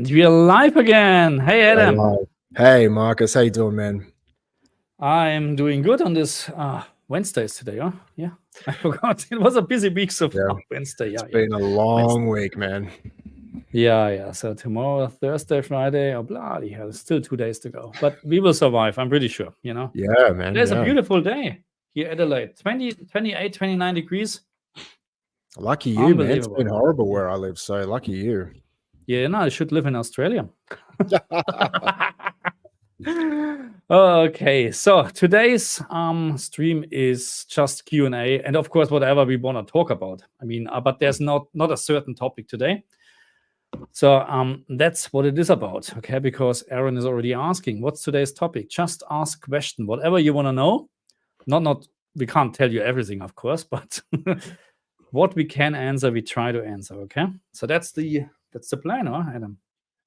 And we are live again. Hey, Adam. Hey, Marcus. How you doing, man? I'm doing good on this Wednesdays today, huh? Yeah, I forgot. It was a busy week so far. Wednesday, yeah. It's been a long week, man. Yeah. So tomorrow, Thursday, Friday, oh, bloody hell, still 2 days to go. But we will survive, I'm pretty sure, you know? Yeah, man. There's a beautiful day here in Adelaide. 28, 29 degrees. Lucky you, man. It's been horrible where I live, so lucky you. Yeah, no, I should live in Australia. Okay, so today's stream is just Q&A, and of course whatever we want to talk about. I mean, but there's not a certain topic today. So that's what it is about, okay? Because Aaron is already asking, what's today's topic? Just ask question, whatever you want to know. Not we can't tell you everything, of course, but what we can answer, we try to answer, okay? So that's the plan, huh, Adam?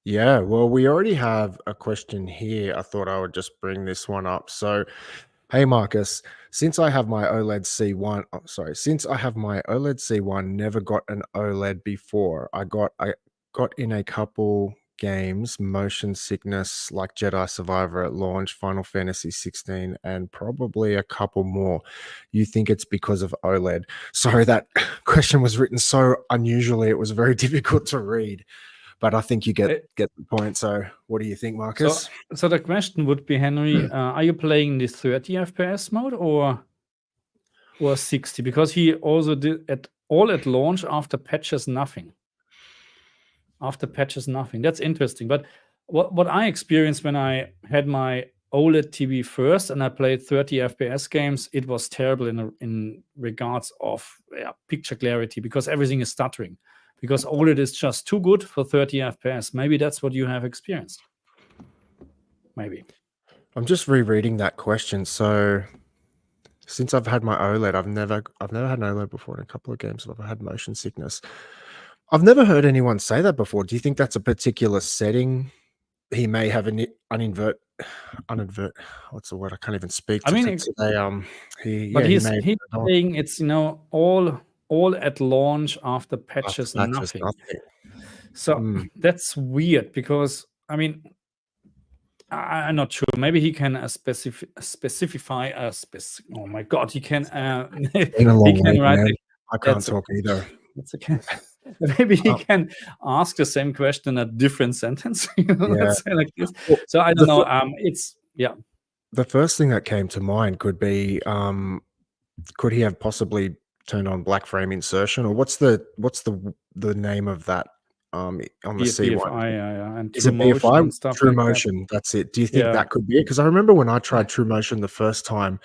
Yeah, well, we already have a question here. I thought I would just bring this one up. So, hey, Marcus, since I have my OLED C1, never got an OLED before. I got in a couple games, motion sickness like Jedi Survivor at launch, Final Fantasy 16, and probably a couple more. You think it's because of OLED? Sorry, that question was written so unusually. It was very difficult to read. But I think you get the point. So what do you think, Marcus? So the question would be, Henry, are you playing the 30 FPS mode or 60? Because he also did at launch after patches, nothing. After patches, nothing. That's interesting. But what I experienced when I had my OLED TV first and I played 30 FPS games, it was terrible in regards of picture clarity because everything is stuttering. Because OLED is just too good for 30 FPS. Maybe that's what you have experienced. Maybe. I'm just rereading that question. So since I've had my OLED, I've never had an OLED before in a couple of games. I've had motion sickness. I've never heard anyone say that before. Do you think that's a particular setting? He may have an uninvert. What's the word? I can't even speak. I mean, he's saying it's all at launch after patches, nothing. So that's weird because I mean, I'm not sure. Maybe he can specify a oh my God, he can. He can write. I can't talk either. That's okay. Maybe he can ask the same question in a different sentence. Let's say like this. So I don't know. The first thing that came to mind could be, could he have possibly turned on black frame insertion, or what's the name of that on the C1? BFI, and is it BFI? True Motion. That's it. Do you think that could be it? Because I remember when I tried True Motion the first time,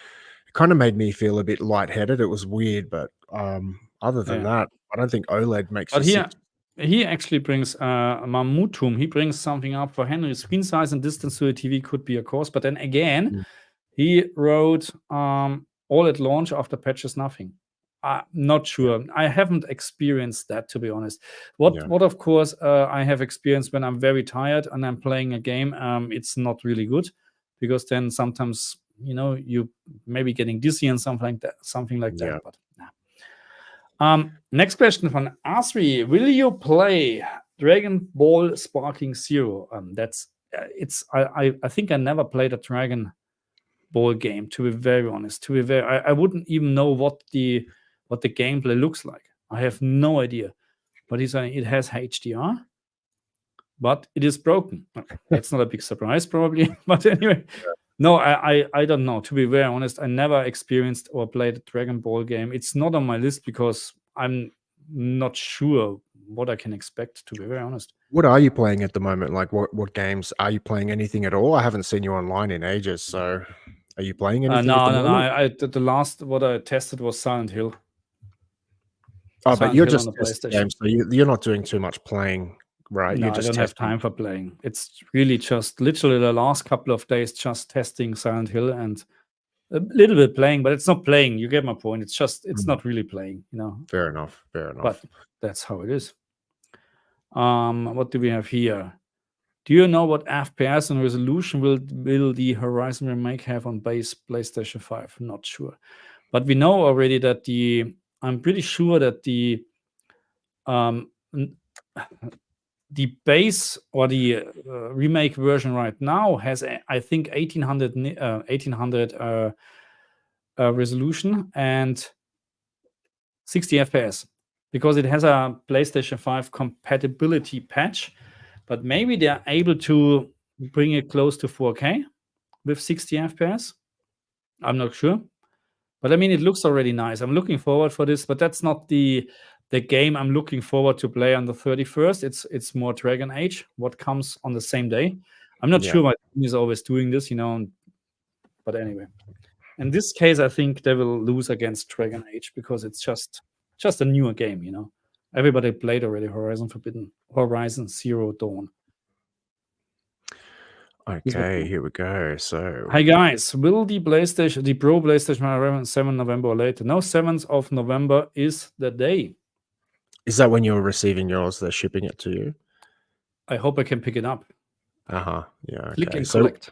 it kind of made me feel a bit lightheaded. It was weird, but other than that, I don't think OLED makes. But he actually brings Mamutum. He brings something up for Henry. Screen size and distance to the TV could be a cause, but then again, he wrote all at launch after patches, nothing. Not sure. I haven't experienced that, to be honest. What of course I have experienced when I'm very tired and I'm playing a game, it's not really good because then sometimes you maybe getting dizzy and something like that. But next question from Asri: will you play Dragon Ball Sparking Zero? I think I never played a Dragon Ball game, to be very honest. I wouldn't even know what the gameplay looks like. I have no idea. But he's saying it has HDR, but it is broken. That's not a big surprise, probably. But anyway, no, I don't know. To be very honest, I never experienced or played a Dragon Ball game. It's not on my list because I'm not sure what I can expect, to be very honest. What are you playing at the moment? Like what games? Are you playing anything at all? I haven't seen you online in ages, so are you playing anything? No. The last what I tested was Silent Hill. Oh, but you're just testing games, so you're not doing too much playing, right? No, I don't have time for playing. It's really just literally the last couple of days just testing Silent Hill and a little bit playing, but it's not playing. You get my point. It's not really playing, Fair enough. But that's how it is. What do we have here? Do you know what FPS and resolution will the Horizon remake have on base PlayStation 5? Not sure. But we know already that I'm pretty sure that the the base or the remake version right now has, I think, 1800 resolution and 60 FPS because it has a PlayStation 5 compatibility patch, but maybe they're able to bring it close to 4K with 60 FPS. I'm not sure. But I mean, it looks already nice. I'm looking forward for this, but that's not the game I'm looking forward to play on the 31st. It's more Dragon Age, what comes on the same day. I'm not sure why Sony is always doing this, but anyway. In this case, I think they will lose against Dragon Age because it's just a newer game, Everybody played already Horizon Zero Dawn. Okay, here we go. So, hi guys, will the Pro PlayStation arrive 7 November or later? No, 7th of November is the day. is that when you're receiving yours? They're shipping it to you. I hope I can pick it up. Yeah. Click Okay. and collect.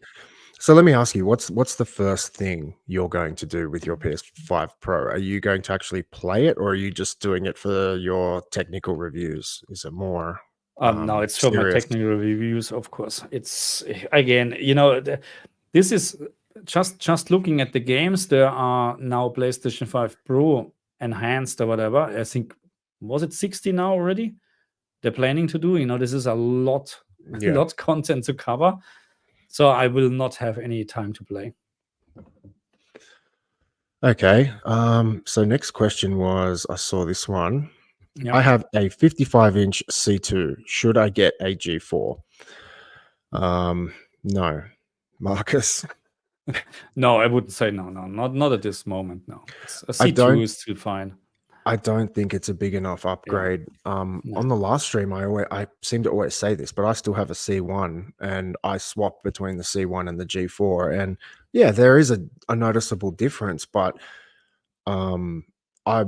So let me ask you, what's the first thing you're going to do with your PS5 Pro? Are you going to actually play it, or are you just doing it for your technical reviews? Is it more? No, it's for my technical reviews, of course. It's again, this is just looking at the games. There are now PlayStation 5 Pro enhanced or whatever. I think was it 60 now already? They're planning to do. This is a lot content to cover. So I will not have any time to play. Okay. So next question was, I saw this one. Yeah. I have a 55-inch C2. Should I get a G4? No. Marcus? No, I wouldn't say no. Not at this moment, no. A C2 is still fine. I don't think it's a big enough upgrade. On the last stream, I seem to always say this, but I still have a C1 and I swap between the C1 and the G4. And yeah, there is a noticeable difference, but would I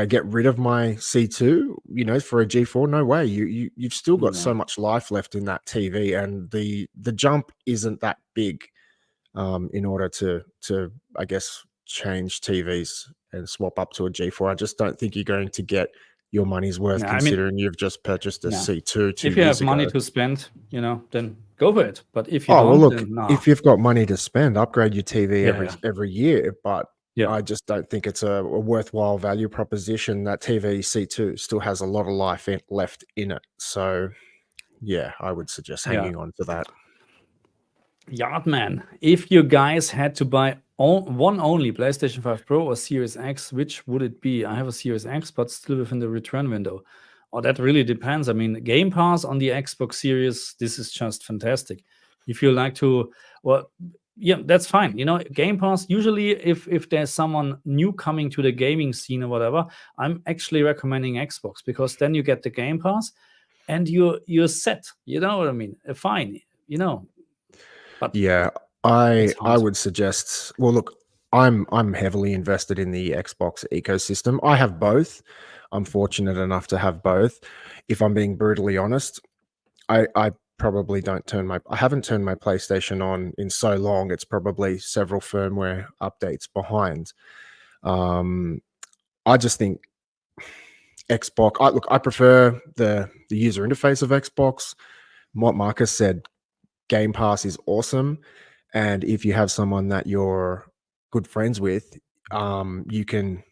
get rid of my C2, for a G4? No way. You've still got so much life left in that TV, and the jump isn't that big in order to I guess change TVs and swap up to a G4. I just don't think you're going to get your money's worth considering you've just purchased a C2 2 years ago. If you have money to spend, then go for it. But if you don't, then no. If you've got money to spend, upgrade your TV every year. But I just don't think it's a worthwhile value proposition. That TV C2 still has a lot of life left in it. So yeah, I would suggest hanging on to that. Yardman, if you guys had to buy one only PlayStation 5 Pro or Series X, which would it be? I have a Series X, but still within the return window. Oh, that really depends. I mean, Game Pass on the Xbox Series, this is just fantastic. If you like to, that's fine. Game Pass, usually if there's someone new coming to the gaming scene or whatever, I'm actually recommending Xbox because then you get the Game Pass and you're set. You know what I mean? Fine, But yeah, I would suggest. Well, look, I'm heavily invested in the Xbox ecosystem. I have both. I'm fortunate enough to have both. If I'm being brutally honest, I probably I haven't turned my PlayStation on in so long. It's probably several firmware updates behind. I just think Xbox. I prefer the user interface of Xbox. What Marcus said. Game Pass is awesome, and if you have someone that you're good friends with, you can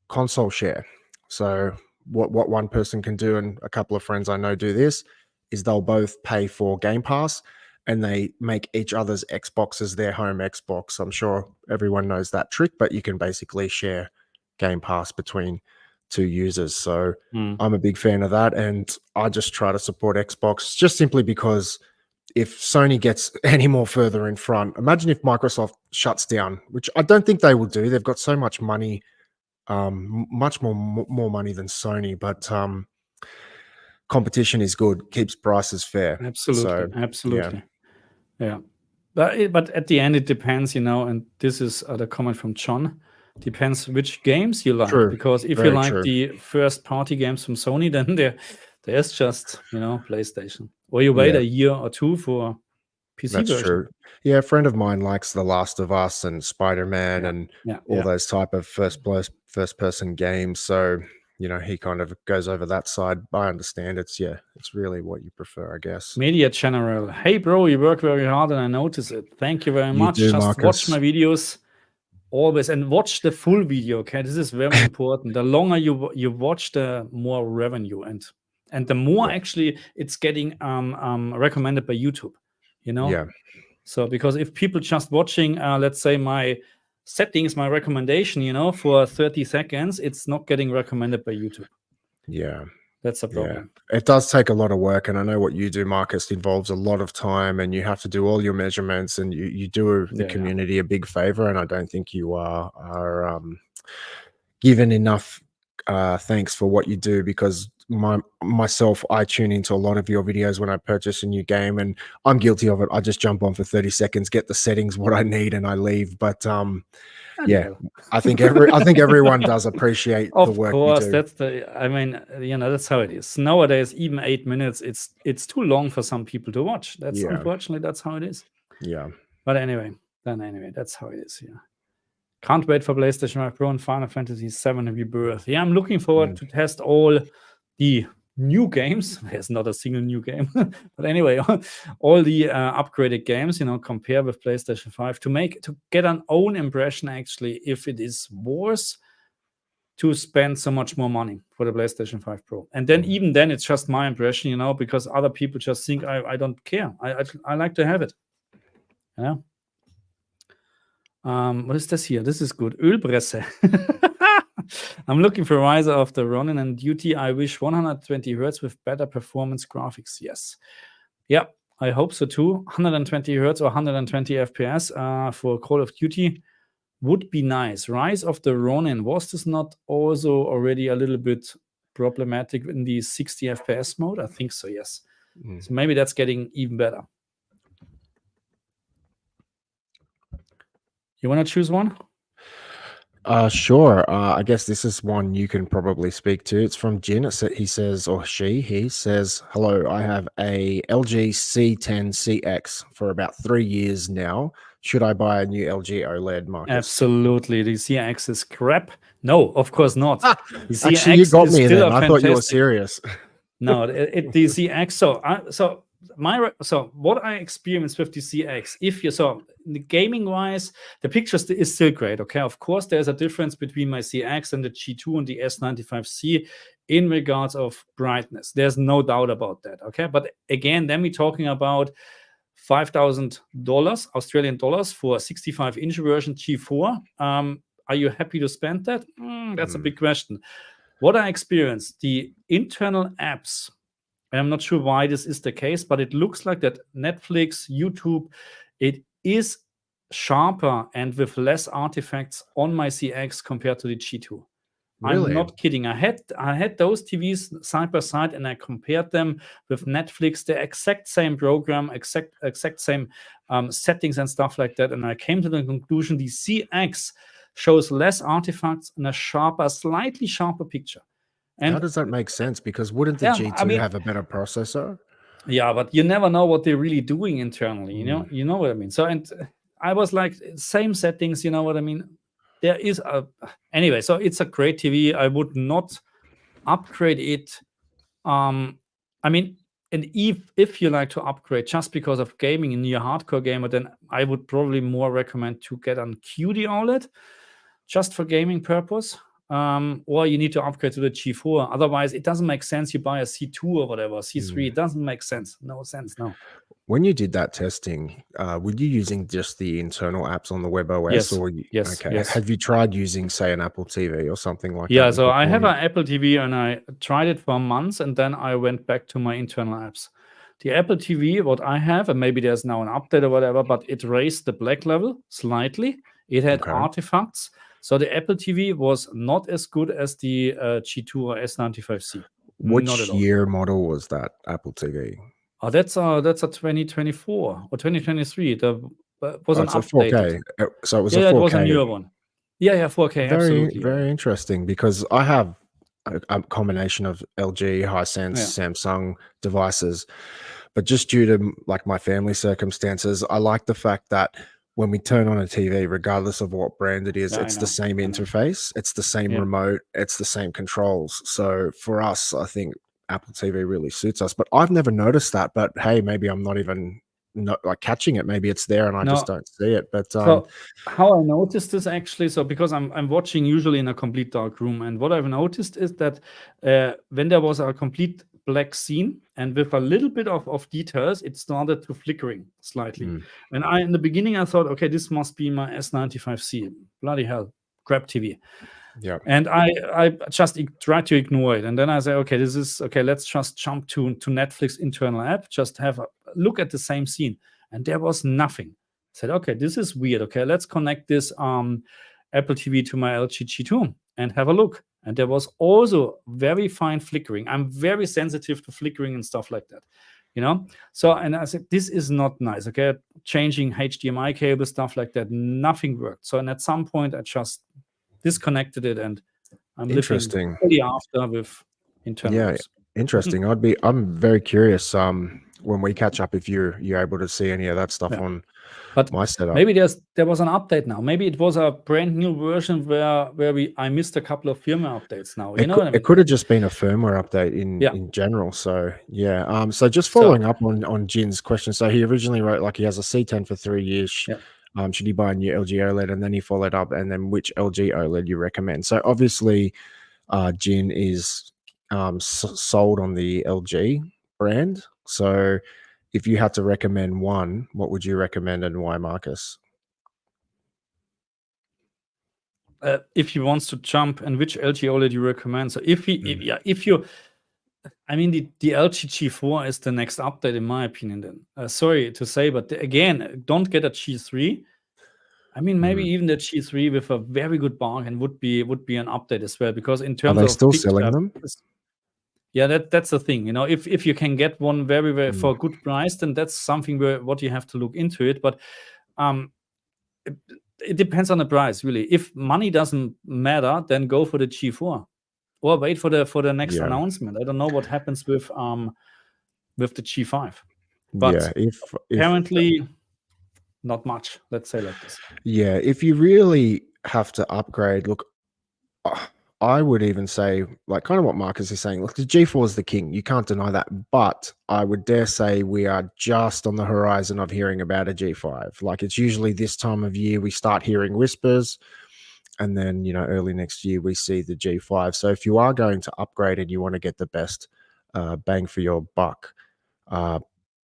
console share. So what one person can do, and a couple of friends I know do this, is they'll both pay for Game Pass and they make each other's Xboxes their home Xbox. I'm sure everyone knows that trick, but you can basically share Game Pass between two users. So I'm a big fan of that, and I just try to support Xbox just simply because if Sony gets any more further in front, imagine if Microsoft shuts down, which I don't think they will do. They've got so much money, much more money than Sony, but competition is good, keeps prices fair. Absolutely. Yeah. But at the end, it depends, and this is the comment from John. Depends which games you like. True. Because if you like the first party games from Sony, then there's just, PlayStation. Or you wait a year or two for PC That's version. true. Yeah, a friend of mine likes The Last of Us and Spider-Man and all those type of first person games. So you know, he kind of goes over that side. I understand it's really what you prefer, I guess. Media General. Hey, bro, you work very hard and I notice it. Thank you very You much. do, Just watch Marcus. my videos always and watch the full video. Okay, this is very important. The longer you watch, the more revenue and the more actually it's getting recommended by YouTube. You know. Yeah. So because if people just watching, let's say my settings, my recommendation, you know, for 30 seconds, it's not getting recommended by YouTube. Yeah. That's a problem. Yeah. It does take a lot of work, and I know what you do, Marcus, involves a lot of time, and you have to do all your measurements, and you do the community a big favor, and I don't think you are given enough thanks for what you do, because myself, I tune into a lot of your videos when I purchase a new game, and I'm guilty of it. I just jump on for 30 seconds, get the settings, what I need, and I leave. But yeah, I think everyone does appreciate the work you do. That's I mean, you know, that's how it is. Nowadays, even 8 minutes, it's too long for some people to watch. That's unfortunately, that's how it is. Yeah. But anyway, that's how it is here. Can't wait for PlayStation 5 Pro and Final Fantasy VII Rebirth. Yeah, I'm looking forward to test all the new games. There's not a single new game. But anyway, all the upgraded games, you know, compare with PlayStation 5 to get an own impression, actually, if it is worth to spend so much more money for the PlayStation 5 Pro. And then even then, it's just my impression, you know, because other people just think I don't care. I like to have it. Yeah. What is this here? This is good. Ölpresse. I'm looking for Rise of the Ronin and Duty. I wish 120 Hertz with better performance graphics. Yes. Yeah, I hope so too. 120 Hertz or 120 FPS for Call of Duty would be nice. Rise of the Ronin, was this not also already a little bit problematic in the 60 FPS mode? I think so, yes. So maybe that's getting even better. You want to choose one? Sure. I guess this is one you can probably speak to. It's from Jin. He says, hello, I have a LG C10CX for about 3 years now. Should I buy a new LG OLED, Marcus? Absolutely. The CX is crap. No, of course not. The CX actually, you got me then. I thought you were serious. No, the CX. So what I experienced with the CX, if you saw the gaming wise, the picture is still great. Okay, of course, there's a difference between my CX and the G2 and the S95C in regards of brightness. There's no doubt about that. Okay, but again, then we're talking about $5,000 Australian dollars for a 65-inch version G4. Are you happy to spend that? That's a big question. What I experienced, the internal apps, and I'm not sure why this is the case, but it looks like that Netflix, YouTube, it is sharper and with less artifacts on my CX compared to the G2. Really? I'm not kidding. I had those TVs side by side and I compared them with Netflix, the exact same program, exact same settings and stuff like that. And I came to the conclusion the CX shows less artifacts and a slightly sharper picture. And how does that make sense? Because wouldn't the G2 have a better processor? Yeah, but you never know what they're really doing internally. You know what I mean. So, and I was like, same settings. You know what I mean. There is anyway. So it's a great TV. I would not upgrade it. I mean, and if you like to upgrade just because of gaming and you're a hardcore gamer, then I would probably more recommend to get on QD-OLED just for gaming purpose. Or you need to upgrade to the G4. Otherwise, it doesn't make sense. You buy a C2 or whatever, C3. It doesn't make sense. No sense. No. When you did that testing, were you using just the internal apps on the WebOS? Yes. Or Yes. Okay. Yes. Have you tried using, say, an Apple TV or something like that? Yeah. So I have an Apple TV and I tried it for months and then I went back to my internal apps. The Apple TV, what I have, and maybe there's now an update or whatever, but it raised the black level slightly. It had artifacts. So the Apple TV was not as good as the G2 or S95C. Which year model was that Apple TV? Oh, that's a 2024 or 2023. Was an update. 4K. So it was a 4K. Yeah, it was a newer one. Yeah, 4K. Absolutely. Very interesting, because I have a combination of LG, Hisense, Samsung devices, but just due to like my family circumstances, I like the fact that when we turn on a TV, regardless of what brand it is, Yeah, I it's the know. same I know. interface, it's the same Yeah. remote, it's the same controls. So for us, I think Apple TV really suits us. But I've never noticed that. But hey, maybe I'm not even like catching it. Maybe it's there and I just No. don't see it. But So how I noticed this actually, so because I'm watching usually in a complete dark room, and what I've noticed is that when there was a complete black scene and with a little bit of details, it started to flickering slightly. And in the beginning I thought, okay, this must be my S95C. Bloody hell, crap TV. yeah, And I just tried to ignore it. And then I say, okay, this is okay. Let's just jump to Netflix internal app, just have a look at the same scene. And there was nothing. I said, okay, this is weird. Okay, let's connect this Apple TV to my LG G2 and have a look. And there was also very fine flickering. I'm very sensitive to flickering and stuff like that, you know. So, and I said, this is not nice. Okay, changing HDMI cable, stuff like that, nothing worked. So, and at some point, I just disconnected it, and I'm living interesting. fully after with internal Yeah, apps. interesting. I'm very curious. When we catch up, if you're able to see any of that stuff Yeah. on But my setup. maybe there was an update now. Maybe it was a brand new version where I missed a couple of firmware updates now. You know what I mean? It could have just been a firmware update in general. So yeah. So just following up on Jin's question. So he originally wrote like he has a C10 for 3 years. Yeah. Should he buy a new LG OLED? And then he followed up, and then which LG OLED you recommend? So obviously, Jin is sold on the LG brand. So if you had to recommend one, what would you recommend and why, Marcus? If he wants to jump, and which LG OLED you recommend? So if you, I mean, the LG G4 is the next update in my opinion. Then sorry to say, but again, don't get a G3. I mean, maybe even the G3 with a very good bargain would be an update as well, because in terms Are they of still selling them? Yeah, that's the thing. You know, if you can get one very for a good price, then that's something what you have to look into it. But it depends on the price, really. If money doesn't matter, then go for the G4 or wait for the next announcement. I don't know what happens with the G5, but apparently not much. Let's say like this. Yeah, if you really have to upgrade, look, I would even say, like, kind of what Marcus is saying. Look, the G4 is the king. You can't deny that. But I would dare say we are just on the horizon of hearing about a G5. Like, it's usually this time of year we start hearing whispers, and then, you know, early next year we see the G5. So if you are going to upgrade and you want to get the best bang for your buck,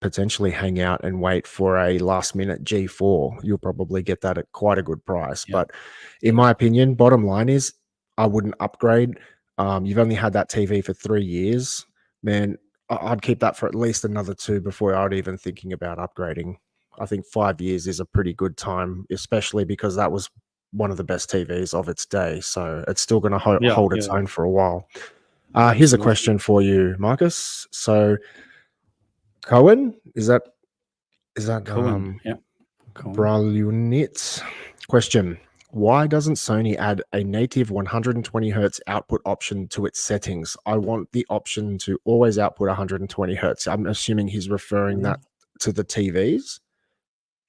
potentially hang out and wait for a last minute G4. You'll probably get that at quite a good price. Yeah. But in my opinion, bottom line is I wouldn't upgrade. You've only had that TV for 3 years, man. I'd keep that for at least another 2 before I'd even thinking about upgrading. I think 5 years is a pretty good time, especially because that was one of the best TVs of its day. So it's still going to hold its own for a while. Here's a question for you, Marcus. So Cohen, is that Cohen? Bralunitz question. Why doesn't Sony add a native 120 hertz output option to its settings? I want the option to always output 120 hertz. I'm assuming he's referring that to the TVs.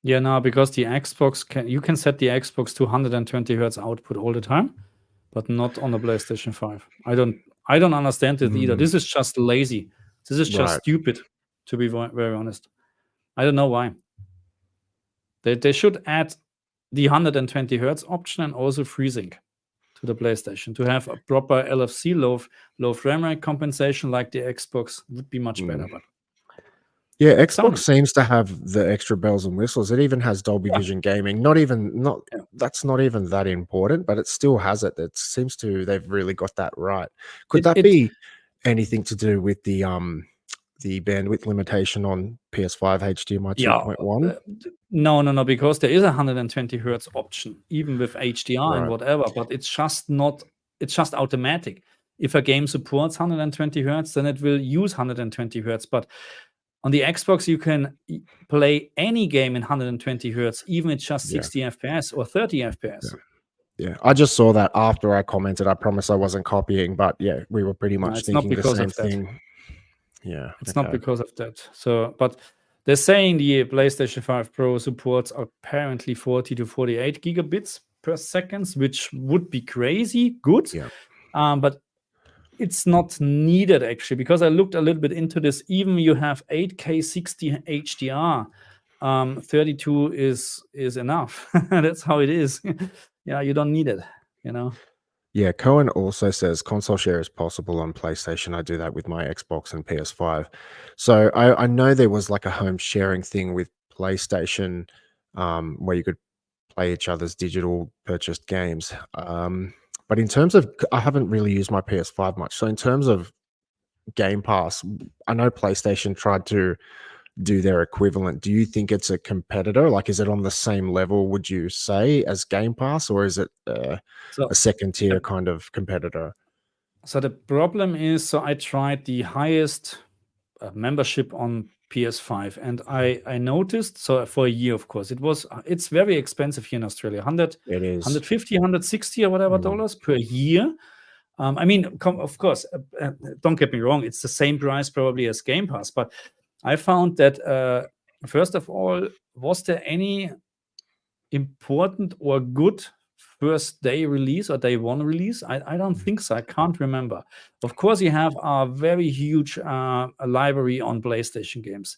Yeah, no, because the Xbox you can set the Xbox to 120 hertz output all the time, but not on the PlayStation 5. I don't understand it either. This is just lazy. This is just stupid, to be very honest. I don't know why. They should add the 120 hertz option and also FreeSync to the PlayStation to have a proper LFC low frame rate compensation like the Xbox would be much better. But yeah, Xbox seems to have the extra bells and whistles. It even has Dolby Vision gaming. That's not even that important, but it still has it. It seems to they've really got that right. Could that be anything to do with the bandwidth limitation on PS5 HDMI 2.1? No, because there is a 120 hertz option, even with HDR and whatever, but it's just automatic. If a game supports 120 hertz, then it will use 120 hertz. But on the Xbox, you can play any game in 120 hertz, even it's just 60 FPS or 30 FPS. Yeah, I just saw that after I commented. I promise I wasn't copying, but yeah, we were pretty much thinking the same thing. Yeah, it's not because of that. So, but They're saying the PlayStation 5 Pro supports apparently 40 to 48 gigabits per second, which would be crazy good. Yeah. But it's not needed actually, because I looked a little bit into this. Even you have 8K 60 HDR, 32 is enough. That's how it is. Yeah, you don't need it, you know. Yeah, Cohen also says console share is possible on PlayStation. I do that with my Xbox and PS5. So I know there was like a home sharing thing with PlayStation, where you could play each other's digital purchased games. But in terms of, I haven't really used my PS5 much. So in terms of Game Pass, I know PlayStation tried to do their equivalent. Do you think it's a competitor? Like, is it on the same level, would you say, as Game Pass, or is it a So second tier the, kind of competitor? so the problem is, so I tried the highest membership on PS5, and I noticed, so for a year, of course, it's very expensive here in Australia, 100, It is. 150, 160 or whatever dollars per year. I mean, of course, don't get me wrong, it's the same price probably as Game Pass, but I found that first of all, was there any important or good first day release or day one release? I don't think so. I can't remember. Of course, you have a very huge library on PlayStation games,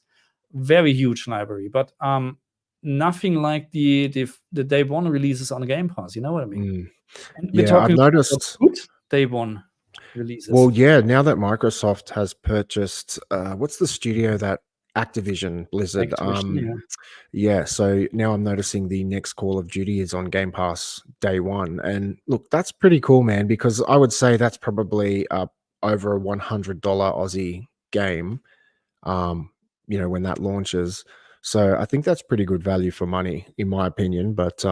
very huge library, but nothing like the day one releases on Game Pass. You know what I mean? Mm. And we're Yeah, I've talking about noticed. good day one releases. Well, yeah, now that Microsoft has purchased, what's the studio that Activision Blizzard? Activision, yeah. Yeah, so now I'm noticing the next Call of Duty is on Game Pass day one. And look, that's pretty cool, man, because I would say that's probably over a $100 Aussie game, when that launches. So I think that's pretty good value for money, in my opinion. But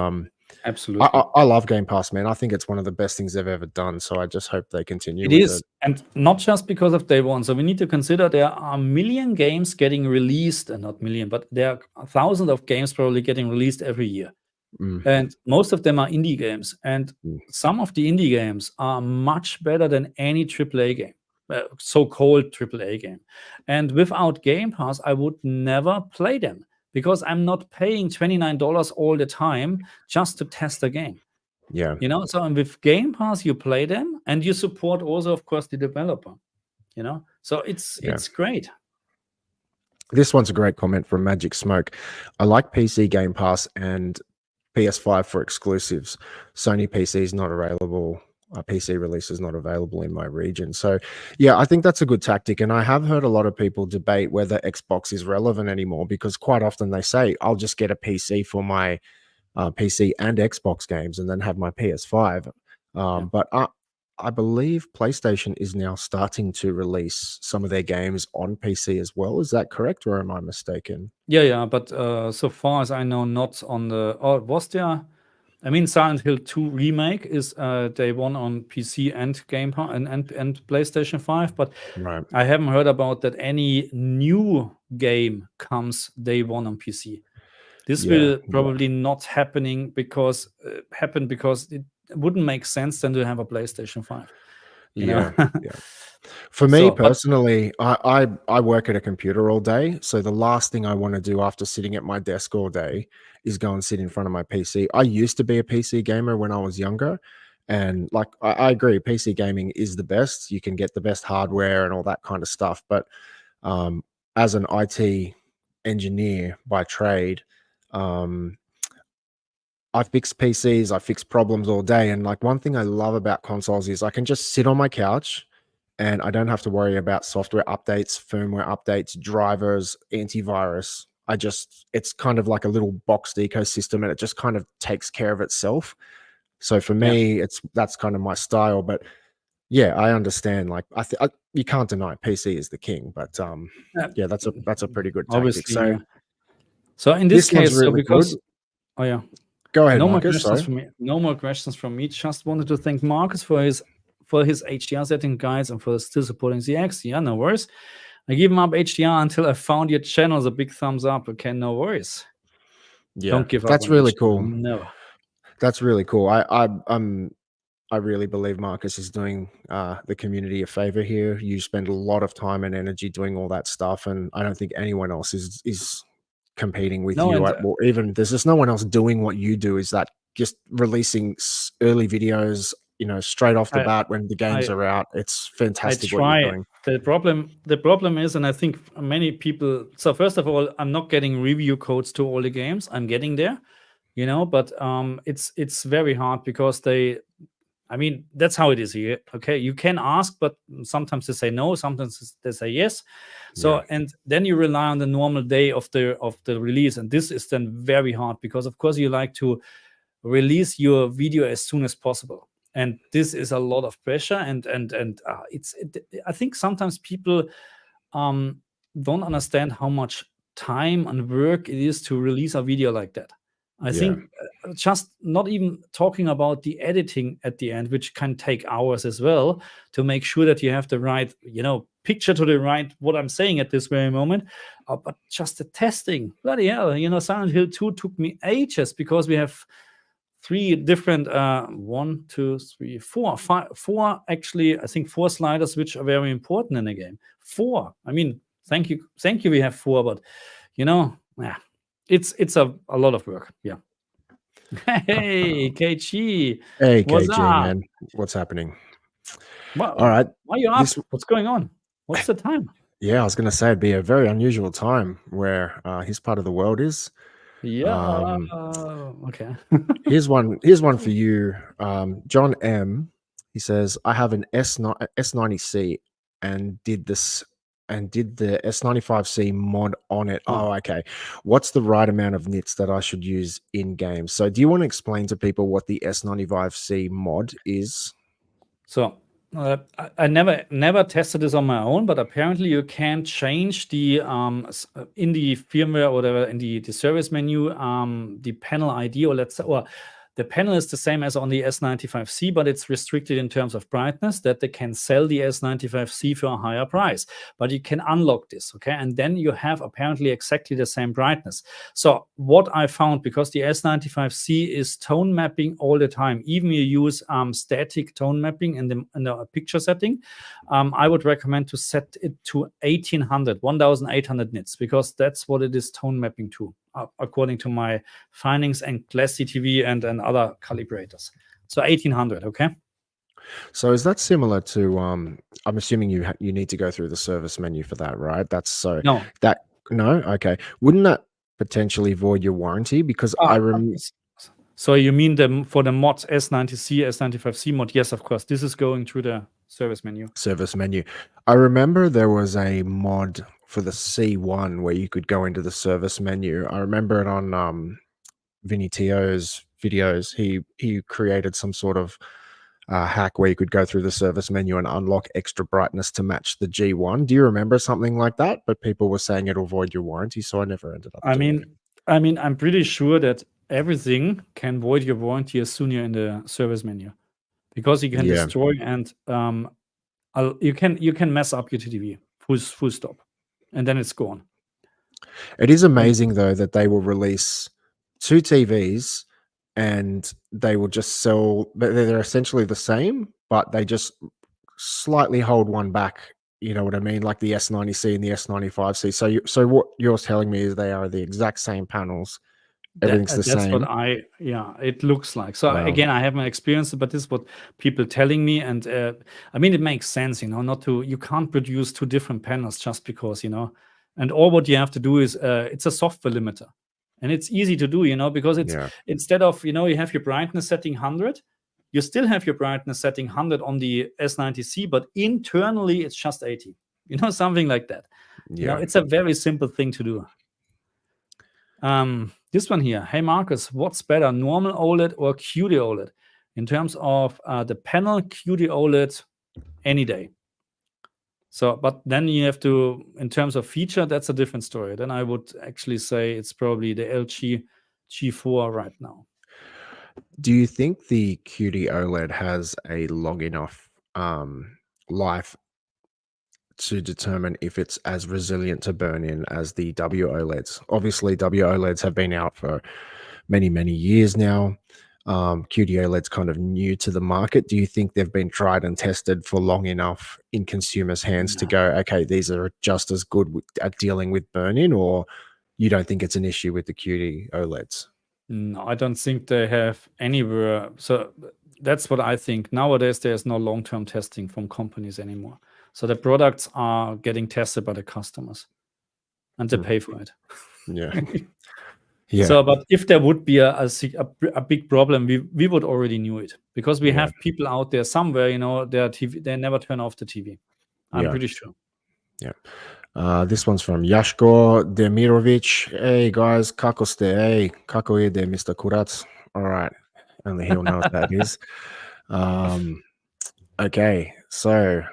Absolutely. I love Game Pass, man. I think it's one of the best things they've ever done. So I just hope they continue It with is, it. and not just because of day one. So we need to consider there are a million games getting released, and not million, but there are thousands of games probably getting released every year. Mm, And most of them are indie games. And mm. some of the indie games are much better than any AAA game, so-called AAA game. And without Game Pass, I would never play them, because I'm not paying $29 all the time just to test a game. Yeah. You know, so with Game Pass, you play them and you support also, of course, the developer. You know, so it's great. This one's a great comment from Magic Smoke. I like PC Game Pass and PS5 for exclusives. Sony PC is not available. PC release is not available in my region. So, yeah, I think that's a good tactic. And I have heard a lot of people debate whether Xbox is relevant anymore, because quite often they say, I'll just get a PC for my PC and Xbox games and then have my PS5. But I believe PlayStation is now starting to release some of their games on PC as well. Is that correct, or am I mistaken? Yeah, but so far as I know, not on the. Or was there? I mean, Silent Hill 2 remake is day one on PC and Game Pass and PlayStation 5, but Right. I haven't heard about that any new game comes day one on PC. This will probably not happen because it wouldn't make sense then to have a PlayStation 5. You know? Yeah. For me So, but personally, I work at a computer all day. So the last thing I want to do after sitting at my desk all day is go and sit in front of my PC. I used to be a PC gamer when I was younger. And like I agree, PC gaming is the best. You can get the best hardware and all that kind of stuff. But as an IT engineer by trade, I fix PCs, I fix problems all day. And like one thing I love about consoles is I can just sit on my couch and I don't have to worry about software updates, firmware updates, drivers, antivirus. It's kind of like a little boxed ecosystem, and it just kind of takes care of itself. So for me, that's kind of my style. But yeah, I understand. Like you can't deny PC is the king. But yeah, that's a pretty good tactic. obviously, So yeah. So in this one's case, really good. oh yeah, Go ahead, no more Marcus. questions Sorry. from me. No more questions from me. Just wanted to thank Marcus for his HDR setting guides and for still supporting the X. Yeah, no worries. I give him up HDR until I found your channel. A big thumbs up. Okay, no worries. Yeah, Don't give up that's on really HDR. cool. No. That's really cool. I really believe Marcus is doing the community a favor here. You spend a lot of time and energy doing all that stuff, and I don't think anyone else is competing with No, you. and Well, even there's just no one else doing what you do. Is that just releasing early videos, straight off the I bat when the games I are out? It's I fantastic what you're try. doing. The problem is, and I think many people. So first of all, I'm not getting review codes to all the games. I'm getting there, but it's very hard because I mean, that's how it is here. Okay, you can ask, but sometimes they say no, sometimes they say yes. So Yeah. and then you rely on the normal day of the release, and this is then very hard because of course you like to release your video as soon as possible, and this is a lot of pressure. And I think sometimes people don't understand how much time and work it is to release a video like that. I Yeah. think just not even talking about the editing at the end, which can take hours as well, to make sure that you have the right, picture to the right, what I'm saying at this very moment. But just the testing, bloody hell, Silent Hill 2 took me ages because we have 3 different, 1, 2, 3, 4, 5, 4, actually, I think 4 sliders, which are very important in the game. 4. I mean, thank you, we have 4, but, yeah, it's a lot of work. Yeah. Hey, KG. Hey, What's KG, up? man, what's happening? What, All right, why are you up? this What's going on? What's the time? yeah, I was gonna say it'd be a very unusual time where his part of the world is. Yeah. Um, Okay. here's one for you, John M. He says, I have an S90C and did the S95C mod on it. Oh. Oh, okay. What's the right amount of nits that I should use in game? So, do you want to explain to people what the S95C mod is? So I never tested this on my own, but apparently you can change the in the firmware or whatever, in the service menu, the panel ID, or the panel is the same as on the S95C, but it's restricted in terms of brightness, that they can sell the S95C for a higher price. But you can unlock this, okay? And then you have apparently exactly the same brightness. So what I found, because the S95C is tone mapping all the time, even you use static tone mapping in the picture setting, I would recommend to set it to 1800 nits, because that's what it is tone mapping to, according to my findings and Glass CTV and other calibrators. So 1800, okay? So is that similar to I'm assuming you need to go through the service menu for that, right? That's so No. that no, okay. Wouldn't that potentially void your warranty? Because So you mean for the mod S90C, S95C mod? Yes, of course. This is going through the service menu. I remember there was a mod for the C1 where you could go into the service menu. I remember it on Vinny Tio's videos. He created some sort of hack where you could go through the service menu and unlock extra brightness to match the G1. Do you remember something like that? But people were saying it'll void your warranty, so I never ended up doing it. I mean, I'm pretty sure that everything can void your warranty as soon as you're in the service menu, because you can destroy and you can mess up your TV, full stop, and then it's gone. It is amazing though that they will release 2 TVs and they will just sell. They're essentially the same, but they just slightly hold one back. You know what I mean? Like the S90C and the S95C. So what you're telling me is they are the exact same panels. Everything's the That's same. what it looks like. So Wow. again, I haven't experienced it, but this is what people telling me. And I mean, it makes sense, you can't produce 2 different panels just because, and all what you have to do is it's a software limiter. And it's easy to do, because it's instead of, you have your brightness setting 100, you still have your brightness setting 100 on the S90C, but internally it's just 80, something like that. It's a very simple thing to do. This one here. Hey, Marcus, what's better, normal OLED or QD-OLED? In terms of the panel, QD-OLED any day. So, but then you have to, in terms of feature, that's a different story. Then I would actually say it's probably the LG G4 right now. Do you think the QD-OLED has a long enough life to determine if it's as resilient to burn in as the W-OLEDs? Obviously, W-OLEDs have been out for many, many years now. QD-OLED's kind of new to the market. Do you think they've been tried and tested for long enough in consumers' hands to go, okay, these are just as good at dealing with burn-in, or you don't think it's an issue with the QD-OLEDs? No, I don't think they have anywhere. So that's what I think. Nowadays, there's no long-term testing from companies anymore. So the products are getting tested by the customers, and they pay for it. Yeah. Yeah. So, but if there would be a big problem, we would already knew it, because we have people out there somewhere, their TV, they never turn off the TV. I'm pretty sure. Yeah. This one's from Yashko Demirovic. Hey guys, kako ste? Hey, kako ide, Mr. Kurac? All right. Only he'll know what that is. Okay, so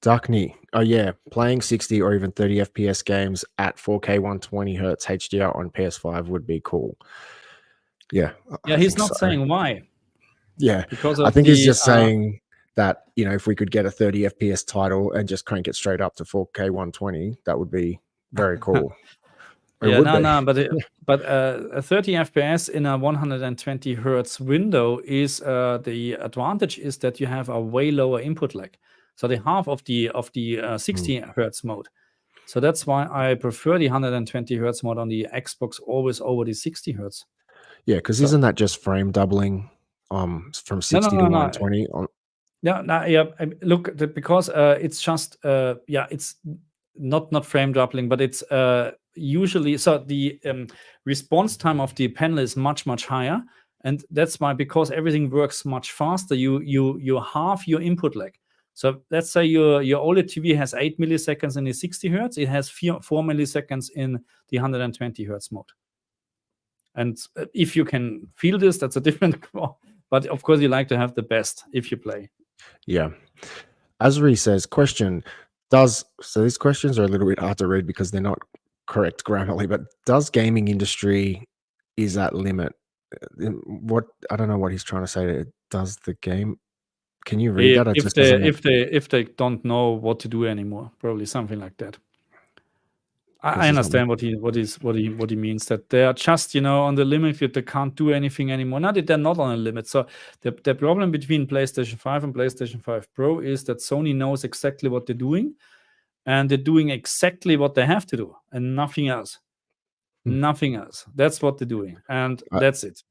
Duckney. Oh yeah, playing 60 or even 30 FPS games at 4K 120 Hz HDR on PS5 would be cool. Yeah. Yeah, he's not saying why. Yeah, because I think he's just saying that, if we could get a 30 FPS title and just crank it straight up to 4K 120, that would be very cool. But a 30 FPS in a 120 Hertz window is the advantage is that you have a way lower input lag. So the half of the 60 Hertz mode. So that's why I prefer the 120 Hertz mode on the Xbox always over the 60 Hertz. Yeah, because isn't that just frame doubling from 60 to 120? Look, because it's just it's not frame doubling, but it's usually, so the response time of the panel is much higher, and that's why, because everything works much faster, you halve your input lag. So let's say your OLED TV has 8 milliseconds in the 60 Hertz, it has 4 milliseconds in the 120 Hertz mode. And if you can feel this, that's a different call. But of course, you like to have the best if you play. Yeah. Azri says, question, so these questions are a little bit hard to read because they're not correct grammarly, but does gaming industry is at limit? I don't know what he's trying to say. Does the game, can you read that? If they don't know what to do anymore, probably something like that. I understand what he means, that they are just on the limit, that they can't do anything anymore. Not that they're not on a limit. So the problem between PlayStation 5 and PlayStation 5 Pro is that Sony knows exactly what they're doing, and they're doing exactly what they have to do and nothing else. Nothing else. That's what they're doing, and that's it.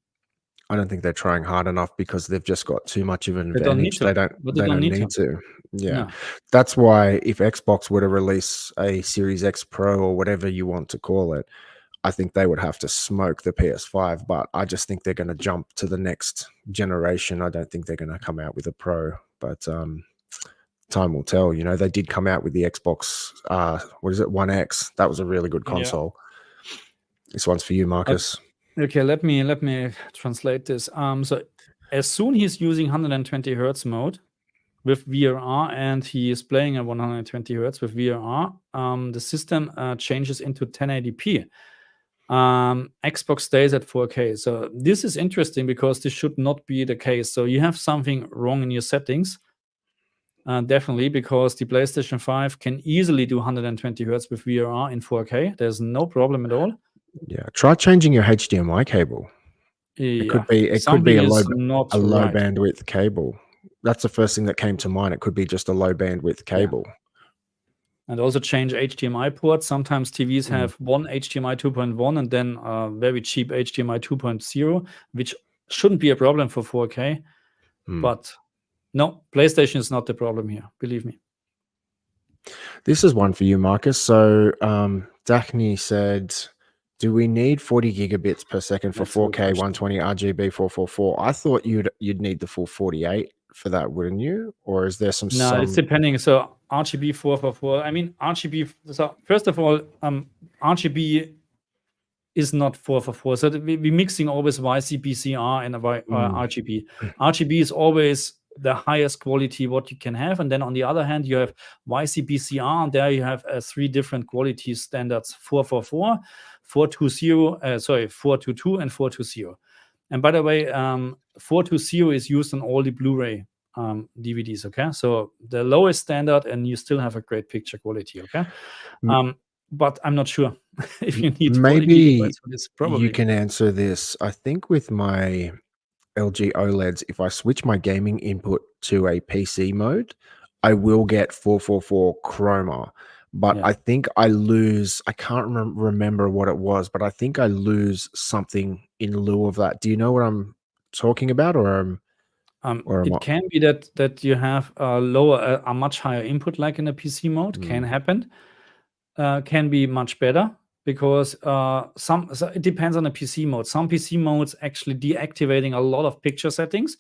I don't think they're trying hard enough because they've just got too much of an advantage. They don't need to. Yeah. No. That's why if Xbox were to release a Series X Pro or whatever you want to call it, I think they would have to smoke the PS5, but I just think they're going to jump to the next generation. I don't think they're going to come out with a Pro, but time will tell. They did come out with the Xbox, what is it, One X. That was a really good console. Yeah. This one's for you, Marcus. Okay, let me translate this. So as soon he's using 120 Hertz mode with VRR and he is playing at 120 Hertz with VRR, the system changes into 1080p. Xbox stays at 4K. So this is interesting because this should not be the case. So you have something wrong in your settings. Definitely, because the PlayStation 5 can easily do 120 Hertz with VRR in 4K. There's no problem at all. Yeah, try changing your HDMI cable. It could be a low bandwidth cable. That's the first thing that came to mind. It could be just a low bandwidth cable. Yeah. And also change HDMI ports. Sometimes TVs have one HDMI 2.1 and then a very cheap HDMI 2.0, which shouldn't be a problem for 4K. But no, PlayStation is not the problem here. Believe me. This is one for you, Marcus. So Daphne said, do we need 40 gigabits per second for 4K 120 RGB 444? I thought you'd need the full 48 for that, wouldn't you? Or is there some? No, it's depending. So RGB 444. I mean, RGB. So first of all, RGB is not 444. So we're mixing always YCBCR and RGB. RGB is always the highest quality what you can have, and then on the other hand you have YCBCR, and there you have 3 different quality standards: 444, 422, and 420. And by the way, 420 is used on all the Blu-ray DVDs. Okay, so the lowest standard, and you still have a great picture quality. Okay, but I'm not sure if you need 40 Maybe gigabytes for this. you Probably. can answer this. I think with my LG OLEDs, if I switch my gaming input to a PC mode, I will get 444 chroma. But Yeah. I think I lose, I can't remember what it was, but I think I lose something in lieu of that. Do you know what I'm talking about, or am I? It can be that you have a much higher input, like in a PC mode. Can happen. Can be much better because so it depends on the PC mode. Some PC modes actually deactivating a lot of picture settings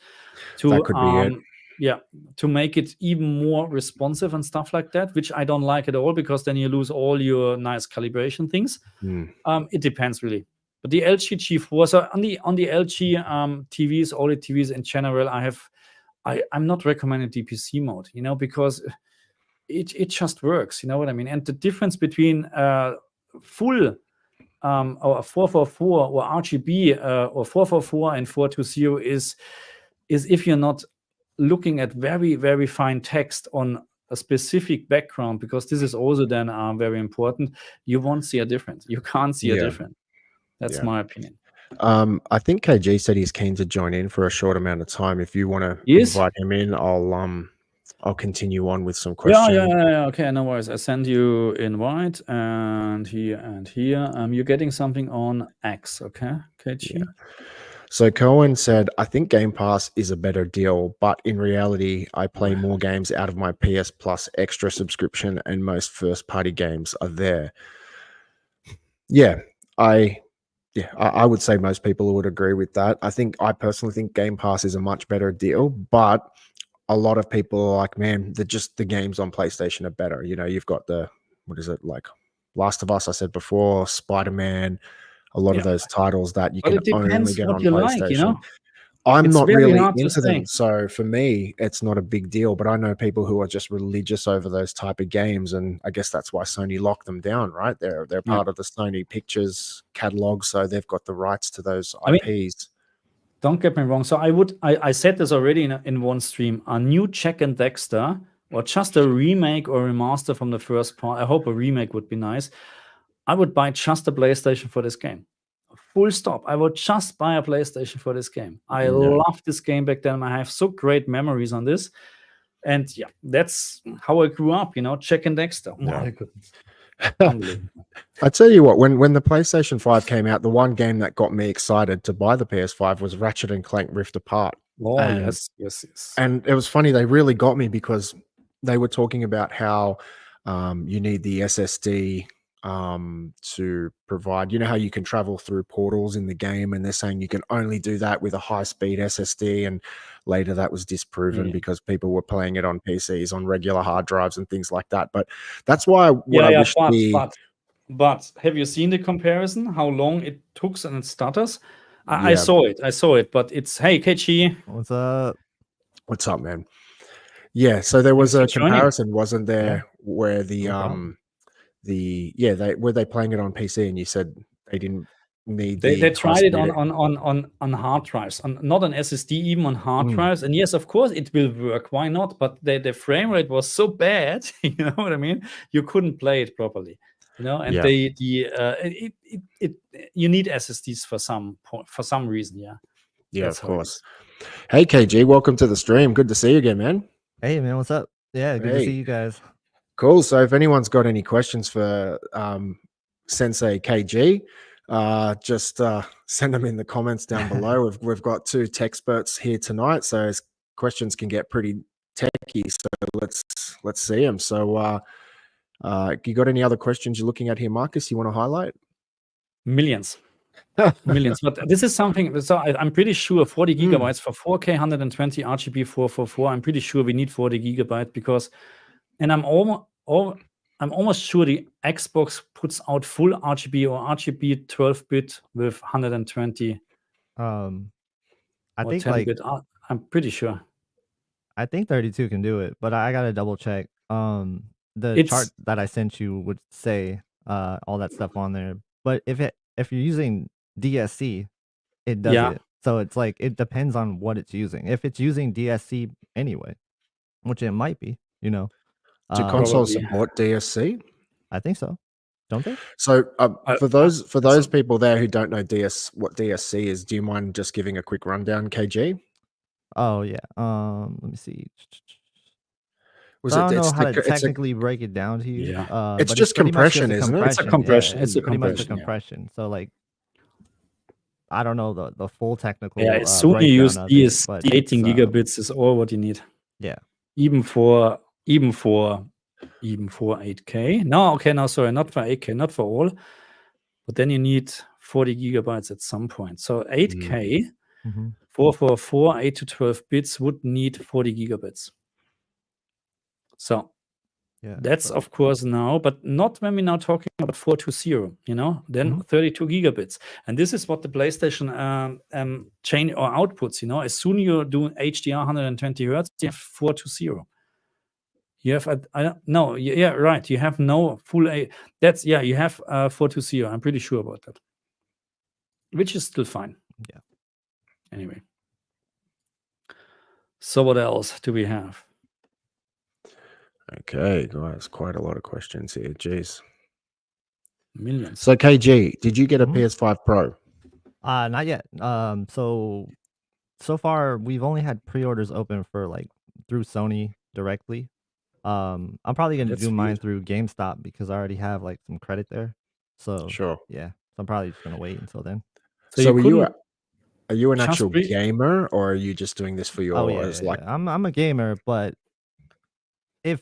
to That could be it. yeah, to make it even more responsive and stuff like that, which I don't like at all, because then you lose all your nice calibration things. It depends really. But the LG G4, so on the LG TVs, OLED TVs in general, I'm not recommending DPC mode, because it just works, you know what I mean? And the difference between full or 444 or RGB or 444 and 420 is if you're not looking at very, very fine text on a specific background, because this is also then very important, you won't see a difference. You can't see a difference. That's my opinion. I think KG said he's keen to join in for a short amount of time. If you want to invite him in, I'll continue on with some questions. Yeah. Okay, no worries. I send you invite, and here and here. You're getting something on X, okay, KG? Yeah. So Cohen said, I think Game Pass is a better deal, but in reality, I play more games out of my PS Plus extra subscription, and most first-party games are there. I would say most people would agree with that. I personally think Game Pass is a much better deal, but a lot of people are like, man, the games on PlayStation are better. You've got like Last of Us, I said before, Spider-Man, a lot of those titles that you can only get on PlayStation. I'm not really into them. So for me, it's not a big deal, but I know people who are just religious over those type of games. And I guess that's why Sony locked them down, right? They're part of the Sony Pictures catalog, so they've got the rights to those IPs. Don't get me wrong. So I said this already in one stream, a new Jack and Dexter, or just a remake or remaster from the first part. I hope a remake would be nice. I would buy just a PlayStation for this game. Full stop. I would just buy a PlayStation for this game. I loved this game back then. I have so great memories on this. And yeah, that's how I grew up, Jack and Dexter. My goodness. I tell you what, when the PlayStation 5 came out, the one game that got me excited to buy the PS5 was Ratchet and Clank Rift Apart. Oh, yes. And it was funny, they really got me because they were talking about how you need the SSD to provide, how you can travel through portals in the game, and they're saying you can only do that with a high-speed SSD, and later that was disproven because people were playing it on PCs on regular hard drives and things like that. But that's why I wish but have you seen the comparison, how long it took and it stutters? I saw it, but it's, hey, KG. What's up, man? Yeah, so there was a comparison, wasn't there, where were they playing it on PC, and you said they didn't need they tried it on hard drives, not on SSD, even on hard drives. And yes, of course it will work, why not? But the frame rate was so bad, you know what I mean, you couldn't play it properly, and you need SSDs for some reason. Of course. Hey KG, welcome to the stream. Good to see you again, man. Hey man, what's up? Yeah, good to see you guys. Cool. So if anyone's got any questions for Sensei KG, just send them in the comments down below. We've got two techsperts here tonight, so questions can get pretty techy. So let's see them. So you got any other questions you're looking at here, Marcus, you want to highlight? Millions. But this is something, so I'm pretty sure 40 gigabytes for 4K 120 RGB 444. I'm pretty sure we need 40 gigabytes because, and I'm almost sure the Xbox puts out full RGB or RGB 12-bit with 120. I think 10-bit. I'm pretty sure. I think 32 can do it, but I gotta double check. The chart that I sent you would say all that stuff on there. But if you're using DSC, it does it. So it's like it depends on what it's using. If it's using DSC anyway, which it might be, Do consoles support DSC? I think so. Don't they? So I- for those so- people there who don't know what DSC is, do you mind just giving a quick rundown, KG? Oh yeah. Let me see. Was So I it? don't know how to it's a technically break it down to you. Yeah. it's But just pretty much just compression, a isn't it? It's a compression. compression. Yeah, It's a pretty much the compression. Yeah. compression. So like, I don't know the full technical Yeah. As soon you use breakdown of it, DSC, but 18 gigabits is all what you need. yeah. Even for 8K. No, okay, no, sorry, not for 8K, not for all. But then you need 40 gigabytes at some point. So 8K, Mm-hmm. 444, 8 to 12 bits would need 40 gigabits. So Yeah. that's so- of course now, but not when we're now talking about 420, then Mhm. 32 gigabits. And this is what the PlayStation chain or outputs, as soon as you're doing HDR 120 hertz, you have 420. You have right. You have no full A. You have 420. I'm pretty sure about that, which is still fine. Yeah. Anyway, so what else do we have? Okay, guys, quite a lot of questions here. Jeez. Millions. So KG, did you get a Mhm. PS5 Pro? Not yet. So far we've only had pre-orders open for like through Sony directly. I'm probably gonna That's do mine weird. through GameStop because I already have like some credit there. So Sure. yeah, so I'm probably just gonna wait until then. So are you an just actual pre- gamer, or are you just doing this for your Oh yeah, yeah. I'm a gamer, but if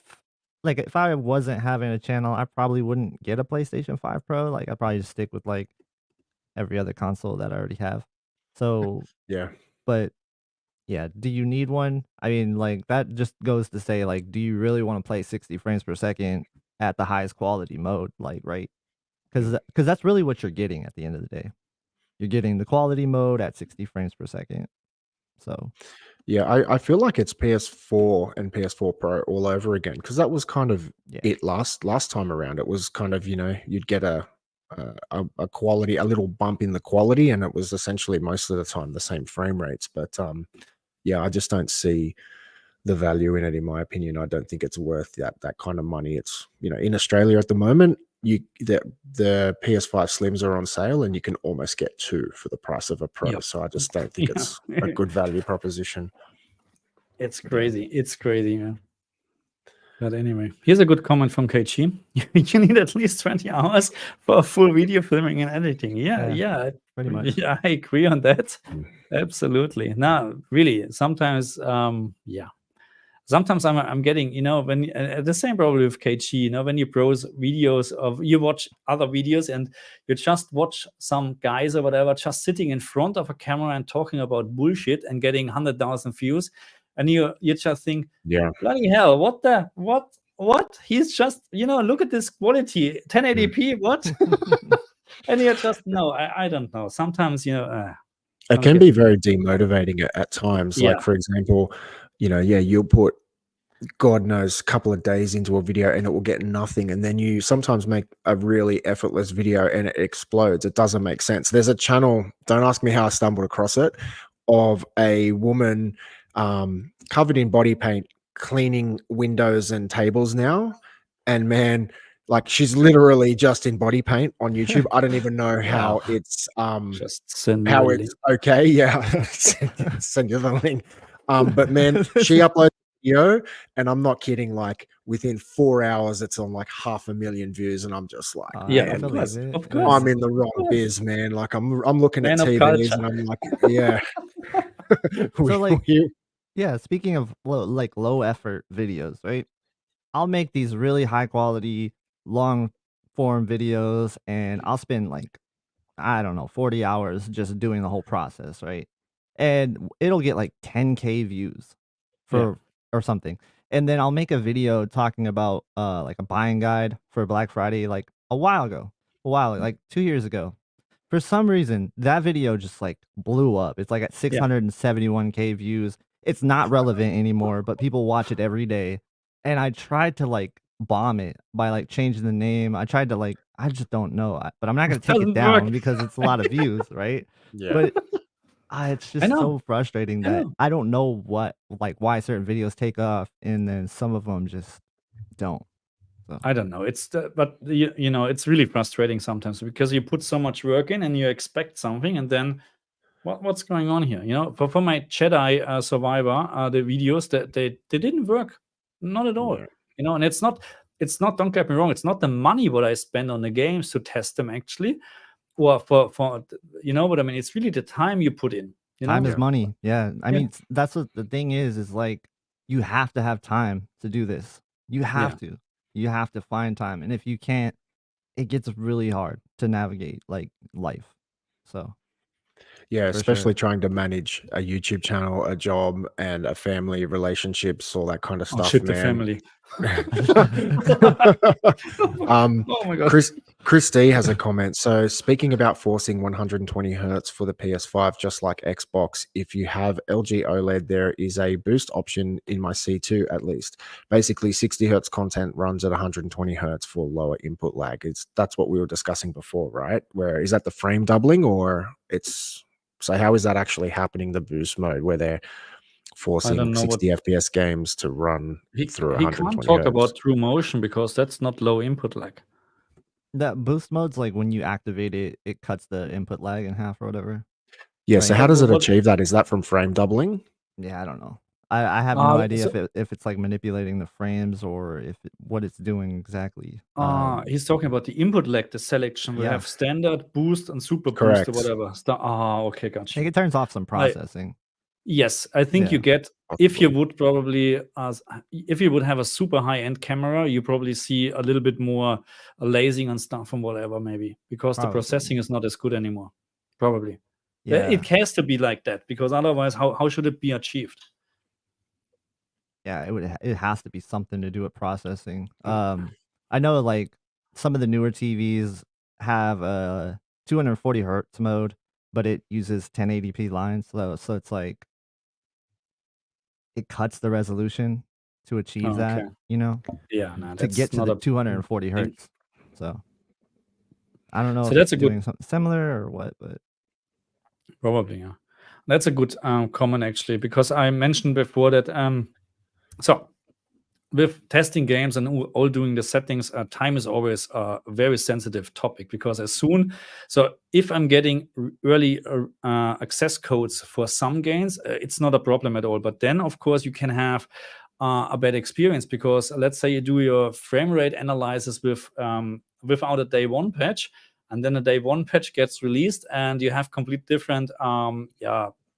I wasn't having a channel, I probably wouldn't get a PlayStation 5 Pro. Like I'd probably just stick with like every other console that I already have. So Yeah. but yeah, do you need one? I mean, like that just goes to say, like, do you really want to play 60 frames per second at the highest quality mode? Like, right? Because that's really what you're getting at the end of the day. You're getting the quality mode at 60 frames per second. So Yeah, I feel like it's PS4 and PS4 Pro all over again, because that was kind of yeah, it last time around. It was kind of, you'd get a quality, a little bump in the quality, and it was essentially most of the time the same frame rates. But yeah, I just don't see the value in it, in my opinion. I don't think it's worth that kind of money. It's, in Australia at the moment, the PS5 Slims are on sale, and you can almost get two for the price of a Pro. Yep. So I just don't think it's a good value proposition. It's crazy. It's crazy, man. But anyway, here's a good comment from KG. You need at least 20 hours for full video filming and editing. Yeah, pretty much. yeah, I agree on that. Mm. Absolutely. No, really, sometimes, sometimes I'm getting, when the same problem with KG, when you browse videos you watch other videos and you just watch some guys or whatever just sitting in front of a camera and talking about bullshit and getting 100,000 views, and you just think, Yeah. bloody hell, what? He's just, look at this quality, 1080p, what? And you just, no, I don't know. Sometimes, it can be very demotivating at times. Yeah. Like, for example, you'll put God knows a couple of days into a video and it will get nothing, and then you sometimes make a really effortless video and it explodes. It doesn't make sense. There's a channel, don't ask me how I stumbled across it, of a woman covered in body paint cleaning windows and tables now, and man, like, she's literally just in body paint on YouTube. I don't even know how Wow. it's just send me how the it's link. okay. Yeah. Send you the link. But man, she uploaded a video, and I'm not kidding, like within 4 hours it's on like 500,000 views, and I'm just like, Yeah, man, of course. Yeah. I'm in the wrong biz, man. Like I'm looking at Man of TVs culture. and I'm like, yeah. So like, yeah, speaking of low effort videos, right? I'll make these really high quality long form videos, and I'll spend like, I don't know, 40 hours just doing the whole process, right? And it'll get like 10K views or something. And then I'll make a video talking about like a buying guide for Black Friday like a while ago, like 2 years ago. For some reason, that video just like blew up. It's like at 671K views. It's not relevant anymore, but people watch it every day. And I tried to like bomb it by like changing the name. I tried to like, I just don't know, but I'm not going to take it Doesn't down work. because it's a lot of views, right? Yeah. But it's just know. so frustrating I that know. I don't know why certain videos take off and then some of them just don't. So I don't know. But it's really frustrating sometimes because you put so much work in and you expect something, and then what's going on here? For my Jedi Survivor, the videos that they didn't work, not at all. Yeah. And it's not. Don't get me wrong. It's not the money what I spend on the games to test them actually, or for what I mean. It's really the time you put in. time is Yeah. money. Yeah. I Yeah. mean, that's what the thing is like you have to have time to do this. You have to. You have to find time. And if you can't, it gets really hard to navigate like life. So Yeah, for especially sure. trying to manage a YouTube channel, a job, and a family, relationships, all that kind of Oh stuff, shit, the man. family. Oh my god. Chris D has a comment. So, speaking about forcing 120 hertz for the PS5, just like Xbox, if you have LG OLED, there is a boost option in my C2 at least. Basically, 60 hertz content runs at 120 hertz for lower input lag. That's what we were discussing before, right? Where is that the frame doubling, or it's so how is that actually happening? The boost mode where they're forcing 60 FPS games to run through he can't 120 talk hertz. about true motion because that's not low input lag. That boost mode's like when you activate it, it cuts the input lag in half or whatever. Yeah, Right. so how does it achieve that? Is that from frame doubling? Yeah, I don't know. I have no idea if it's like manipulating the frames or what it's doing exactly. He's talking about the input lag, the selection. We have standard, boost, and super boost or whatever. Okay, I gotcha. think it turns off some processing. Yes, I think you get if you would probably if you would have a super high-end camera, you probably see a little bit more lasing and stuff and whatever, maybe because the processing is not as good anymore. Probably. Yeah. It has to be like that because otherwise, how should it be achieved? Yeah, it has to be something to do with processing. I know like some of the newer TVs have a 240 hertz mode, but it uses 1080p lines, so it's like it cuts the resolution to achieve that, Yeah, no, to get to the 240 hertz. So I don't know if that's it's doing something similar or what, but probably, yeah. That's a good comment actually, because I mentioned before that so with testing games and all doing the settings, time is always a very sensitive topic because if I'm getting early access codes for some games, it's not a problem at all. But then, of course, you can have a bad experience because let's say you do your frame rate analysis without a day one patch, and then a day one patch gets released, and you have complete different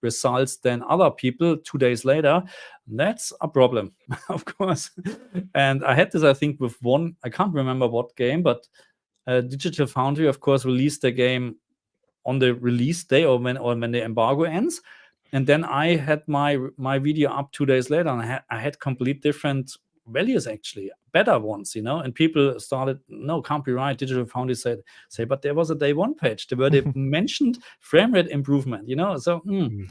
results than other people 2 days later. That's a problem, of course. And I had this, I think, with one, I can't remember what game, but Digital Foundry, of course, released the game on the release day or when the embargo ends. And then I had my video up 2 days later, and I had complete different values, actually better ones, and people started, no, can't be right. Digital Foundry say, but there was a day one patch where they mentioned frame rate improvement, so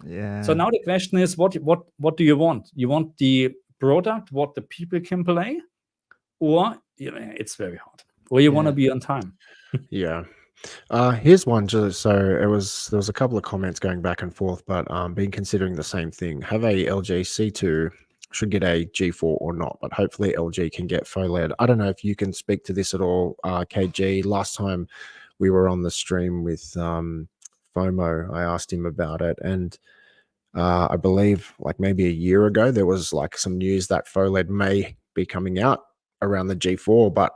yeah. So now the question is, what do you want? You want the product what the people can play, or it's very hard, or you want to be on time? Yeah. Here's one. So there was a couple of comments going back and forth, but been considering the same thing. Have a LG C2, should get a G4 or not, but hopefully LG can get OLED. I don't know if you can speak to this at all, KG. Last time we were on the stream with FOMO, I asked him about it, and I believe like maybe a year ago there was like some news that OLED may be coming out around the G4, but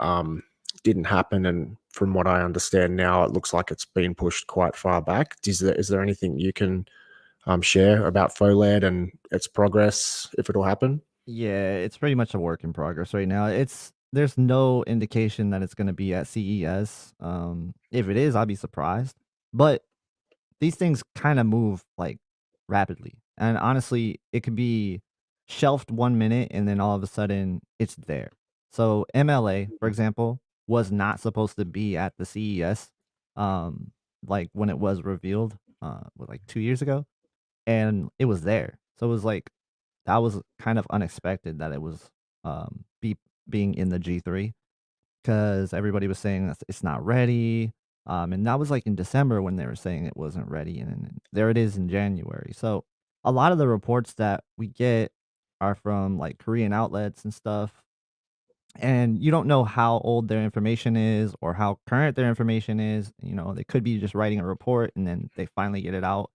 didn't happen. And from what I understand now, it looks like it's been pushed quite far back. Is there anything you can share about OLED and its progress, if it'll happen? Yeah, it's pretty much a work in progress right now. There's no indication that it's going to be at CES. If it is, I'd be surprised. But these things kind of move like rapidly, and honestly, it could be shelved 1 minute and then all of a sudden it's there. So MLA, for example, was not supposed to be at the CES, like when it was revealed, like 2 years ago, and it was there. So it was like that was kind of unexpected that it was being in the G3 because everybody was saying that it's not ready. And that was like in December when they were saying it wasn't ready, and there it is in January. So a lot of the reports that we get are from like Korean outlets and stuff. and you don't know how old their information is or how current their information is. They could be just writing a report and then they finally get it out.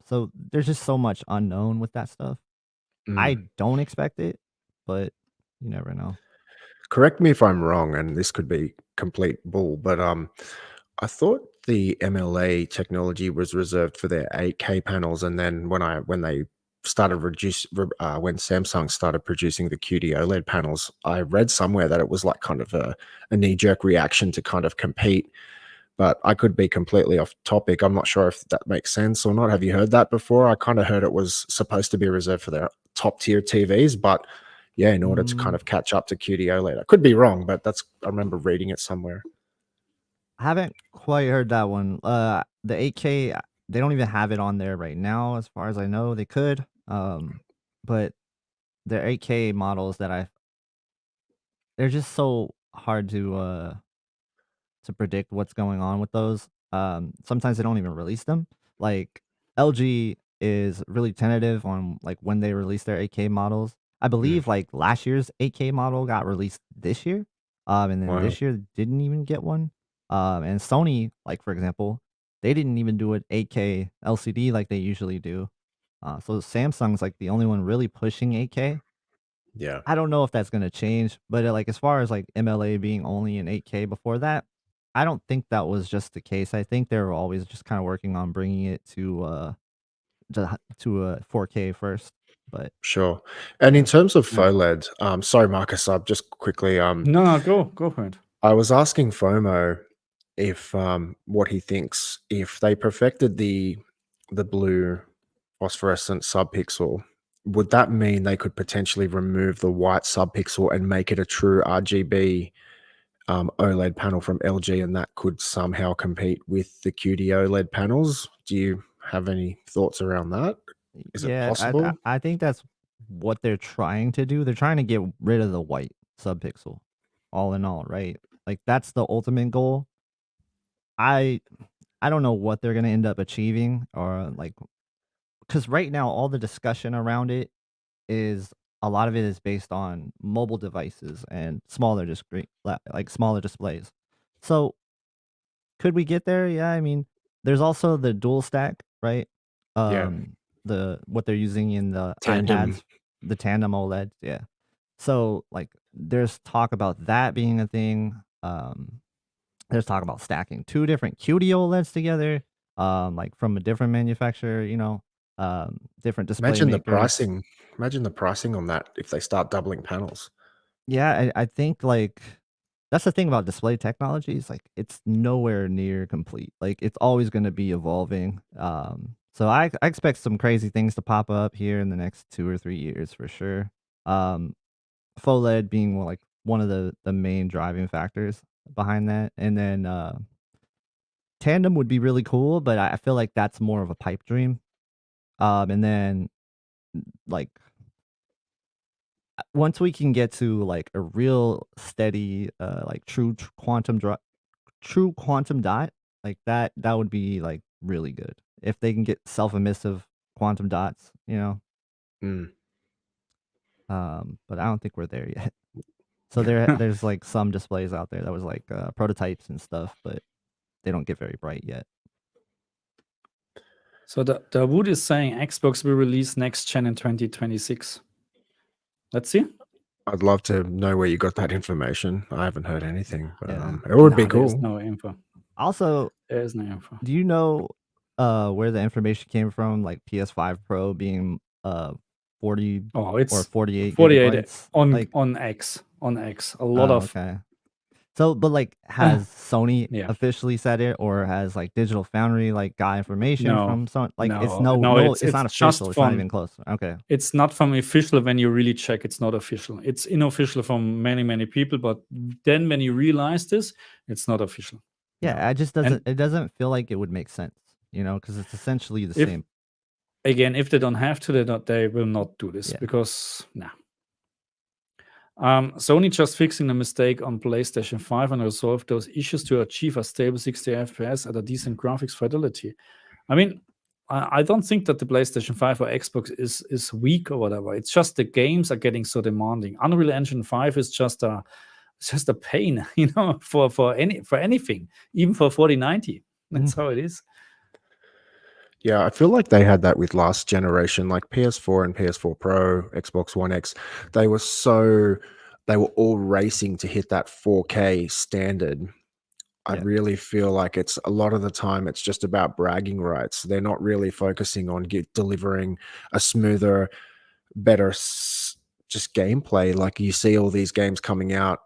So there's just so much unknown with that stuff. I Mm. don't expect it, but you never know. Correct me if I'm wrong, and this could be complete bull, but I thought the MLA technology was reserved for their 8K panels, and then when they started when Samsung started producing the QD-OLED panels, I read somewhere that it was like kind of a knee-jerk reaction to kind of compete. But I could be completely off topic. I'm not sure if that makes sense or not. Have you heard that before? I kind of heard it was supposed to be reserved for their top tier TVs, but yeah, in order to kind of catch up to QD-OLED. I could be wrong, but I remember reading it somewhere. I haven't quite heard that one. The 8K, they don't even have it on there right now, as far as I know. They could, but the 8K models they're just so hard to predict what's going on with those. Sometimes they don't even release them. Like LG is really tentative on like when they release their 8K models. I believe like last year's 8K model got released this year, and then Wow. this year didn't even get one. And Sony, like for example, they didn't even do an 8K LCD like they usually do. So Samsung's like the only one really pushing 8K. Yeah. I don't know if that's gonna change, but, like, as far as, like, MLA being only in 8K before that, I don't think that was just the case. I think they were always just kinda working on bringing it to 4K first, but Sure. And in yeah. terms of Yeah. FOLED, sorry, Marcus, I've just quickly, No, go for it. I was asking FOMO if what he thinks if they perfected the blue phosphorescent subpixel, would that mean they could potentially remove the white subpixel and make it a true RGB OLED panel from LG, and that could somehow compete with the QD-OLED panels? Do you have any thoughts around that? Is it Yeah, possible? I think that's what they're trying to do. They're trying to get rid of the white subpixel, all in all, right? Like, that's the ultimate goal. I I don't know what they're gonna end up achieving or, like, because right now all the discussion around it is a lot of it is based on mobile devices and smaller displays. So could we get there? Yeah, I mean, there's also the dual stack, right? Yeah. What they're using in the Tandem. iPads, the tandem OLED, yeah. So like there's talk about that being a thing. There's talk about stacking two different QD OLEDs together, like from a different manufacturer, different display Imagine the makers. pricing. Imagine the pricing on that if they start doubling panels. Yeah, I think like that's the thing about display technologies. Like it's nowhere near complete. Like it's always going to be evolving. So I expect some crazy things to pop up here in the next 2 or 3 years for sure. FOLED being like one of the main driving factors behind that, and then tandem would be really cool, but I feel like that's more of a pipe dream. And then like once we can get to like a real steady, like true quantum dot, like that would be like really good if they can get self-emissive quantum dots, Mm. But I don't think we're there yet. So there's like some displays out there that was like prototypes and stuff, but they don't get very bright yet. So the Wood is saying Xbox will release next gen in 2026. Let's see. I'd love to know where you got that information. I haven't heard anything, but Yeah. it would be There's cool. no info. Also, There's no info. do you know where the information came from? Like PS5 Pro being 40 Oh, it's or 48 48 gigabytes on X. A lot of okay. So, but like, has Sony yeah. officially said it, or has like Digital Foundry like got information from Sony? Like, it's it's not just official. It's not even close. Okay. It's not from official. When you really check, it's not official. It's unofficial from many people. But then when you realize this, it's not official. Yeah, it doesn't feel like it would make sense, because it's essentially the same. Again, if they don't have to, they will not do this because Sony just fixing the mistake on PlayStation 5 and resolve those issues to achieve a stable 60 FPS at a decent graphics fidelity. I mean, I don't think that the PlayStation 5 or Xbox is weak or whatever. It's just the games are getting so demanding. Unreal Engine 5 is just a pain, for anything, even for 4090. That's how it is. Yeah, I feel like they had that with last generation, like PS4 and PS4 Pro, Xbox One X. They were all racing to hit that 4K standard. I Yeah. really feel like it's a lot of the time it's just about bragging rights. They're not really focusing on delivering a smoother, better just gameplay. Like you see all these games coming out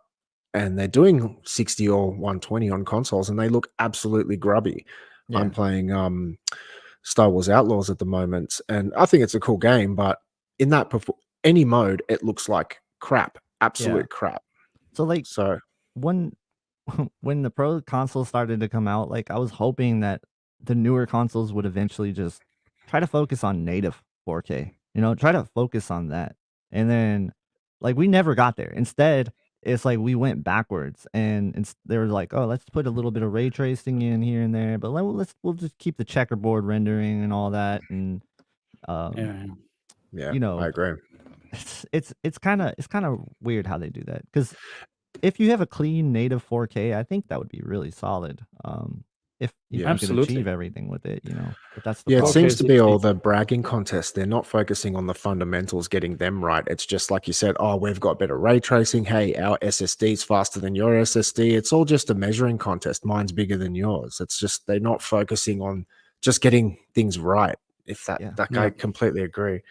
and they're doing 60 or 120 on consoles and they look absolutely grubby. I'm Yeah. playing Star Wars Outlaws at the moment, and I think it's a cool game, but in that any mode, it looks like crap, absolute crap. So like So when when the Pro console started to come out, like I was hoping that the newer consoles would eventually just try to focus on native 4K, try to focus on that. And then like we never got there. Instead, it's like we went backwards and they were like, "Oh, let's put a little bit of ray tracing in here and there, but we'll just keep the checkerboard rendering and all that." And yeah, you I agree. it's kind of weird how they do that, because if you have a clean native 4K, I think that would be really solid. If you could Absolutely. achieve everything with it, but that's the Yeah, it problem. seems to be all the bragging contests. They're not focusing on the fundamentals, getting them right. It's just like you said, oh, we've got better ray tracing. Hey, our SSD is faster than your SSD. It's all just a measuring contest. Mine's bigger than yours. It's just they're not focusing on just getting things right. If that I completely agree.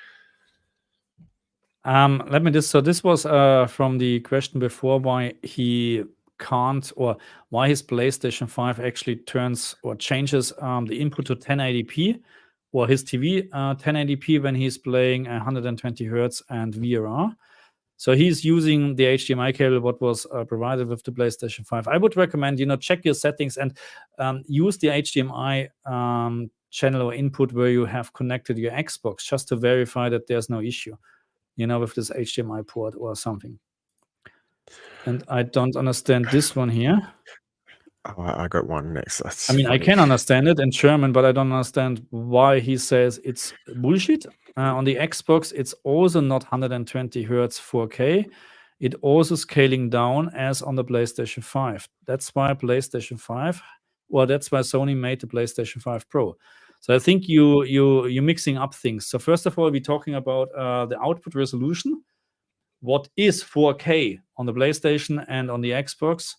Let me just. So this was from the question before, why he can't, or why his PlayStation 5 actually turns or changes the input to 1080p, or his TV 1080p when he's playing 120 hertz and VRR. So he's using the HDMI cable what was provided with the PlayStation 5. I would recommend, check your settings and use the HDMI channel or input where you have connected your Xbox, just to verify that there's no issue, with this HDMI port or something. And I don't understand this one here. Oh, I got one next. That's I mean, funny. I can understand it in German, but I don't understand why he says it's bullshit. On the Xbox, it's also not 120 hertz 4K. It also scaling down as on the PlayStation 5. That's why that's why Sony made the PlayStation 5 Pro. So I think you're mixing up things. So first of all, we're talking about the output resolution. What is 4K on the PlayStation and on the Xbox?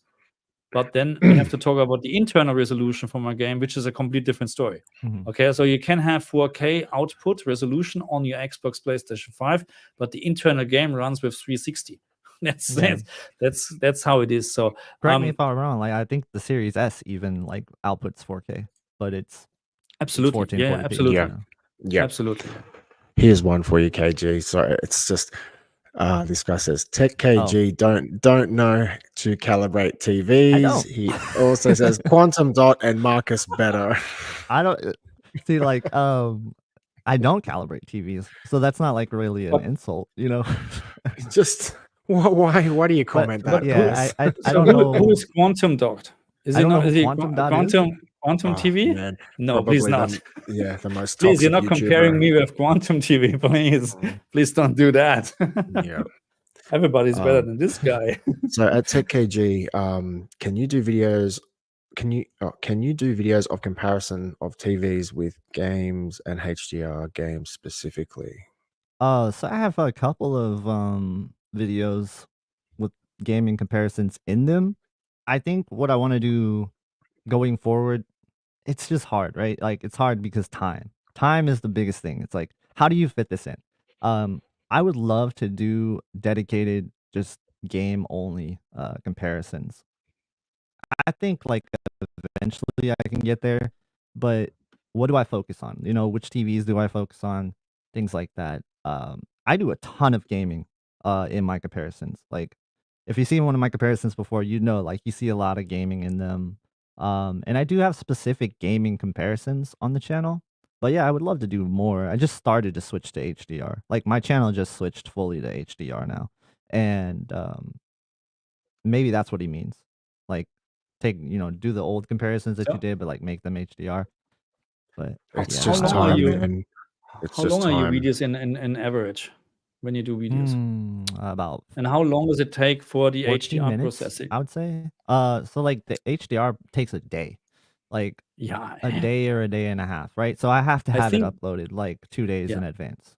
But then we have to talk about the internal resolution from a game, which is a complete different story. Okay, so you can have 4K output resolution on your Xbox, PlayStation 5, but the internal game runs with 360. That's how it is. So correct me if I'm wrong. Like I think the Series S even like outputs 4K, but it's absolutely, it's 1440p. absolutely, yeah, absolutely. Here's one for you, KG. So it's just this guy says Tech KG don't know to calibrate TVs. He also says Quantum Dot and Marcus better. I don't see like I don't calibrate TVs, so that's not like really an insult, Just why do you comment that? Yeah, I don't know who is Quantum Dot. Is it not? Is it Quantum TV? Man, no, please not. The most. Please, you're not comparing me with Quantum TV. Please don't do that. Yeah. Everybody's better than this guy. So at Tech KG, can you do videos? Can you do videos of comparison of TVs with games and HDR games specifically? So I have a couple of videos with gaming comparisons in them. I think what I want to do going forward, it's just hard, right? Like it's hard because time is the biggest thing. It's like, how do you fit this in? I would love to do dedicated just game only comparisons. I think like eventually I can get there, but what do I focus on? Which TVs do I focus on? Things like that. I do a ton of gaming in my comparisons. Like if you've seen one of my comparisons before, like you see a lot of gaming in them. And I do have specific gaming comparisons on the channel. But yeah, I would love to do more. I just started to switch to HDR. Like my channel just switched fully to HDR now. And maybe that's what he means. Like take, do the old comparisons that you did, but like make them HDR. But It's yeah, How just long are I'd time, you? upgrade. man. It's How just long are your time. videos in average when you do videos? About And how long does it take for the 14 HDR minutes, processing? I would say. So like the HDR takes a day, like Yeah, a day or a day and a half, right? So I have to I have it think uploaded like 2 days in yeah, advance.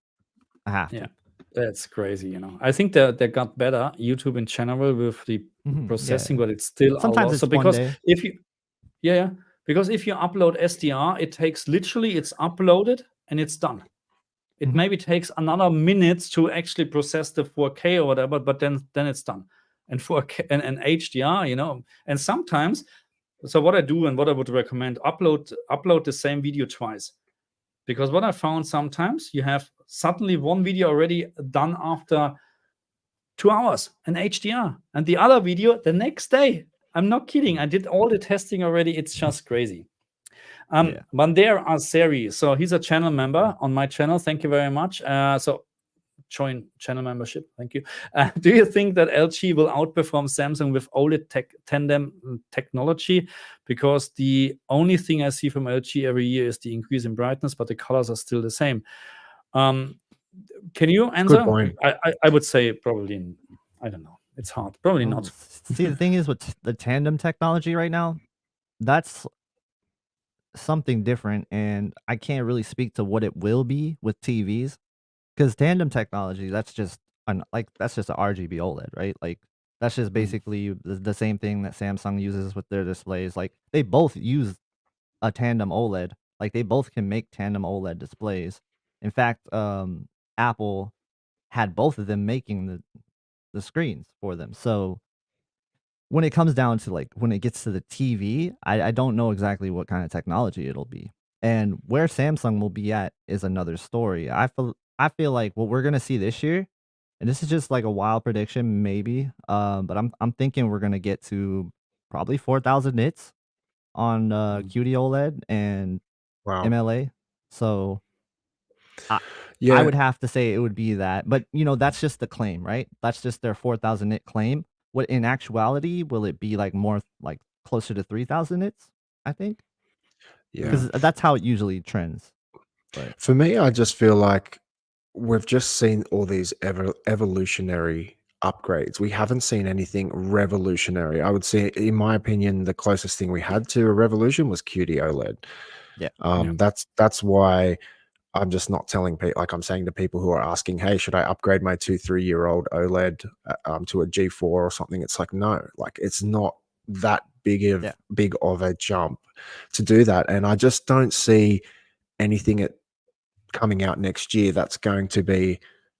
I have yeah, to. that's crazy. I think that they got better, YouTube in general, with the Yeah, processing, yeah. but it's still a Sometimes lot. So it's one because day. if you yeah, because if you upload SDR, it takes literally it's uploaded and it's done. It Mhm. maybe takes another minute to actually process the 4K or whatever, but then it's done. And 4K and HDR, and sometimes. So what I do and what I would recommend, upload the same video twice. Because what I found, sometimes you have suddenly one video already done after 2 hours in HDR, and the other video the next day. I'm not kidding. I did all the testing already. It's just crazy. Yeah. Bandera Aseri. So he's a channel member on my channel. Thank you very much. So join channel membership. Thank you. Do you think that LG will outperform Samsung with OLED tandem technology? Because the only thing I see from LG every year is the increase in brightness, but the colors are still the same. Can you answer? Good point. I would say probably, I don't know. It's hard. Probably not. See, the thing is with the tandem technology right now, that's something different, and I can't really speak to what it will be with TVs, because tandem technology, that's just that's just a RGB OLED, right? Like that's just basically the same thing that Samsung uses with their displays. Like they both use a tandem OLED. Like they both can make tandem OLED displays. In fact, Apple had both of them making the screens for them. So when it comes down to like when it gets to the TV, I don't know exactly what kind of technology it'll be. And where Samsung will be at is another story. I feel like what we're gonna see this year, and this is just like a wild prediction, maybe. But I'm thinking we're gonna get to probably 4,000 nits on QD-OLED and Wow. MLA. So I Yeah. would have to say it would be that, but that's just the claim, right? That's just their 4,000 nit claim. What in actuality will it be like more like closer to 3,000 nits? I think Yeah. because that's how it usually trends. But For me, I just feel like we've just seen all these evolutionary upgrades. We haven't seen anything revolutionary. I would say, in my opinion, the closest thing we had to a revolution was QD-OLED. yeah, That's why I'm just not telling people, like I'm saying to people who are asking, hey, should I upgrade my 2-3-year-old OLED to a G4 or something? It's like, no, like it's not that big of a jump to do that. And I just don't see anything coming out next year that's going to be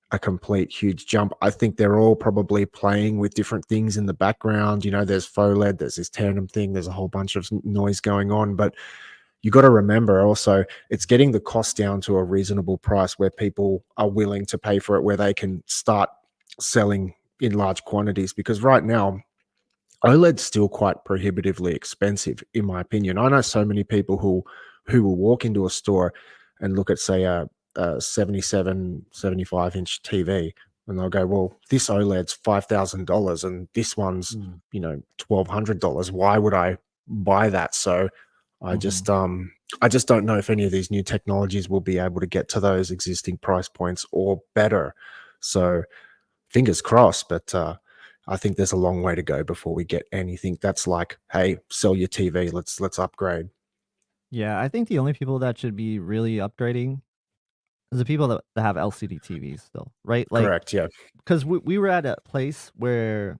a complete huge jump. I think they're all probably playing with different things in the background. There's FOLED, there's this tandem thing, there's a whole bunch of noise going on, but you got to remember also it's getting the cost down to a reasonable price where people are willing to pay for it, where they can start selling in large quantities. Because right now, OLED's still quite prohibitively expensive, in my opinion. I know so many people who will walk into a store and look at, say, a 77, 75-inch TV, and they'll go, well, this OLED's $5,000 and this one's, $1,200. Why would I buy that? So I just don't know if any of these new technologies will be able to get to those existing price points or better. So fingers crossed, but I think there's a long way to go before we get anything that's like, hey, sell your TV, let's upgrade. yeah. I think the only people that should be really upgrading is the people that have LCD TVs still, right? Like, Correct, yeah. because we were at a place where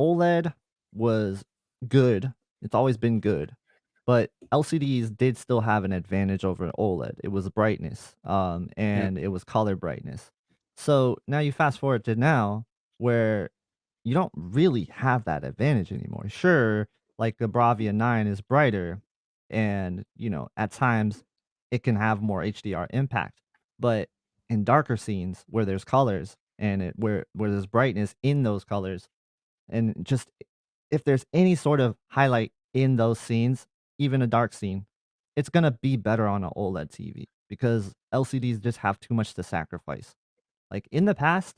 OLED was good. It's always been good, but LCDs did still have an advantage over OLED. It was brightness, and it was color brightness. So now you fast forward to now where you don't really have that advantage anymore. Sure, like the Bravia 9 is brighter, and at times it can have more HDR impact, but in darker scenes where there's colors and where there's brightness in those colors, and just if there's any sort of highlight in those scenes, even a dark scene, it's gonna be better on an OLED TV because LCDs just have too much to sacrifice. Like in the past,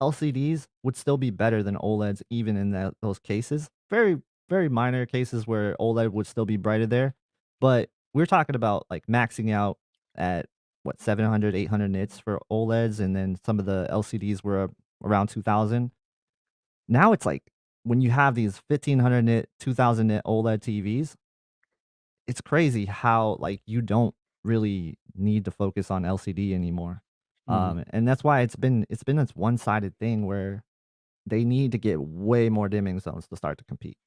LCDs would still be better than OLEDs even in those cases. Very, very minor cases where OLED would still be brighter there. But we're talking about like maxing out at what 700, 800 nits for OLEDs, and then some of the LCDs were around 2000. Now it's like when you have these 1500 nit, 2000 nit OLED TVs, it's crazy how like you don't really need to focus on LCD anymore. And that's why it's been this one-sided thing where they need to get way more dimming zones to start to compete.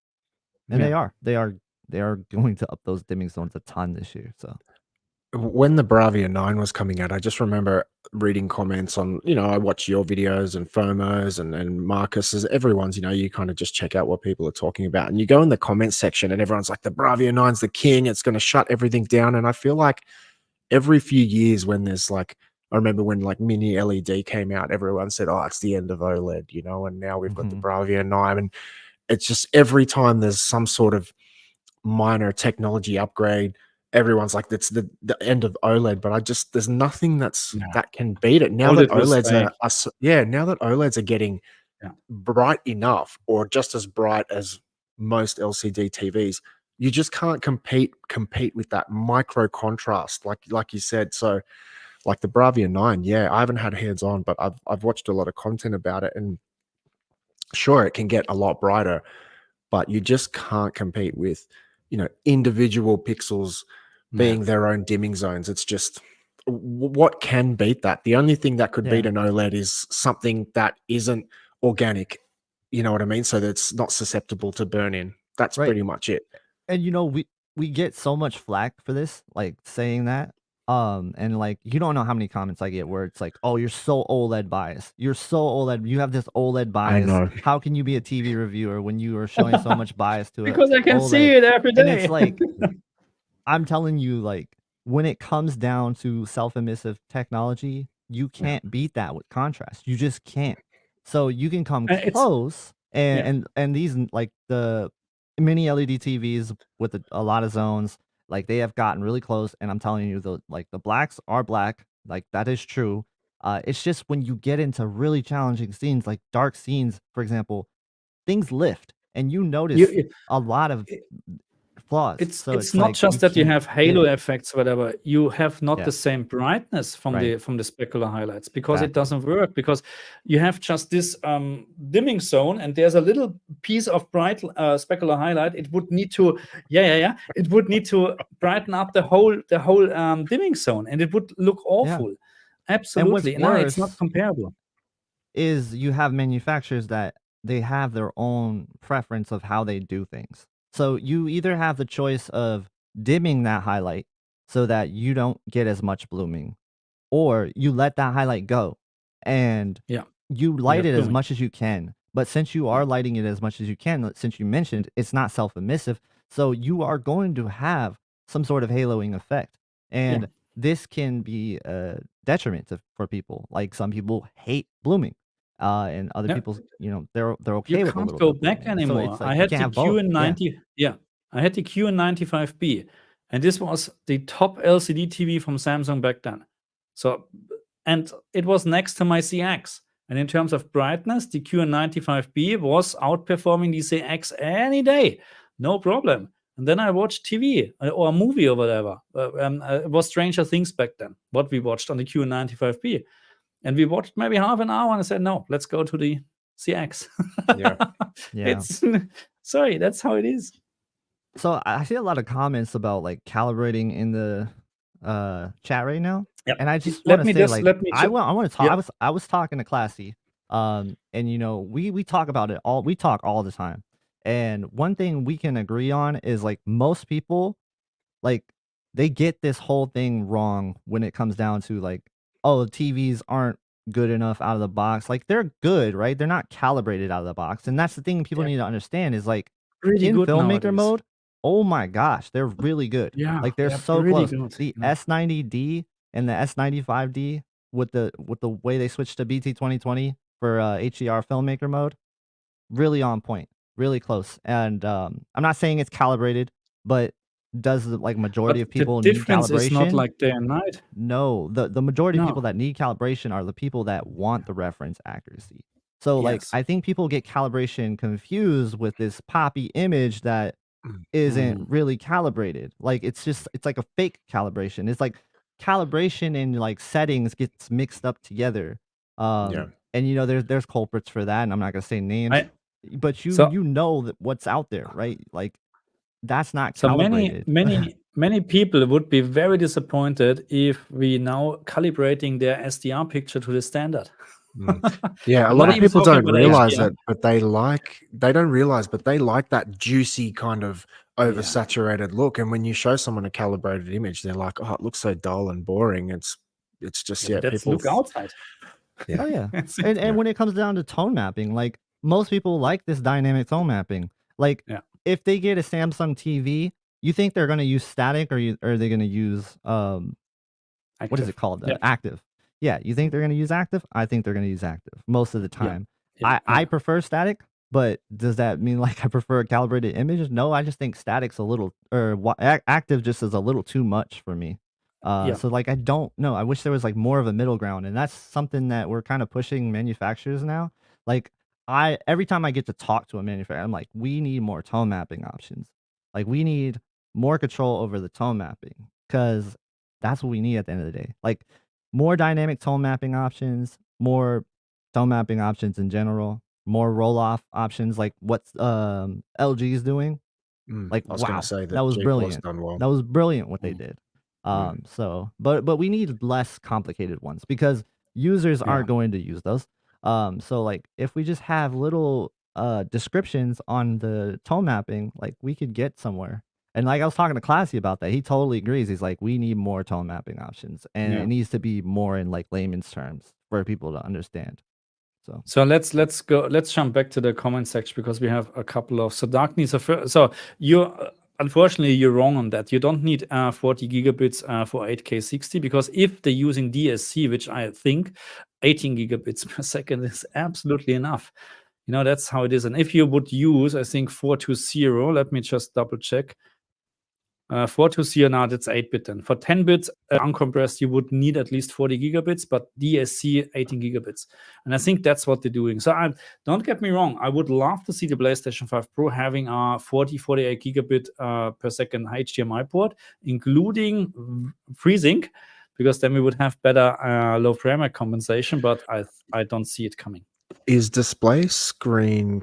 And Yeah. they are going to up those dimming zones a ton this year. So When the Bravia 9 was coming out, I just remember reading comments on, I watch your videos and FOMO's and Marcus's, everyone's, you kind of just check out what people are talking about. And you go in the comment section and everyone's like, the Bravia 9's the king. It's going to shut everything down. And I feel like every few years when there's like, I remember when like mini LED came out, everyone said, oh, it's the end of OLED, and now we've got the Bravia 9. And it's just every time there's some sort of minor technology upgrade, everyone's like, that's the end of OLED. But there's nothing that can beat it. Now that OLEDs now that OLEDs are getting bright enough, or just as bright as most LCD TVs, you just can't compete with that micro contrast, like you said. So like the Bravia 9, I haven't had hands on, but I've watched a lot of content about it, and sure, it can get a lot brighter, but you just can't compete with, individual pixels being their own dimming zones. It's just, what can beat that? The only thing that could beat an OLED is something that isn't organic. You know what I mean? So that's not susceptible to burn in. That's pretty much it. And we get so much flack for this, like saying that. And like you don't know how many comments I get where it's like, oh, you're so OLED biased. You're so OLED. You have this OLED bias. know. How can you be a TV reviewer when you are showing so much bias to it? Because I can see it every day. And it's like, I'm telling you, like when it comes down to self-emissive technology, you can't beat that with contrast. You just can't. So you can come close, and these like the mini LED TVs with a lot of zones, like they have gotten really close. And I'm telling you, the blacks are black, like that is true. It's just when you get into really challenging scenes, like dark scenes, for example, things lift, and you notice a lot of flaws. It's it's not like just that you have halo effects, whatever. You have not Yeah. the same brightness from Right. the specular highlights, because it Exactly. doesn't work, because you have just this dimming zone, and there's a little piece of bright specular highlight. It would need to it would need to brighten up the whole dimming zone, and it would look awful. Absolutely. And No, what's it's not worse comparable. is you have manufacturers that they have their own preference of how they do things. So you either have the choice of dimming that highlight so that you don't get as much blooming, or you let that highlight go and you light it as blooming. much as you can. But since you are lighting it as much as you can, since you mentioned it's not self-emissive, so you are going to have some sort of haloing effect. And this can be a detriment for people. Like some people hate blooming. And other people, they're okay You with a can't little go bit of back blooming. So anymore. it's like I you had can't the have both. QN90. I had the QN95B, and this was the top LCD TV from Samsung back then. So, and it was next to my CX. And in terms of brightness, the QN95B was outperforming the CX any day, no problem. And then I watched TV or a movie or whatever. It was Stranger Things back then, what we watched on the QN95B. And we watched maybe half an hour, and I said, no, let's go to the CX. It's sorry, that's how it is. So I see a lot of comments about like calibrating in the chat right now. And I just want to say, like, I want to talk. I was talking to Classy, and we talk about it all. We talk all the time. And one thing we can agree on is like most people, like they get this whole thing wrong when it comes down to like, oh, TVs aren't good enough out of the box. Like they're good, right? They're not calibrated out of the box. And that's the thing people need to understand is like Really in good filmmaker nowadays. mode, oh my gosh, they're really good. Like they're so really close. good. The S90D and the S95D with the way they switched to BT 2020 for HDR filmmaker mode, really on point, really close. And I'm not saying it's calibrated, but does the like majority of people the need difference calibration? is not like day and night. No, the majority of people that need calibration are the people that want the reference accuracy. So like I think people get calibration confused with this poppy image that isn't really calibrated. Like it's like a fake calibration. It's like calibration and like settings gets mixed up together. And there's culprits for that, and I'm not gonna say names, but you know that what's out there, right? Like that's not calibrated. Many people would be very disappointed if we now calibrating their SDR picture to the standard. Yeah, a lot of people don't realize it, but they don't realize, but they like that juicy kind of oversaturated look. And when you show someone a calibrated image, they're like, "Oh, it looks so dull and boring." It's just people look outside. Oh yeah, and when it comes down to tone mapping, like most people like this dynamic tone mapping. Like if they get a Samsung TV, you think they're going to use static, or are they going to use what is it called? Active. Yeah, you think they're going to use active? I think they're going to use active most of the time. I prefer static, but does that mean like I prefer a calibrated image? No, I just think static's a little, or active just is a little too much for me. So like I don't know. I wish there was like more of a middle ground, and that's something that we're kind of pushing manufacturers now. Like every time I get to talk to a manufacturer, I'm like, we need more tone mapping options. Like we need more control over the tone mapping, because that's what we need at the end of the day. Like more dynamic tone mapping options, more tone mapping options in general, more roll-off options, like what LG is doing. Like I was gonna say that was brilliant. That was brilliant what they did. So but we need less complicated ones, because users aren't going to use those. So like if we just have little descriptions on the tone mapping, like we could get somewhere. And like I was talking to Classy about that, he totally agrees. He's like, we need more tone mapping options, and it needs to be more in like layman's terms for people to understand. So let's jump back to the comment section, because we have a couple of Darkness. So unfortunately you're wrong on that. You don't need 40 gigabits for 8K 60, because if they're using DSC, which I think 18 gigabits per second is absolutely enough. That's how it is. And if you would use, I think 420, let me just double check. 420 now, that's 8-bit then. For 10 bits uncompressed, you would need at least 40 gigabits, but DSC 18 gigabits. And I think that's what they're doing. So don't get me wrong, I would love to see the PlayStation 5 Pro having a 48 gigabit per second HDMI port, including FreeSync, because then we would have better low frame rate compensation, but I don't see it coming. Is display stream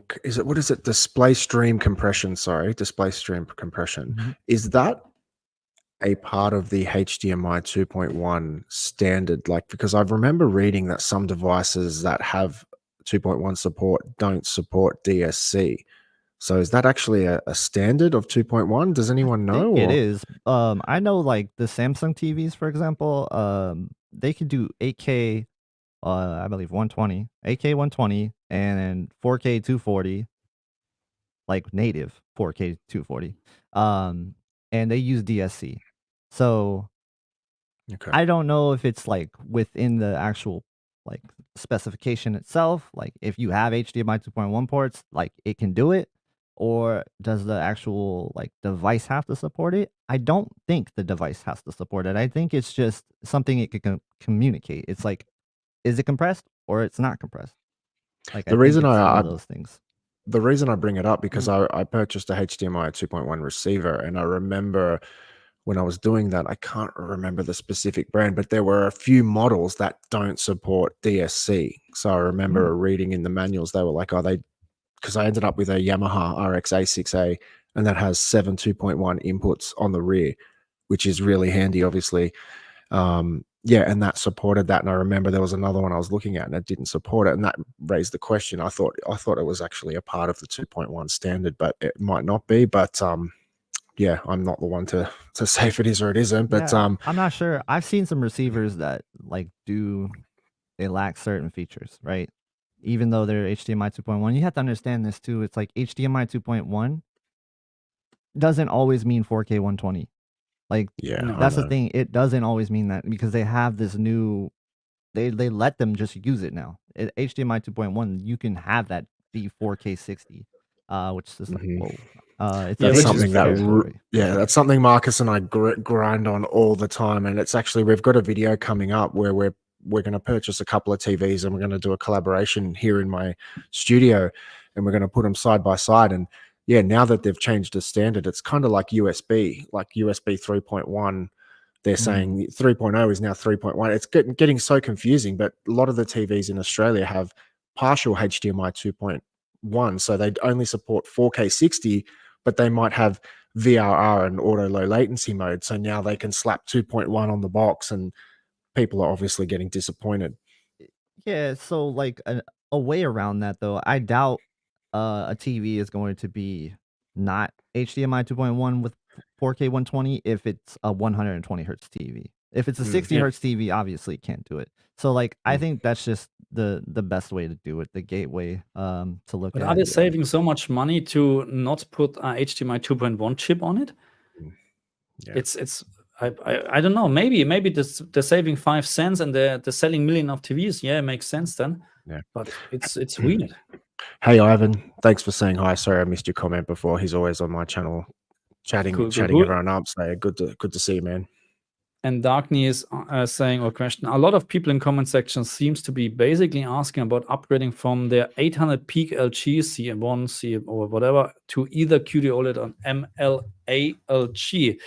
compression? Sorry, display stream compression. Is that a part of the HDMI 2.1 standard? Like, because I remember reading that some devices that have 2.1 support don't support DSC. So is that actually a standard of 2.1? Does anyone know? It is. I know like the Samsung TVs, for example, they could do 8K. I believe 120, 8K 120, and then 4K 240, like native 4K 240. And they use DSC. So I don't know if it's like within the actual like specification itself. Like if you have HDMI 2.1 ports, like it can do it, or does the actual like device have to support it? I don't think the device has to support it. I think it's just something it can communicate. It's like, is it compressed or it's not compressed? Like the reason those things. The reason I bring it up, because I purchased a HDMI 2.1 receiver, and I remember when I was doing that, I can't remember the specific brand, but there were a few models that don't support DSC. So I remember reading in the manuals, they were like, because I ended up with a Yamaha RX A6A, and that has 7 2.1 inputs on the rear, which is really handy, obviously. And that supported that. And I remember there was another one I was looking at and it didn't support it. And that raised the question. I thought it was actually a part of the 2.1 standard, but it might not be. But I'm not the one to say if it is or it isn't. But I'm not sure. I've seen some receivers that like they lack certain features, right? Even though they're HDMI 2.1. You have to understand this too. It's like HDMI 2.1 doesn't always mean 4K 120. Like, that's the thing. It doesn't always mean that, because they have this new, they let them just use it now. HDMI 2.1, you can have that be 4K 60, which is like, whoa. That's something that's something Marcus and I grind on all the time. And it's actually, we've got a video coming up where we're going to purchase a couple of TVs and we're going to do a collaboration here in my studio, and we're going to put them side by side. And yeah, now that they've changed the standard, it's kind of like USB 3.1. They're saying 3.0 is now 3.1. It's getting so confusing, but a lot of the TVs in Australia have partial HDMI 2.1, so they only support 4K 60, but they might have VRR and auto low latency mode. So now they can slap 2.1 on the box, and people are obviously getting disappointed. Yeah, so like a way around that though, I doubt a TV is going to be not HDMI 2.1 with 4K 120 if it's a 120 hertz TV. If it's a 60 yeah. hertz TV, obviously it can't do it. So like I Mm. think that's just the best way to do it, the gateway to look But at are they it. saving so much money to not put a HDMI 2.1 chip on it? Yeah. It's I don't know. Maybe they're saving 5 cents and they're selling million of TVs. Yeah, it makes sense then. Yeah. But it's weird. Hey Ivan, thanks for saying hi. Sorry I missed your comment before. He's always on my channel chatting Cool. everyone up. So good to see you, man. And Darkney is saying or question, a lot of people in comment section seems to be basically asking about upgrading from their 800 peak LG CM1 C or whatever to either QD-OLED or MLA LG.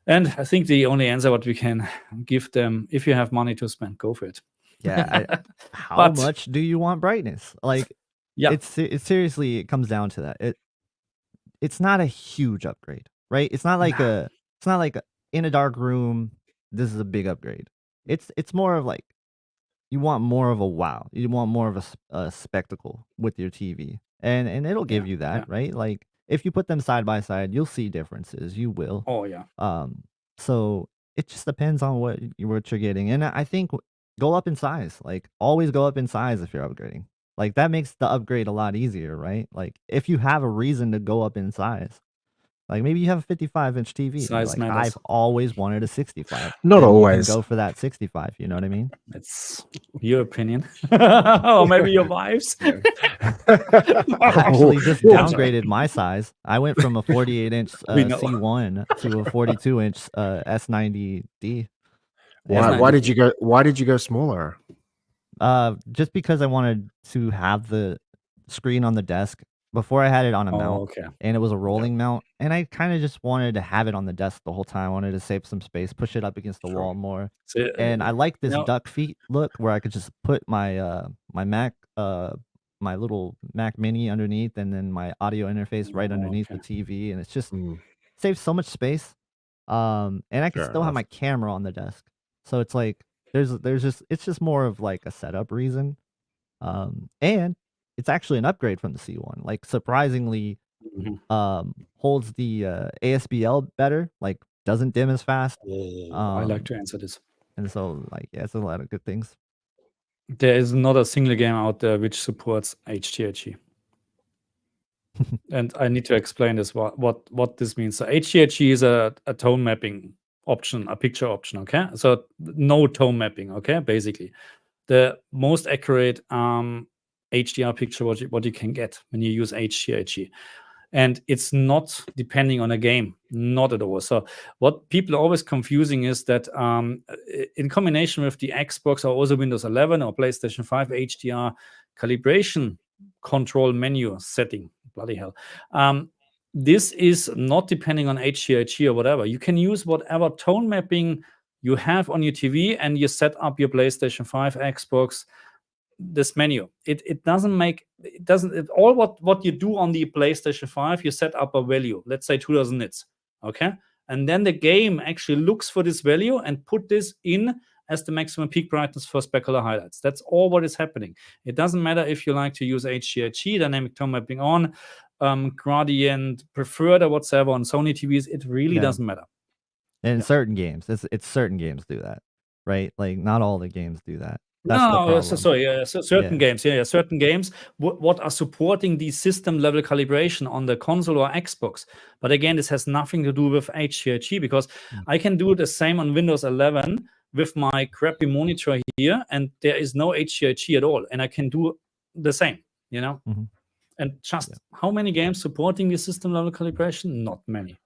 And I think the only answer what we can give them, if you have money to spend, go for it. Yeah, how much do you want brightness? Like, yeah, it seriously, it comes down to that. It's not a huge upgrade, right? It's not like in a dark room, this is a big upgrade. It's more of like you want more of a wow. You want more of a spectacle with your TV, and it'll give you that, right? Like if you put them side by side, you'll see differences. You will. Oh yeah. So it just depends on what you're getting, and I think go up in size. Like always go up in size if you're upgrading. Like that makes the upgrade a lot easier, right? Like if you have a reason to go up in size. Like maybe you have a 55-inch TV. And you're like, I've always wanted a 65. Not then always. You can go for that 65. You know what I mean? It's your opinion, or maybe your wife's. I actually just downgraded my size. I went from a 48-inch C1 to a 42-inch S90D. Why did you go? Why did you go smaller? Just because I wanted to have the screen on the desk. Before I had it on a mount, and it was a rolling mount, and I kind of just wanted to have it on the desk the whole time. I wanted to save some space, push it up against the wall more, and I like this duck feet look where I could just put my my Mac, my little Mac Mini underneath, and then my audio interface right underneath the TV, and it's just saves so much space. And I can still have my camera on the desk, so it's like there's just it's just more of like a setup reason, and it's actually an upgrade from the C1. Like surprisingly, holds the ASBL better. Like doesn't dim as fast. I like to answer this. And so, like, yeah, it's a lot of good things. There is not a single game out there which supports HDHE. And I need to explain this what this means. So HDHE is a tone mapping option, a picture option. Okay, so no tone mapping. Okay, basically, the most accurate HDR picture what you can get when you use HDHE. And it's not depending on a game, not at all. So what people are always confusing is that in combination with the Xbox or also Windows 11 or PlayStation 5 HDR calibration control menu setting, bloody hell, this is not depending on HDHE or whatever. You can use whatever tone mapping you have on your TV and you set up your PlayStation 5, Xbox, this menu. It doesn't all what you do on the PlayStation 5, you set up a value, let's say 2000 nits, okay, and then the game actually looks for this value and put this in as the maximum peak brightness for specular highlights. That's all what is happening. It doesn't matter if you like to use HDHE, dynamic tone mapping on, gradient preferred or whatsoever on Sony TVs. It really doesn't matter. And certain games, it's certain games do that, right? Like not all the games do that. That's certain games, certain games what are supporting the system level calibration on the console or Xbox. But again, this has nothing to do with HDHE because I can do the same on Windows 11 with my crappy monitor here, and there is no HDHE at all, and I can do the same, you know. And just how many games supporting the system level calibration? Not many.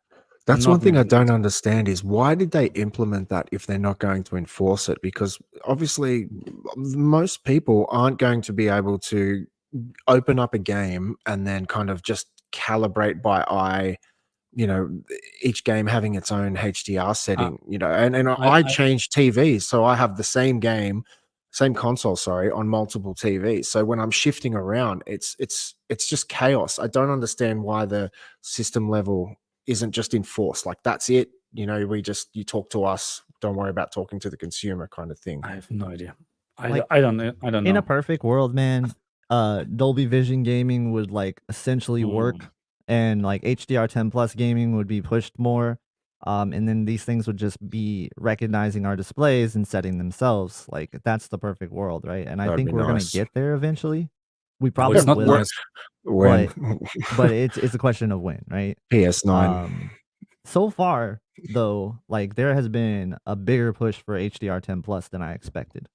That's one thing I don't understand is why did they implement that if they're not going to enforce it? Because obviously most people aren't going to be able to open up a game and then kind of just calibrate by eye, you know, each game having its own HDR setting, you know, and I change TVs, so I have the same game, same console, sorry, on multiple TVs. So when I'm shifting around, it's just chaos. I don't understand why the system level isn't just enforced. Like, that's it, you know, you talk to us, don't worry about talking to the consumer kind of thing. I have no idea. Like, I don't know. in a perfect world, man, Dolby Vision gaming would like essentially work, and like HDR10 plus gaming would be pushed more. And then these things would just be recognizing our displays and setting themselves. Like, that's the perfect world, right? And I That'd think be we're gonna nice. get there eventually. We Oh, probably it's not will, nice. When? but it's a question of when, right? PS9. So far, though, like, there has been a bigger push for HDR10 plus than I expected.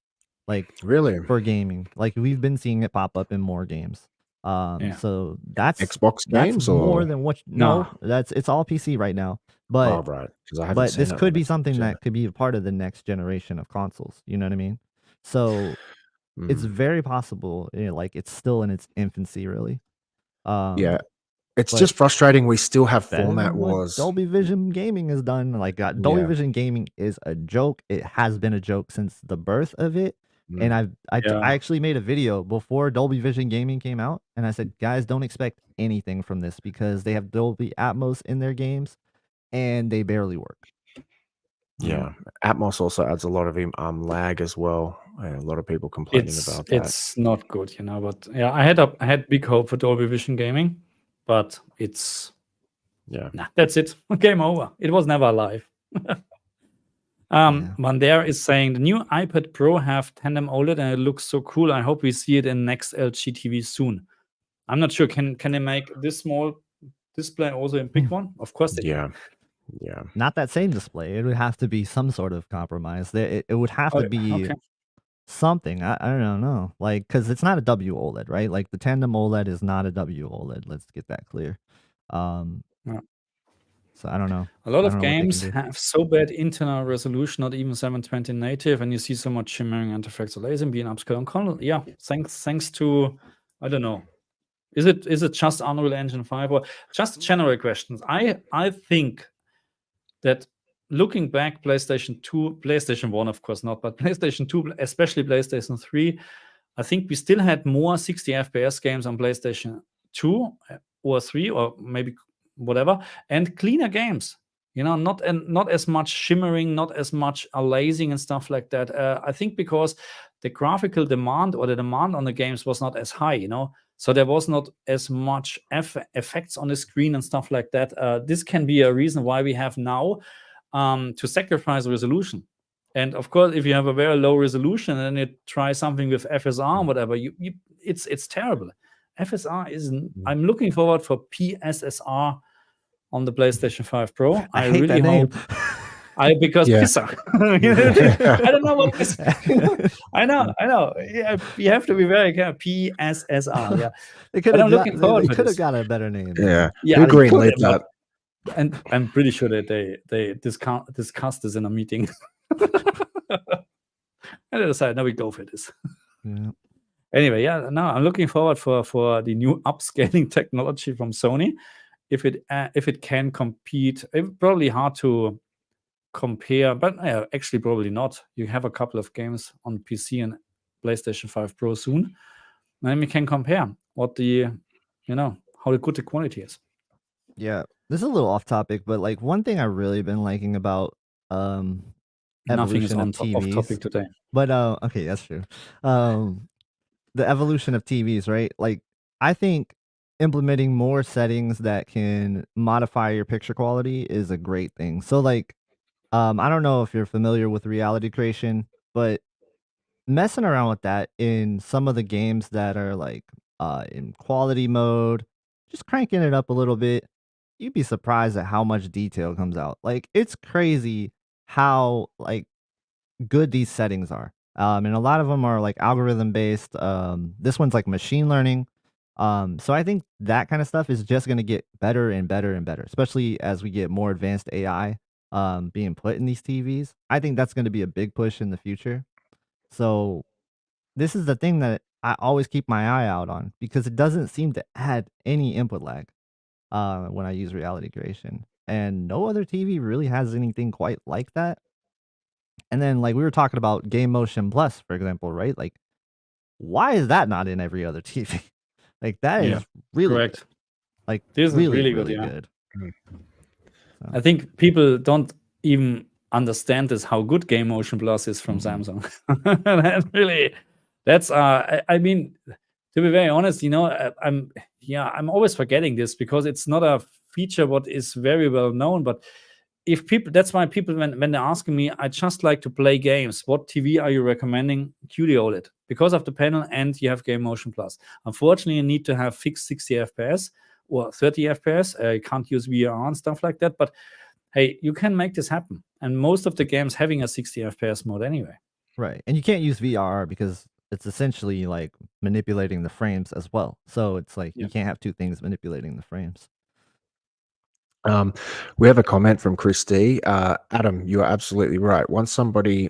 Like, Really? for gaming, like, we've been seeing it pop up in more games. Yeah. So that's Xbox games more or than what. No. No, it's all PC right now. oh, But right, because I haven't seen this it could on be Xbox something yet. that could be a part of the next generation of consoles. You know what I mean? So it's very possible. You know, like, it's still in its infancy, really. Yeah, it's but just frustrating. We still have better format than what wars. Dolby Vision gaming has done. Like, Dolby Vision gaming is a joke. It has been a joke since the birth of it. And I actually made a video before Dolby Vision gaming came out, and I said, guys, don't expect anything from this because they have Dolby Atmos in their games, and they barely work. Yeah, Atmos also adds a lot of lag as well. A lot of people complaining about that. It's not good, you know. But yeah, I had big hope for Dolby Vision gaming, but it's that's it. Game over. It was never alive. Mandare is saying the new iPad Pro have tandem OLED and it looks so cool. I hope we see it in next LG TV soon. I'm not sure. Can they make this small display also in big one? Of course they can. Yeah. Not that same display. It would have to be some sort of compromise. It would have to be something. I don't know. Like, because it's not a W-OLED, right? Like, the tandem OLED is not a W-OLED. Let's get that clear. So I don't know. A lot of games have so bad internal resolution, not even 720 native, and you see so much shimmering and effects of laser being upscale on console. Yeah, thanks to, I don't know. Is it just Unreal Engine 5 or just general questions? I think that looking back, PlayStation 2, PlayStation 1, of course not, but PlayStation 2, especially PlayStation 3, I think we still had more 60 FPS games on PlayStation 2 or 3 or maybe whatever, and cleaner games. You know, not as much shimmering, not as much aliasing and stuff like that. I think because the graphical demand or the demand on the games was not as high, you know, so there was not as much effects on the screen and stuff like that. This can be a reason why we have now to sacrifice resolution. And of course, if you have a very low resolution and you try something with FSR or whatever, it's terrible. FSR isn't. I'm looking forward for PSSR on the PlayStation 5 Pro. I hate really that name. hope. Because Pixar. I don't know what it is. I know. Yeah, you have to be very careful. PSSR. Yeah. They could have got a better name. Yeah. Who greenlit that? And I'm pretty sure that they discussed this in a meeting. And they decided, no, we go for this. Yeah. Anyway, I'm looking forward for the new upscaling technology from Sony. If it can compete, it's probably hard to compare, but actually probably not. You have a couple of games on PC and PlayStation 5 Pro soon, and then we can compare what how good the quality is. Yeah, this is a little off topic, but like, one thing I've really been liking about Nothing is evolution on of TVs. off topic today. But okay, that's true. The evolution of TVs, right? Like, I think implementing more settings that can modify your picture quality is a great thing. So like, I don't know if you're familiar with reality creation, but messing around with that in some of the games that are like in quality mode, just cranking it up a little bit, you'd be surprised at how much detail comes out. Like, it's crazy how like good these settings are. And a lot of them are like algorithm based. This one's like machine learning. So I think that kind of stuff is just going to get better and better and better, especially as we get more advanced AI being put in these TVs. I think that's going to be a big push in the future. So this is the thing that I always keep my eye out on because it doesn't seem to add any input lag. when I use reality creation, and no other TV really has anything quite like that. And then like we were talking about Game Motion Plus, for example, right? Like, why is that not in every other TV? Like that Yeah, is really good. correct. Like This is really, really good, really yeah. good. Mm. So, I think people don't even understand this, how good Game Motion Plus is from Samsung. That's I mean, to be very honest, you know, I'm always forgetting this because it's not a feature what is very well known. But if people, that's why people, when they're asking me, I just like to play games. What TV are you recommending? QD-OLED, because of the panel, and you have Game Motion Plus. Unfortunately, you need to have fixed 60 FPS or 30 FPS. You can't use VR and stuff like that. But hey, you can make this happen. And most of the games having a 60 FPS mode anyway. right. And you can't use VR because it's essentially like manipulating the frames as well. So it's like you can't have two things manipulating the frames. We have a comment from Chris D. Adam, you are absolutely right. Once someone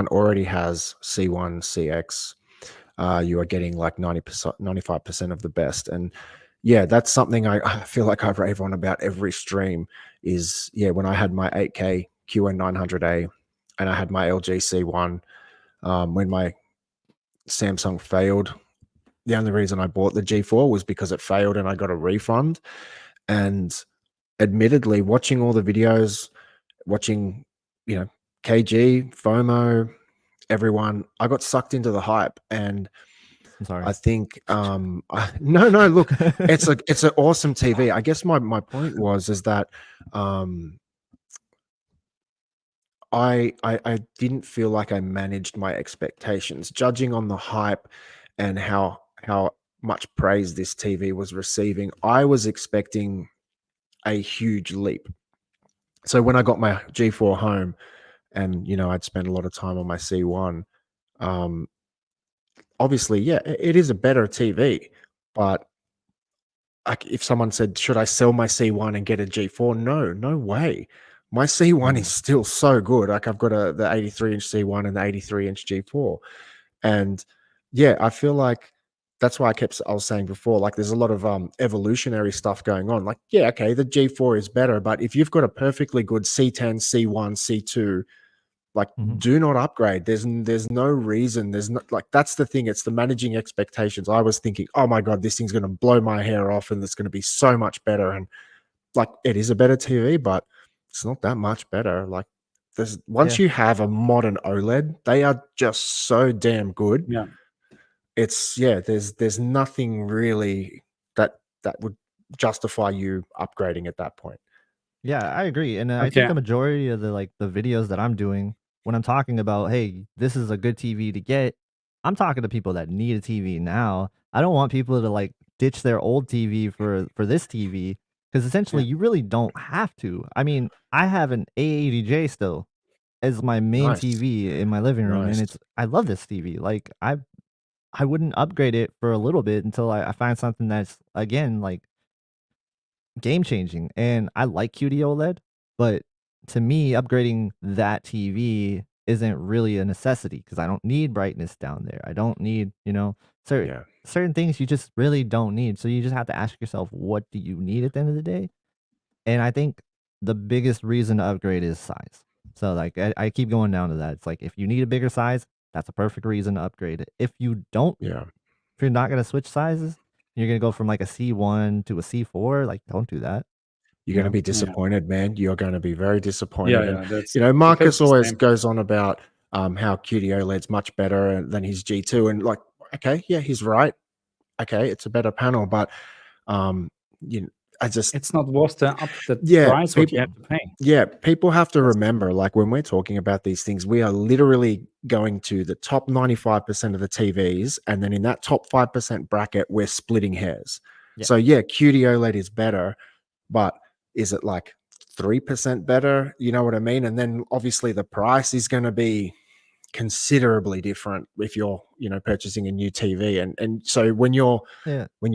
already has C1, CX, you are getting like 90%, 95% of the best. And yeah, that's something I feel like I rave on about every stream is, when I had my 8K QN900A and I had my LG C1, when my Samsung failed, the only reason I bought the G4 was because it failed and I got a refund. And admittedly, watching all the videos, watching, KG, FOMO, everyone, I got sucked into the hype. And I'm sorry. I think no, look, it's an awesome TV. I guess my point is that I didn't feel like I managed my expectations, judging on the hype and how much praise this TV was receiving. I was expecting a huge leap. So when I got my G4 home, and I'd spent a lot of time on my C1, obviously, it is a better TV, but like if someone said, should I sell my C1 and get a G4? No way. My C1 is still so good. Like I've got the 83-inch C1 and the 83-inch G4. And I feel like that's why I was saying before, like there's a lot of evolutionary stuff going on. Like, okay, the G4 is better, but if you've got a perfectly good C10, C1, C2, like do not upgrade. There's no reason. There's not, like, that's the thing. It's the managing expectations. I was thinking, oh my God, this thing's going to blow my hair off and it's going to be so much better. And like, it is a better TV, but it's not that much better. Like once you have a modern OLED, they are just so damn good. Yeah. It's there's nothing really that would justify you upgrading at that point. Yeah, I agree. And I think the majority of the videos that I'm doing, when I'm talking about, hey, this is a good TV to get, I'm talking to people that need a TV now. I don't want people to like ditch their old TV for this TV, because essentially you really don't have to. I mean, I have an A80J still as my main TV in my living room, and I love this TV. Like I wouldn't upgrade it for a little bit until I find something that's, again, like game changing. And I like QD-OLED, but to me, upgrading that TV isn't really a necessity because I don't need brightness down there. I don't need, certain things you just really don't need. So you just have to ask yourself, what do you need at the end of the day? And I think the biggest reason to upgrade is size. So like I keep going down to that. It's like if you need a bigger size, that's a perfect reason to upgrade it. If you don't, if you're not gonna switch sizes, you're gonna go from like a C1 to a C4, like don't do that. You're going to be disappointed, man. You're going to be very disappointed. Yeah, and Marcus always goes on about how QD-OLED's much better than his G2, and like, okay, yeah, he's right. Okay, it's a better panel, but it's not worth the price what you have to pay. Yeah, people have to remember, like when we're talking about these things, we are literally going to the top 95% of the TVs, and then in that top 5% bracket, we're splitting hairs. So QD-OLED is better, but is it like 3% better? You know what I mean? And then obviously the price is going to be considerably different if you're, purchasing a new TV. And so when you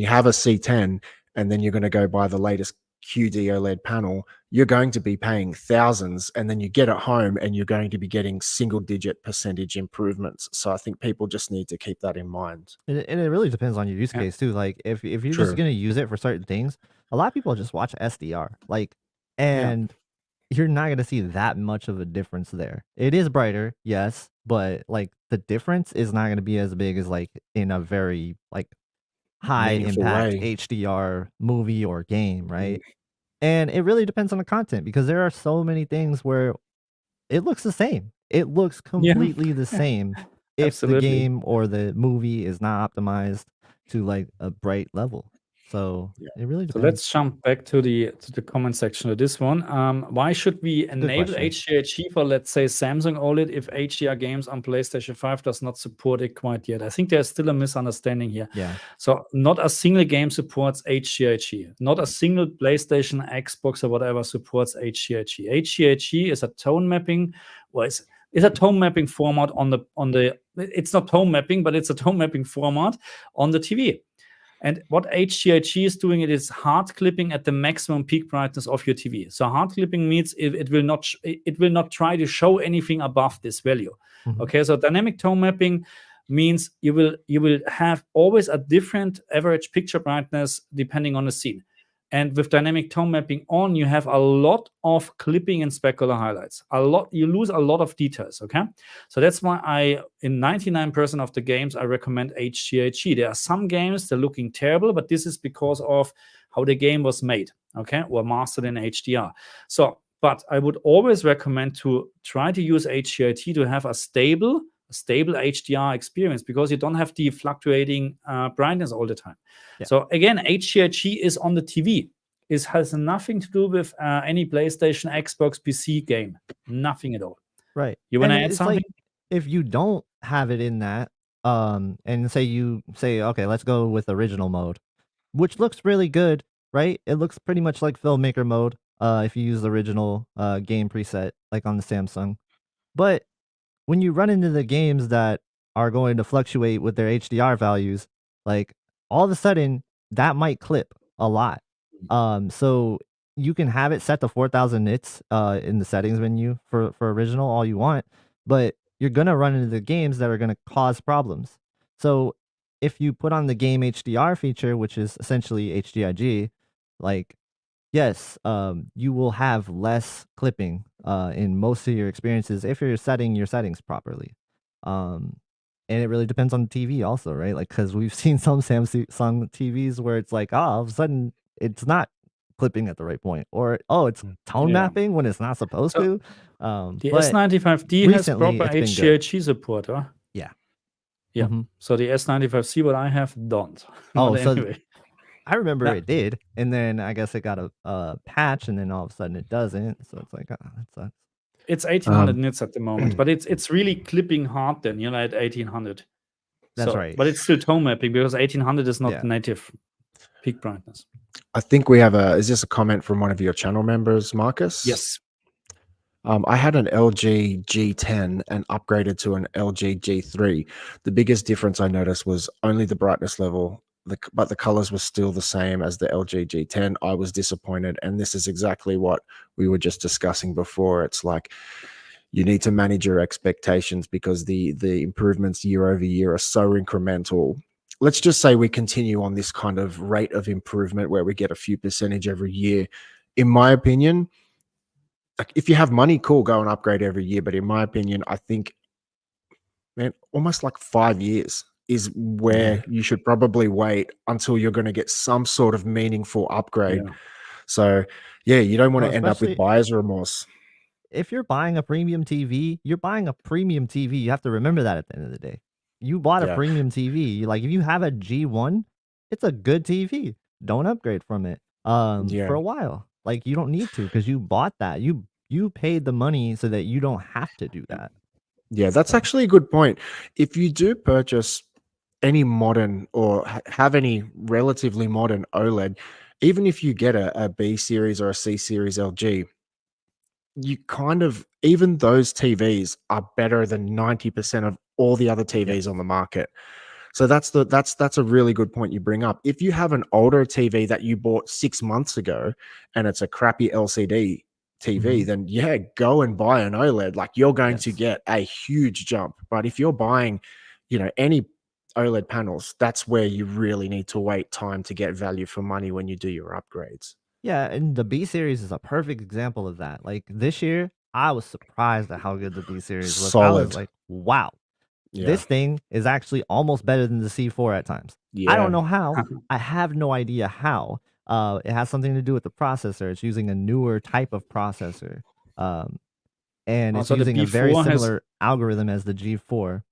have a C10 and then you're going to go buy the latest QD-OLED panel, you're going to be paying thousands, and then you get it home and you're going to be getting single-digit percentage improvements. So I think people just need to keep that in mind. And it really depends on your use case too. Like if you're just going to use it for certain things, a lot of people just watch SDR, like, Yeah. and you're not gonna see that much of a difference there. It is brighter, yes, but like the difference is not gonna be as big as like in a very like high Meaningful impact way. HDR movie or game, Mm. right? And it really depends on the content because there are so many things where it looks the same. It looks Yeah. completely the same if the Absolutely. game or the movie is not optimized to like a bright level. So Yeah. it really So depends. let's jump back to the comment section of this one. Why should we enable question. HDR for, let's say, Samsung OLED if HDR games on PlayStation 5 does not support it quite yet? I think there's still a misunderstanding here. Yeah. So not a single game supports HDR. Not a single PlayStation, Xbox, or whatever supports HDR. HDR is a tone mapping. Well, it's a tone mapping format on the. It's not tone mapping, but it's a tone mapping format on the TV. And what HDR is doing, it is hard clipping at the maximum peak brightness of your TV. So hard clipping means it will not try to show anything above this value. Mhm. Okay, so dynamic tone mapping means you will have always a different average picture brightness depending on the scene. And with dynamic tone mapping on, you have a lot of clipping and specular highlights. You lose a lot of details, okay? So that's why in 99% of the games, I recommend HDR. There are some games, they're looking terrible, but this is because of how the game was made, okay? Or mastered in HDR. So, but I would always recommend to try to use HDR to have a stable HDR experience because you don't have the fluctuating brightness all the time. Yeah. So again, HDR is on the TV. It has nothing to do with any PlayStation, Xbox, PC game. Nothing at all. Right. You want to And add it's something? like if you don't have it in that, and say okay, let's go with original mode, which looks really good, right? It looks pretty much like filmmaker mode, if you use the original game preset, like on the Samsung. But when you run into the games that are going to fluctuate with their HDR values, like all of a sudden that might clip a lot. So you can have it set to 4000 nits in the settings menu for original all you want, but you're gonna run into the games that are gonna cause problems. So if you put on the game HDR feature, which is essentially HDRG, like yes, you will have less clipping in most of your experiences if you're setting your settings properly. And it really depends on the TV also, right? Like, because we've seen some Samsung TVs where it's like, oh, all of a sudden it's not clipping at the right point, or oh, it's tone Yeah. mapping when it's not supposed to. The But S95D has recently, proper it's been good. HDR support, huh? Yeah. Yeah. Mhm. So the S95C, what I have, don't. Oh, But so anyway. I remember Yeah. it did, and then I guess it got a patch, and then all of a sudden it doesn't. So it's like, that sucks. It's 1800 nits at the moment, but it's really clipping hard then, at 1800. That's right. But it's still tone mapping because 1800 is not Yeah. native peak brightness. I think we have is this a comment from one of your channel members, Marcus? Yes. I had an LG G10 and upgraded to an LG G3. The biggest difference I noticed was only the brightness level, but the colors were still the same as the LG G10. I was disappointed, and this is exactly what we were just discussing before. It's like you need to manage your expectations because the improvements year over year are so incremental. Let's just say we continue on this kind of rate of improvement where we get a few percentage every year. In my opinion, like if you have money, cool, go and upgrade every year. But in my opinion, I think, man, almost like 5 years is where you should probably wait until you're going to get some sort of meaningful upgrade. Yeah. So yeah, you don't want Well, to end up with especially buyer's remorse. if you're buying a premium TV, you're buying a premium TV. You have to remember that at the end of the day. You bought a Yeah. premium TV. Like if you have a G1, it's a good TV. Don't upgrade from it Yeah. for a while. Like you don't need to because you bought that. You paid the money so that you don't have to do that. Yeah, that's So actually a good point. If you do purchase any modern or have any relatively modern OLED, even if you get a B series or a C series LG, you kind of, even those TVs are better than 90% of all the other TVs on the market. So that's a really good point you bring up. If you have an older TV that you bought 6 months ago and it's a crappy LCD TV, then yeah, go and buy an OLED. Like you're going to yes. get a huge jump. But if you're buying, any OLED panels, that's where you really need to wait time to get value for money when you do your upgrades. Yeah, and the B series is a perfect example of that. Like this year, I was surprised at how good the B series was. I was Solid. like, wow, Yeah. this thing is actually almost better than the C4 at times. I don't Yeah. know how. I have no idea how. It has something to do with the processor. It's using a newer type of processor. And it's Also, the using a very B4 has. similar algorithm as the G4.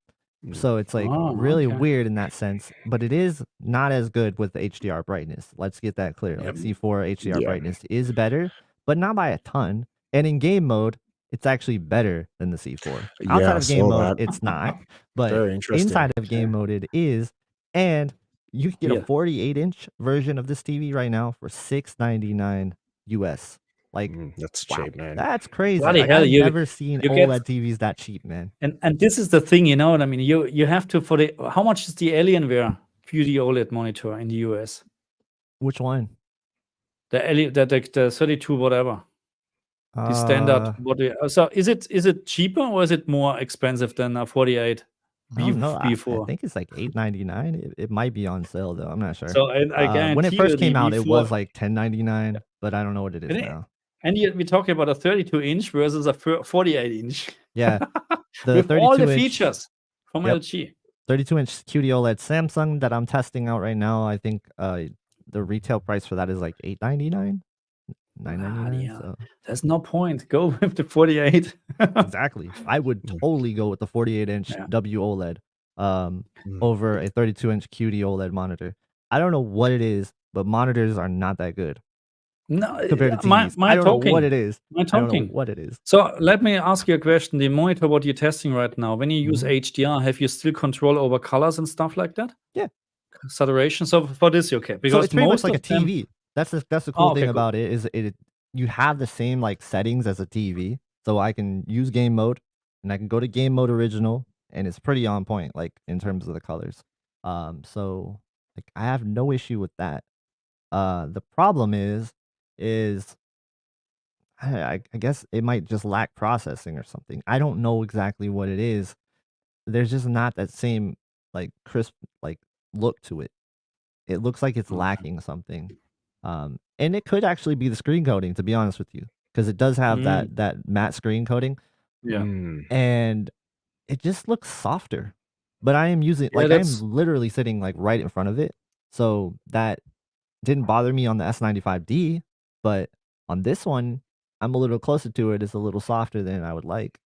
Mm. So it's like Oh, really okay. weird in that sense, but it is not as good with the HDR brightness. Let's get that clear. Like Yep. C4 HDR Yeah. brightness is better, but not by a ton. And in game mode, it's actually better than the C4. Yeah, Outside I of game saw mode, that. it's not, but Very interesting. inside of game mode, it is. And you can get a Yeah. 48-inch version of this TV right now for $699 US. Like, That's wow, cheap, man. that's crazy. Bloody Like, hell, I've you never seen you get OLED TVs that cheap, man. and this is the thing, you know what I mean? You have to for the how much is the Alienware QD-OLED monitor in the US? Which one? The 32 whatever. The standard so is it cheaper or is it more expensive than a 48 I don't know. I B4? think it's like $8.99. It might be on sale though. I'm not sure. So I guarantee when it first you the came out, it was B4 like $10.99, but I don't know what it is and now. and yet we're talking about a 32-inch versus a 48-inch. Yeah, the With all the 32-inch features from Yep. LG. 32-inch QD-OLED Samsung that I'm testing out right now. I think the retail price for that is like $8.99, $9.99. Yeah. So There's no point. Go with the 48. exactly, I would totally go with the 48-inch Yeah. W-OLED over a 32-inch QD-OLED monitor. I don't know what it is, but monitors are not that good No, compared to my TVs. I don't know what it is. My I don't know talking. what it is. So let me ask you a question. The monitor, what you're testing right now, when you use HDR, have you still control over colors and stuff like that? Yeah. Saturation. So for this, you're okay. So Because it's pretty much most like a of them, TV. That's the cool okay, thing cool. about it is you have the same like settings as a TV. So I can use game mode and I can go to game mode original and it's pretty on point like in terms of the colors. So like I have no issue with that. The problem is I guess it might just lack processing or something. I don't know exactly what it is. There's just not that same like crisp like look to it. It looks like it's Okay. lacking something. And it could actually be the screen coating, to be honest with you, because it does have that matte screen coating. Yeah. And it just looks softer. But I am using Yeah, like I'm literally sitting like right in front of it. So that didn't bother me on the S95D, but on this one, I'm a little closer to it. It's a little softer than I would like.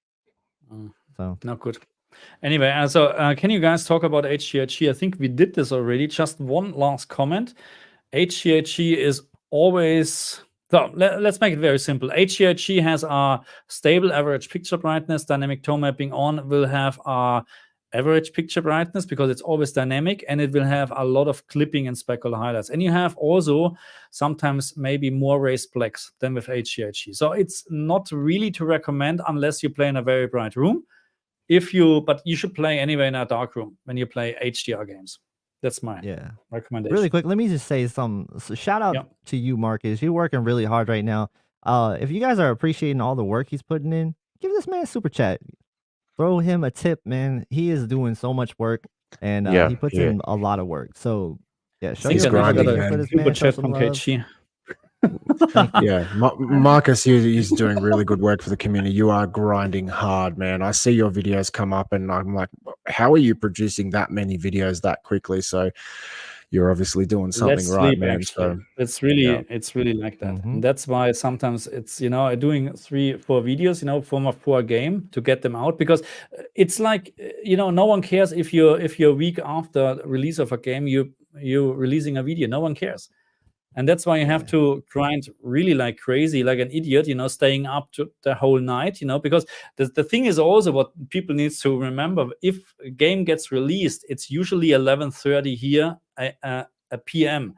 So not good. Anyway, can you guys talk about HGHG? I think we did this already. Just one last comment. HGHG is always so. Let's make it very simple. HGHG has a stable average picture brightness. Dynamic tone mapping on will have a average picture brightness because it's always dynamic, and it will have a lot of clipping and specular highlights. And you have also sometimes maybe more raised blacks than with HGHG. So it's not really to recommend unless you play in a very bright room. But you should play anyway in a dark room when you play HDR games. That's my recommendation. Really quick, let me just say so shout out to you, Marcus. You're working really hard right now. If you guys are appreciating all the work he's putting in, give this man a super chat. Throw him a tip, man. He is doing so much work, and he puts in a lot of work. So yeah, show your appreciation for this man. Show some love. Yeah, Marcus, he's doing really good work for the community. You are grinding hard, man. I see your videos come up and I'm like, how are you producing that many videos that quickly? So you're obviously doing something right, man. Actually. So it's really like that. And that's why sometimes it's, doing 3-4 videos, form of poor game to get them out, because it's like, no one cares if you're a week after the release of a game, you're releasing a video. No one cares. And that's why you have to grind really like crazy, like an idiot, staying up to the whole night, because the thing is also what people need to remember. If a game gets released, it's usually 11:30 here a PM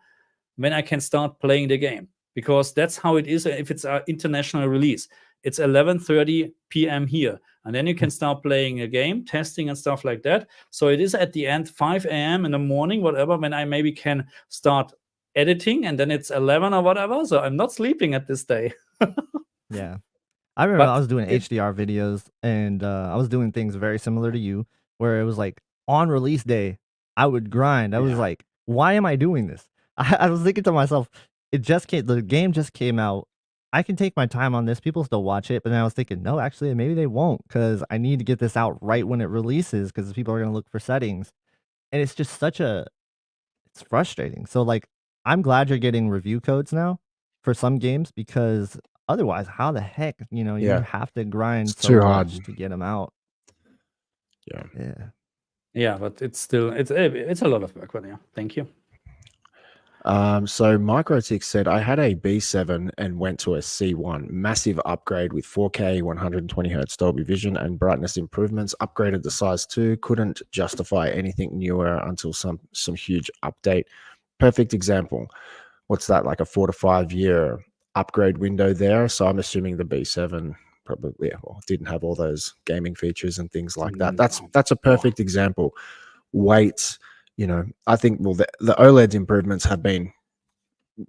when I can start playing the game, because that's how it is. If it's an international release, it's 11:30 PM here. And then you can start playing a game, testing and stuff like that. So it is at the end, 5 a.m. in the morning, whatever, when I maybe can start editing, and then it's 11 or whatever, so I'm not sleeping at this day. Yeah, I remember I was doing HDR videos, and I was doing things very similar to you, where it was like on release day I would grind. I was like, why am I doing this? I was thinking to myself, the game just came out. I can take my time on this. People still watch it, but then I was thinking, no, actually, maybe they won't because I need to get this out right when it releases because people are gonna look for settings, and it's just it's frustrating. So like, I'm glad you're getting review codes now for some games because otherwise, how the heck, you have to grind It's so too much hard. to get them out. Yeah. Yeah, but it's still it's a lot of work. But yeah, thank you. So Microtix said, I had a B7 and went to a C1. Massive upgrade with 4K, 120 Hz Dolby Vision and brightness improvements. Upgraded the size too. Couldn't justify anything newer until some huge update. Perfect example. What's that, like a 4 to 5 year upgrade window there? So I'm assuming the B7 probably didn't have all those gaming features and things like that. That's a perfect example. Wait. I think, well, the OLED improvements have been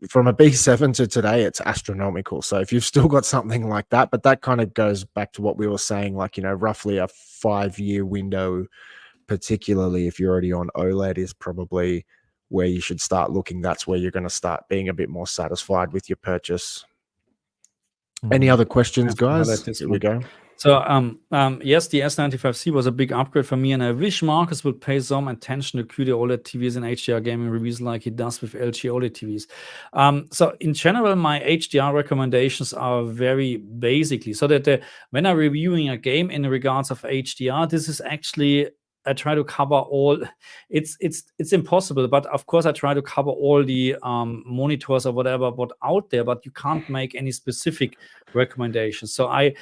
from a B7 to today, it's astronomical. So if you've still got something like that, but that kind of goes back to what we were saying, like, roughly a 5-year window, particularly if you're already on OLED, is probably where you should start looking. That's where you're going to start being a bit more satisfied with your purchase. Any other questions, guys? Here we go. So, yes, the S95C was a big upgrade for me, and I wish Marcus would pay some attention to QD-OLED TVs and HDR gaming reviews like he does with LG OLED TVs. So, in general, my HDR recommendations are very basically so that when I'm reviewing a game in regards of HDR, this is actually I try to cover all. It's impossible, but of course I try to cover all the monitors or whatever what out there. But you can't make any specific recommendations. So I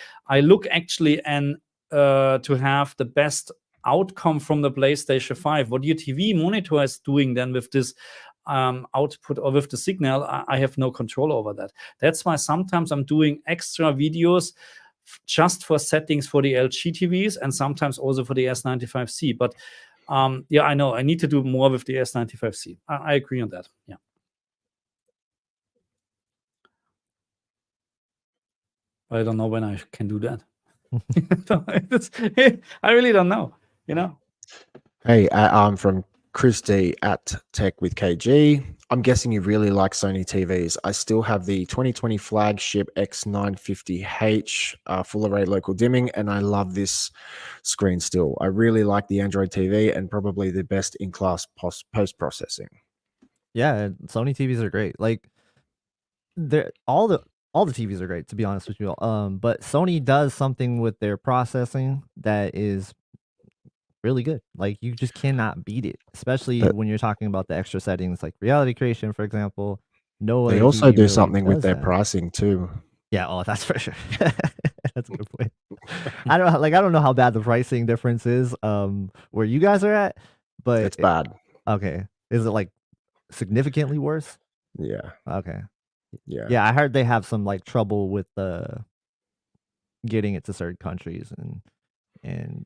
look actually and to have the best outcome from the PlayStation 5. What your TV monitor is doing then with this output or with the signal, I have no control over that. That's why sometimes I'm doing extra videos just for settings for the LG TVs and sometimes also for the S95C. But yeah, I know I need to do more with the S95C. I agree on that. Yeah. I don't know when I can do that. I really don't know. Hey, I'm from Chris D at Tech with KG. I'm guessing you really like Sony TVs. I still have the 2020 flagship X950H full array local dimming, and I love this screen still. I really like the Android TV and probably the best in class post processing. Yeah, Sony TVs are great. Like, all the TVs are great, to be honest with you. But Sony does something with their processing that is really good. Like, you just cannot beat it, especially when you're talking about the extra settings like reality creation, for example. No, they also do something with their pricing too. Yeah, that's for sure. That's a good point. I don't know how bad the pricing difference is where you guys are at, but it's bad. Okay. Is it like significantly worse? Yeah. Okay. Yeah. I heard they have some like trouble with getting it to certain countries and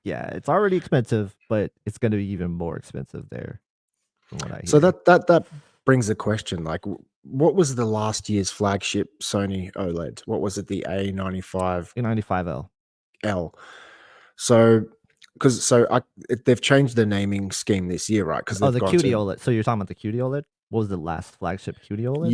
yeah, it's already expensive, but it's going to be even more expensive there from what I hear. So that brings a question, like, what was the last year's flagship Sony OLED? What was it? The A95L. So they've changed the naming scheme this year, right? Because the QD-OLED. So you're talking about the QD-OLED? What was the last flagship QD-OLED?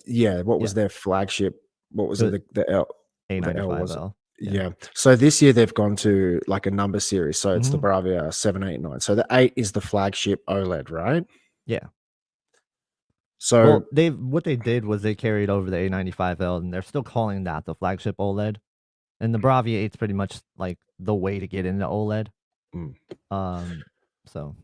Yeah. What was their flagship? What was it? The L. A95L. Yeah. So this year they've gone to like a number series. So it's the Bravia 789. So the 8 is the flagship OLED, right? Yeah. So what they did was they carried over the A95L, and they're still calling that the flagship OLED. And the Bravia 8 is pretty much like the way to get into OLED. So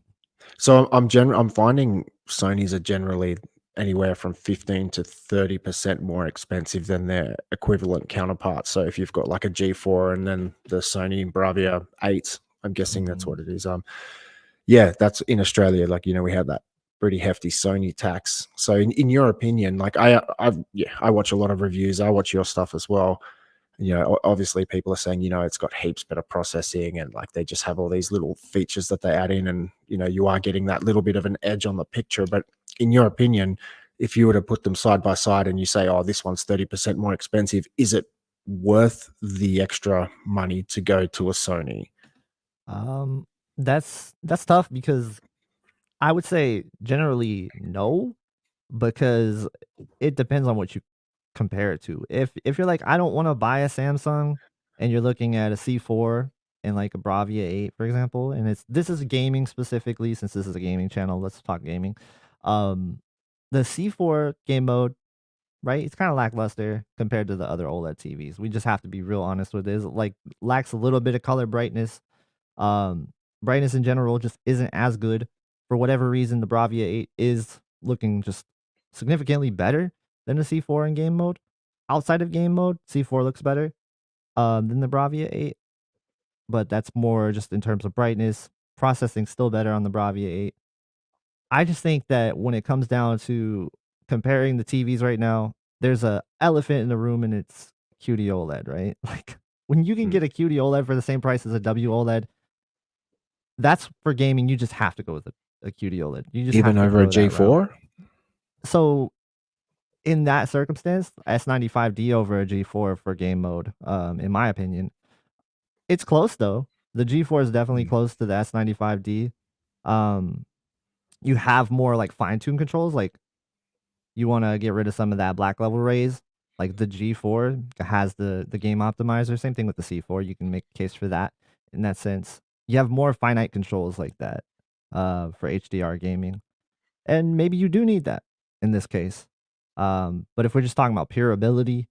I'm finding Sony's are generally anywhere from 15 to 30% more expensive than their equivalent counterparts. So if you've got like a G4 and then the Sony Bravia 8, I'm guessing that's what it is. Yeah, that's in Australia. Like, we have that pretty hefty Sony tax. So in your opinion, like I watch a lot of reviews. I watch your stuff as well. Obviously people are saying, it's got heaps better processing and like they just have all these little features that they add in and, you are getting that little bit of an edge on the picture. But in your opinion, if you were to put them side by side and you say, oh, this one's 30% more expensive, is it worth the extra money to go to a Sony? That's tough because I would say generally no, because it depends on what you compare it to. If you're like, I don't want to buy a Samsung, and you're looking at a C4 and like a Bravia 8, for example, and this is gaming specifically, since this is a gaming channel, let's talk gaming. The C4 game mode, right? It's kind of lackluster compared to the other OLED TVs. We just have to be real honest with this. Like, lacks a little bit of color brightness. Brightness in general just isn't as good. For whatever reason, the Bravia 8 is looking just significantly better than the C4 in game mode. Outside of game mode, C4 looks better than the Bravia 8, but that's more just in terms of brightness. Processing still better on the Bravia 8. I just think that when it comes down to comparing the TVs right now, there's a elephant in the room, and it's QD-OLED, right? Like, when you can get a QD-OLED for the same price as a W-OLED, that's for gaming. You just have to go with a QD-OLED. You just Even have to over a go that route. G4? So in that circumstance, S95D over a G4 for game mode, in my opinion, it's close though. The G4 is definitely close to the S95D. You have more like fine-tuned controls, like you want to get rid of some of that black level rays. Like the G4 has the game optimizer. Same thing with the C4. You can make a case for that in that sense. You have more finite controls like that for HDR gaming. And maybe you do need that in this case. But if we're just talking about pure ability,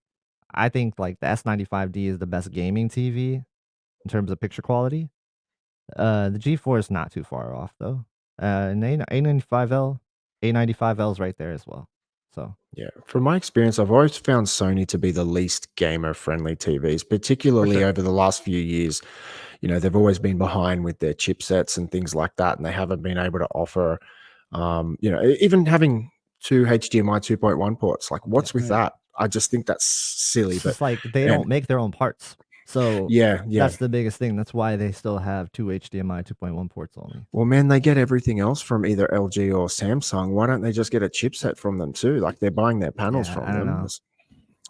I think like the S95D is the best gaming TV in terms of picture quality. The G4 is not too far off though. And A95L is right there as well. So yeah, from my experience, I've always found Sony to be the least gamer-friendly TVs, particularly over the last few years. You know, they've always been behind with their chipsets and things like that, and they haven't been able to offer, you know, even having 2 HDMI 2.1 ports. Like, what's with that? I just think that's silly. It's But just like they don't make their own parts. So yeah, that's the biggest thing. That's why they still have 2 HDMI 2.1 ports only. Well, man, they get everything else from either LG or Samsung. Why don't they just get a chipset from them too? Like, they're buying their panels from I don't them. know.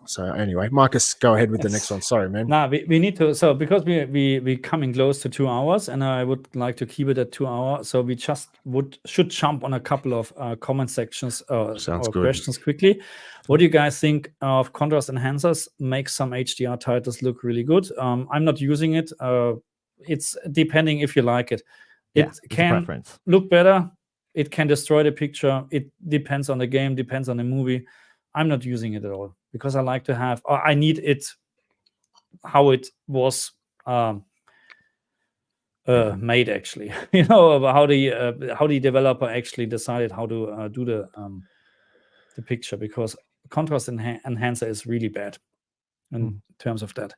So anyway, Marcus, go ahead with the next one. Sorry, man. Nah, we need to. So because we coming close to 2 hours, and I would like to keep it at 2 hours. So we just should jump on a couple of comment sections or questions quickly. What do you guys think of contrast enhancers? Make some HDR titles look really good. I'm not using it. It's depending if you like it. It can look better. It can destroy the picture. It depends on the game. Depends on the movie. I'm not using it at all because I like to have. I need it how it was made, actually. You know, how the developer actually decided how to do the picture, because contrast enhancer is really bad in terms of that.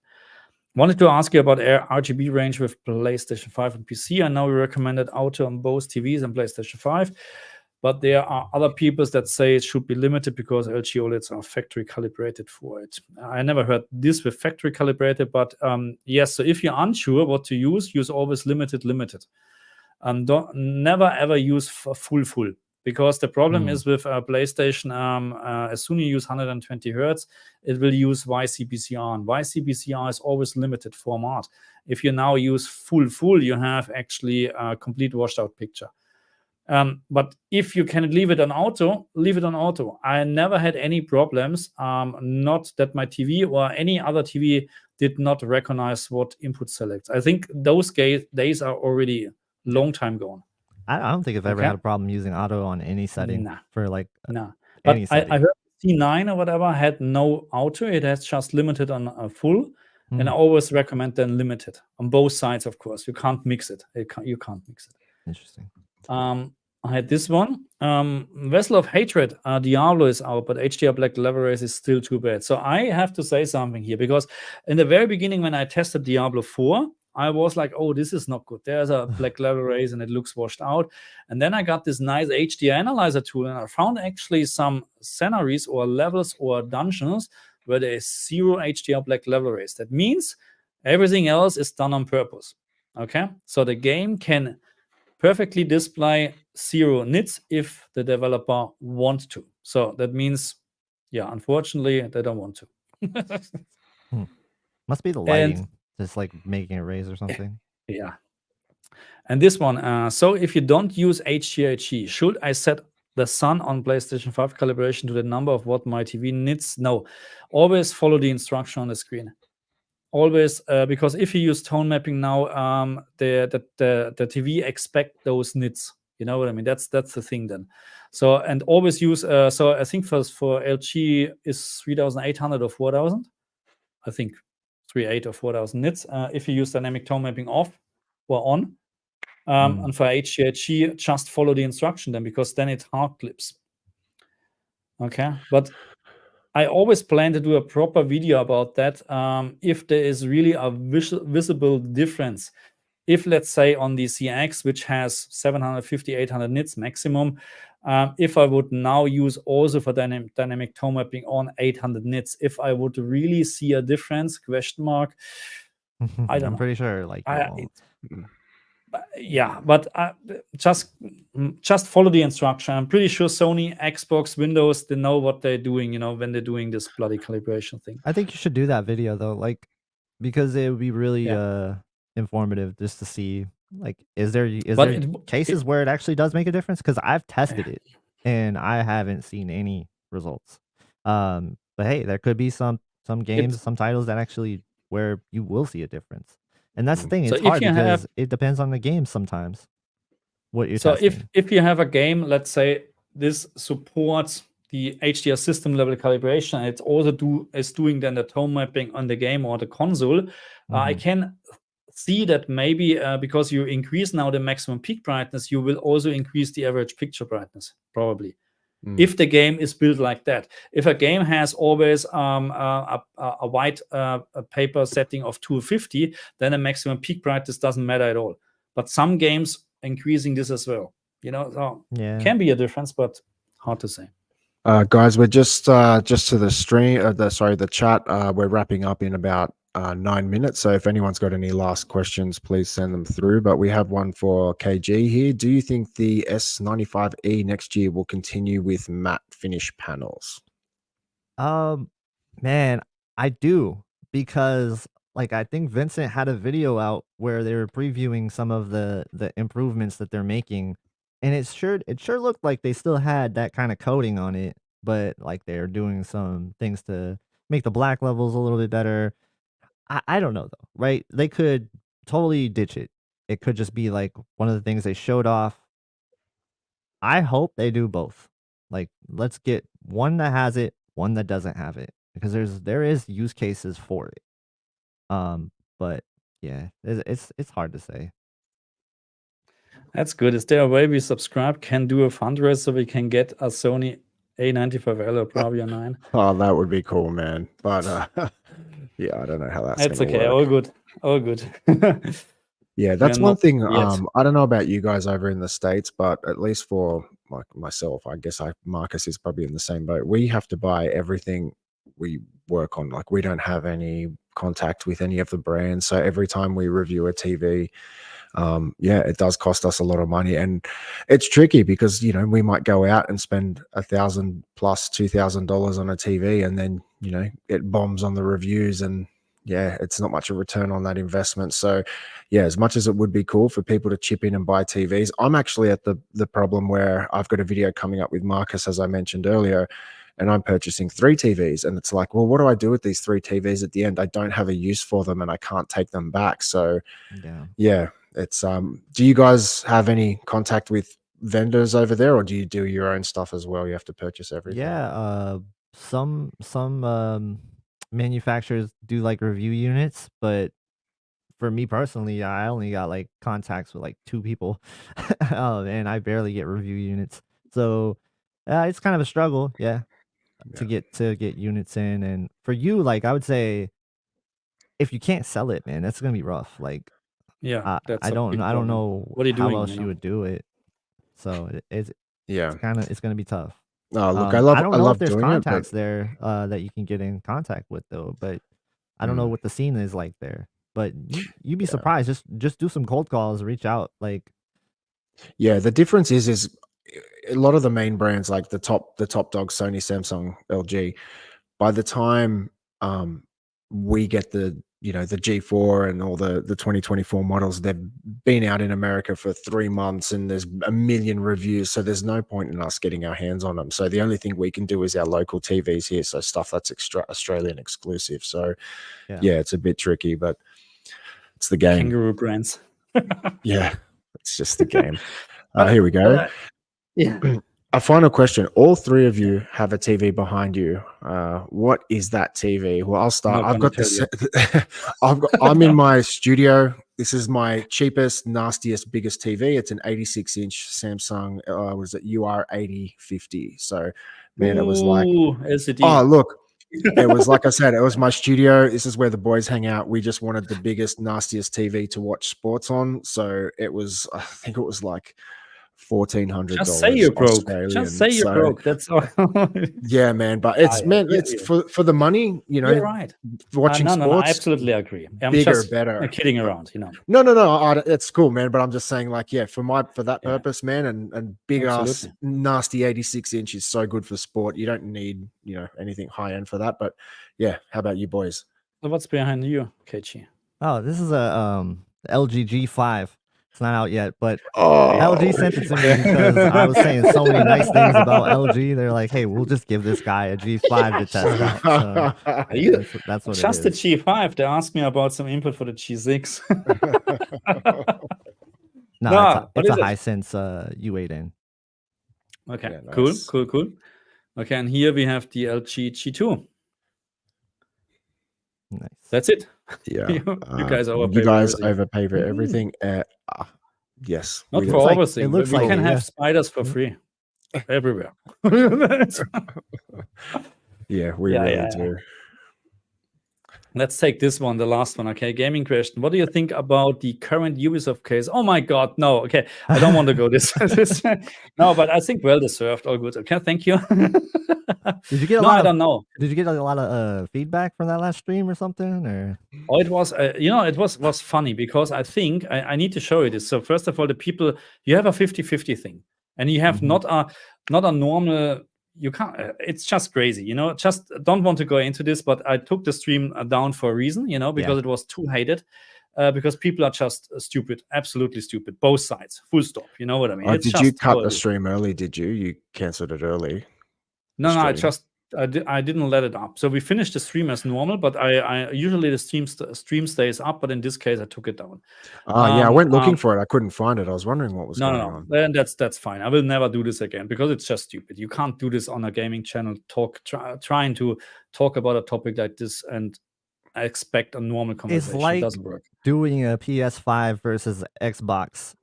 Wanted to ask you about RGB range with PlayStation 5 and PC. I know we recommended auto on both TVs and PlayStation 5, but there are other people that say it should be limited because LG OLEDs are factory calibrated for it. I never heard this with factory calibrated, but yes. So if you're unsure what to use always limited. Never ever use full, because the problem is with PlayStation. As soon as you use 120 hertz, it will use YCBCR, and YCBCR is always limited format. If you now use full, you have actually a complete washed out picture. But if you can leave it on auto, leave it on auto. I never had any problems. Not that my TV or any other TV did not recognize what input selects. I think those days are already long time gone. I don't think I've ever had a problem using auto on any setting for like But I heard C9 or whatever had no auto. It has just limited on a full. And I always recommend then limited on both sides, of course. You can't mix it. You can't mix it. Interesting. I had this one. Vessel of Hatred, Diablo is out, but HDR Black Level Race is still too bad. So I have to say something here, because in the very beginning when I tested Diablo 4, I was like, oh, this is not good. There's a black level race and it looks washed out. And then I got this nice HDR analyzer tool, and I found actually some sceneries or levels or dungeons where there is 0 HDR black level race. That means everything else is done on purpose. Okay, so the game can perfectly display 0 nits if the developer wants to. So that means, yeah, unfortunately, they don't want to. Must be the lighting, just like making a raise or something. Yeah. And this one, so if you don't use HDRG, should I set the sun on PlayStation 5 calibration to the number of what my TV needs? No, always follow the instruction on the screen. Always, because if you use tone mapping now, the TV expect those nits. You know what I mean? That's the thing then. So, and always use. So I think for LG is 3,800 or 4,000. I think 3.8 or 4,000 nits. If you use dynamic tone mapping off or on. And for HDRG, just follow the instruction then, because then it hard clips. Okay, but I always plan to do a proper video about that if there is really a visible difference. If, let's say, on the CX, which has 750, 800 nits maximum, if I would now use also for dynamic tone mapping on 800 nits, if I would really see a difference, question mark, I don't know. I'm pretty sure like you won't. Yeah, but just follow the instruction. I'm pretty sure Sony, Xbox, Windows, they know what they're doing, you know, when they're doing this bloody calibration thing. I think you should do that video though, like, because it would be really informative just to see, like, is there cases where it actually does make a difference? Because I've tested it and I haven't seen any results. But hey, there could be some games, some titles that actually where you will see a difference. And that's the thing, it's hard because it depends on the game sometimes. What you're testing. So if you have a game, let's say this supports the HDR system level calibration, and it also is doing then the tone mapping on the game or the console, I can see that maybe because you increase now the maximum peak brightness, you will also increase the average picture brightness, probably. If the game is built like that. If a game has always a white paper setting of 250, then a maximum peak brightness doesn't matter at all. But some games increasing this as well, you know, so can be a difference, but hard to say. Guys, we're just to the stream, the chat. We're wrapping up in about 9 minutes. So if anyone's got any last questions, please send them through. But we have one for KG here. Do you think the S95E next year will continue with matte finish panels? Man, I do, because like I think Vincent had a video out where they were previewing some of the improvements that they're making, and it sure looked like they still had that kind of coating on it, but like they're doing some things to make the black levels a little bit better. I don't know though, right? They could totally ditch it. It could just be like one of the things they showed off. I hope they do both. Like, let's get one that has it, one that doesn't have it, because there is use cases for it. But yeah, it's hard to say. That's good. Is there a way we subscribe can do a fundraiser so we can get a Sony A95L or Bravia 9? Oh, that would be cool, man. But yeah, I don't know how that's okay. Work. All good. Yeah, that's one thing. I don't know about you guys over in the States, but at least for myself, I guess Marcus is probably in the same boat. We have to buy everything we work on. Like, we don't have any contact with any of the brands. So every time we review a TV, it does cost us a lot of money, and it's tricky because, you know, we might go out and spend $1,000 plus $2,000 on a TV, and then, you know, it bombs on the reviews, and it's not much a return on that investment. So as much as it would be cool for people to chip in and buy TVs, I'm actually at the problem where I've got a video coming up with Marcus, as I mentioned earlier, and I'm purchasing 3 TVs, and it's like, well, what do I do with these 3 TVs at the end? I don't have a use for them, and I can't take them back. So it's do you guys have any contact with vendors over there, or do you do your own stuff as well? You have to purchase everything. Some manufacturers do like review units, but for me personally, I only got like contacts with like 2 people and I barely get review units, so it's kind of a struggle to get units in. And for you, like, I would say if you can't sell it, man, that's gonna be rough. Like, I don't know how else you would do it. So it's gonna be tough. No, look, I don't know if there's contacts there that you can get in contact with though, but I don't know what the scene is like there. But you'd be surprised. Just do some cold calls, reach out. Like, the difference is a lot of the main brands, like the top dogs, Sony, Samsung, LG, by the time we get the you know, the G4 and all the 2024 models, they've been out in America for 3 months and there's a million reviews. So there's no point in us getting our hands on them. So the only thing we can do is our local TVs here. So stuff that's Australian exclusive. So yeah, it's a bit tricky, but it's the game. Kangaroo brands. Yeah, it's just the game. Here we go. Yeah. A final question. All three of you have a TV behind you. What is that TV? Well, I'll start. I've got this. I'm in my studio. This is my cheapest, nastiest, biggest TV. It's an 86-inch Samsung. Was it UR8050? So, man, it was like, LCD. Oh, look. It was like I said. It was my studio. This is where the boys hang out. We just wanted the biggest, nastiest TV to watch sports on. So it was. I think it was like $1,400. Just say you're broke. Just say you're broke. That's all. Yeah, man. But it's it's for the money, you know. You're right. Watching sports. No, I absolutely agree. I'm bigger, just better. Kidding around, you know. No. It's cool, man. But I'm just saying, like, yeah, for that purpose, man, and big ass nasty 86-inch is so good for sport. You don't need, you know, anything high end for that. But yeah, how about you boys? So what's behind you, KG? Oh, this is a LG G5. It's not out yet, but LG sent it to me because I was saying so many nice things about LG. They're like, "Hey, we'll just give this guy a G5 to test out." So that's what just it is. The G5. They asked me about some input for the G6. No, it's a Hisense U8N. Okay, yeah, nice. Cool. Okay, and here we have the LG G2. Nice. That's it. Yeah, you guys overpay for everything. Yes, not for like, everything. it looks we like can have spiders for free everywhere. Yeah, we really do. Let's take this one, the last one. Okay, gaming question. What do you think about the current Ubisoft case? Oh my God, no. Okay, I don't want to go this. No, but I think well deserved. All good. Okay, thank you. Did you get I don't know. Did you get a lot of feedback from that last stream or something? Or it was, it was funny because I think I need to show you this. So first of all, the people, you have a 50-50 thing, and you have not a normal. You can't. It's just crazy, you know. Just don't want to go into this, but I took the stream down for a reason, you know, because it was too hated. Because people are just stupid, absolutely stupid, both sides, full stop. You know what I mean? Did you cut the stream early? Did you? You cancelled it early? No, I didn't let it up. So we finished the stream as normal, but I usually the stream stays up, but in this case I took it down. I went looking for it. I couldn't find it. I was wondering what was going on. Then that's fine. I will never do this again because it's just stupid. You can't do this on a gaming channel. Trying to talk about a topic like this and I expect a normal conversation. It's like it doesn't work. Doing a PS5 versus Xbox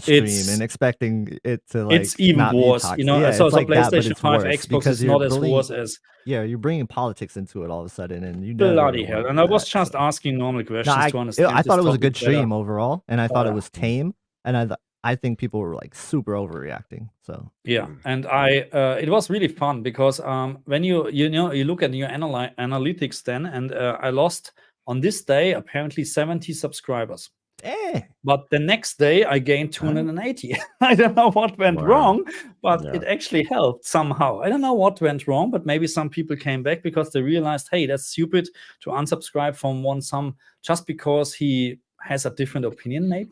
stream and expecting it to like it's even not worse, be you know. Yeah, so like PlayStation 5, Xbox is not as worse as. Yeah, you're bringing politics into it all of a sudden, and you bloody hell. And I was just asking normal questions to understand. I thought it was a good stream overall, and I thought it was tame, and I think people were like super overreacting. So yeah, and it was really fun because when you look at your analytics then, and I lost on this day apparently 70 subscribers. But the next day I gained 280. I don't know what went wrong, but it actually helped somehow. I don't know what went wrong, but maybe some people came back because they realized, hey, that's stupid to unsubscribe from some just because he has a different opinion, maybe.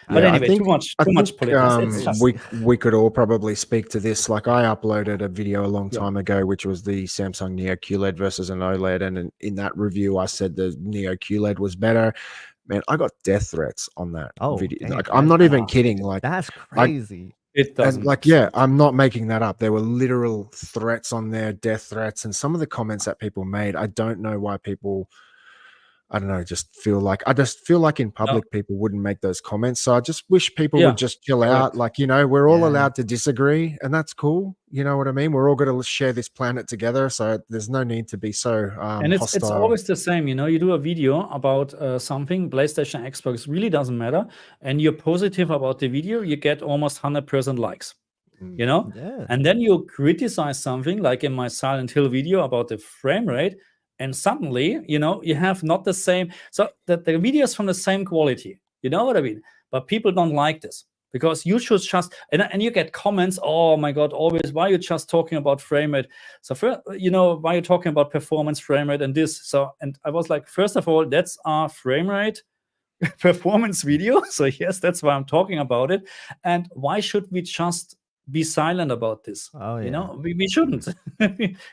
But anyway, too much politics. We could all probably speak to this. Like I uploaded a video a long time ago, which was the Samsung Neo QLED versus an OLED, and in that review, I said the Neo QLED was better. Man, I got death threats on that video. Dang, like I'm not even kidding. Like that's crazy. It doesn't. I'm not making that up. There were literal threats on there, death threats, and some of the comments that people made. I don't know why people. I don't know, just feel like in public people wouldn't make those comments. So I just wish people would just chill out. Like, you know, we're all allowed to disagree and that's cool. You know what I mean? We're all going to share this planet together. So there's no need to be so and it's always the same, you know, you do a video about something, PlayStation, Xbox, really doesn't matter. And you're positive about the video, you get almost 100% likes. You know? Yeah. And then you criticize something like in my Silent Hill video about the frame rate. And suddenly, you know, you have not the same. So the video is from the same quality. You know what I mean? But people don't like this. because you should just and you get comments. Oh my God, always, why are you just talking about frame rate? So why are you talking about performance, frame rate, and this? So and I was like, first of all, that's our frame rate performance video. So yes, that's why I'm talking about it. And why should we just be silent about this? Oh yeah. We shouldn't.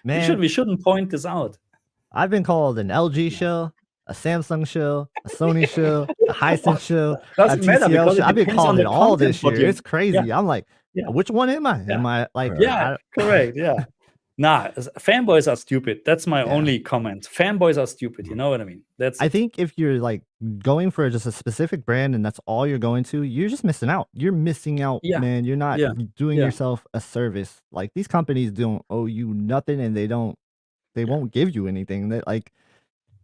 Man, we shouldn't point this out. I've been called an LG shill, a Samsung shill, a Sony shill, a Hisense shill, a Doesn't matter, TCL because shill. it I've been depends on called the it all content this what year. you- It's crazy. Yeah. I'm like, Yeah. which one am I? Yeah. Am I like, Yeah, correct. Yeah. Nah, fanboys are stupid. That's my only comment. Fanboys are stupid. You know what I mean? I think if you're like going for just a specific brand and that's all you're going to, you're just missing out. You're missing out, Yeah. man. You're not Yeah. doing Yeah. yourself a service. Like these companies don't owe you nothing, and they won't give you anything.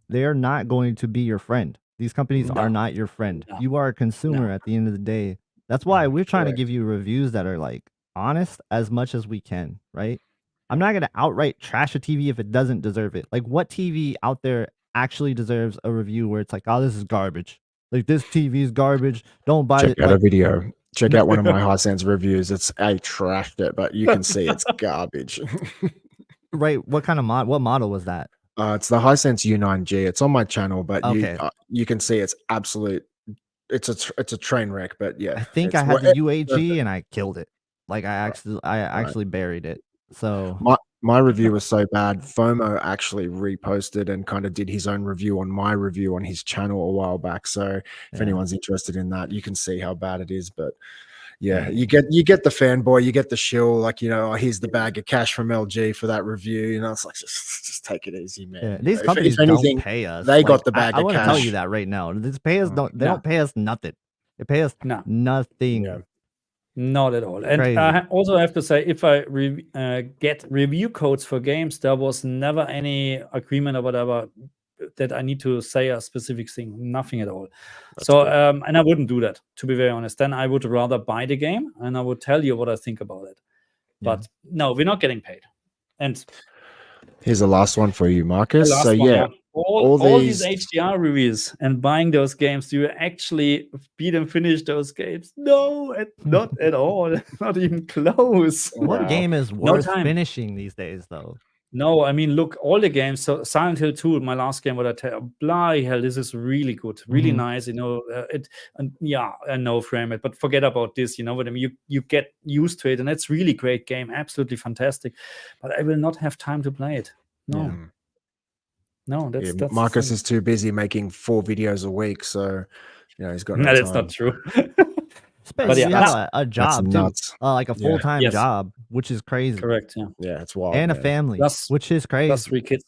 They're not going to be your friend. These companies No. are not your friend. No. You are a consumer No. at the end of the day. That's why we're trying to Correct. give you reviews that are like honest as much as we can, right? I'm not going to outright trash a TV if it doesn't deserve it. Like, what TV out there actually deserves a review where it's like, oh, this is garbage. Like, this TV is garbage. Don't buy Check it. out a Like, video. Check out one of my Hisense reviews. I trashed it, but you can see it's garbage. right. What kind of what model was that? It's the Hisense U9G. It's on my channel, but Okay. you can see it's absolute. It's a train wreck, but yeah. I think I had the UAG and I killed it. Like, I actually buried it. So my review was so bad. FOMO actually reposted and kind of did his own review on my review on his channel a while back. So if anyone's interested in that, you can see how bad it is. But yeah, you get the fanboy, you get the shill, like, here's the bag of cash from LG for that review. It's like just take it easy, man. yeah, these If companies anything, don't pay us. they got Like, the bag I of want to tell cash. you that right now. These pay us don't. They No. don't pay us nothing. They pay us No. nothing. Yeah. Not at all. And Crazy. I also have to say, if I get review codes for games, there was never any agreement or whatever that I need to say a specific thing. Nothing at all. So, and I wouldn't do that, to be very honest. Then I would rather buy the game and I would tell you what I think about it. But no, we're not getting paid. And Here's the last one for you, Marcus. last So one, yeah, all these HDR reviews and buying those games, do you actually beat and finish those games? No, not at all. Not even close. What Wow. game is No worth time. finishing these days, though? No, I mean, look, all the games. So Silent Hill 2, my last game, what I tell, bloody hell, this is really good, really nice. I know frame it, but forget about this. You know what I mean? You get used to it, and it's really great game, absolutely fantastic. But I will not have time to play it. No, Yeah. no, that's the Marcus thing. is too busy making 4 videos a week, so he's got no No, that's time. not true. Especially yeah, if you have a job too, nuts. like a full-time Yes. job, which is crazy, Correct. Yeah. Yeah, it's wild. and a man. family, Plus- which is Plus crazy. 3 kids.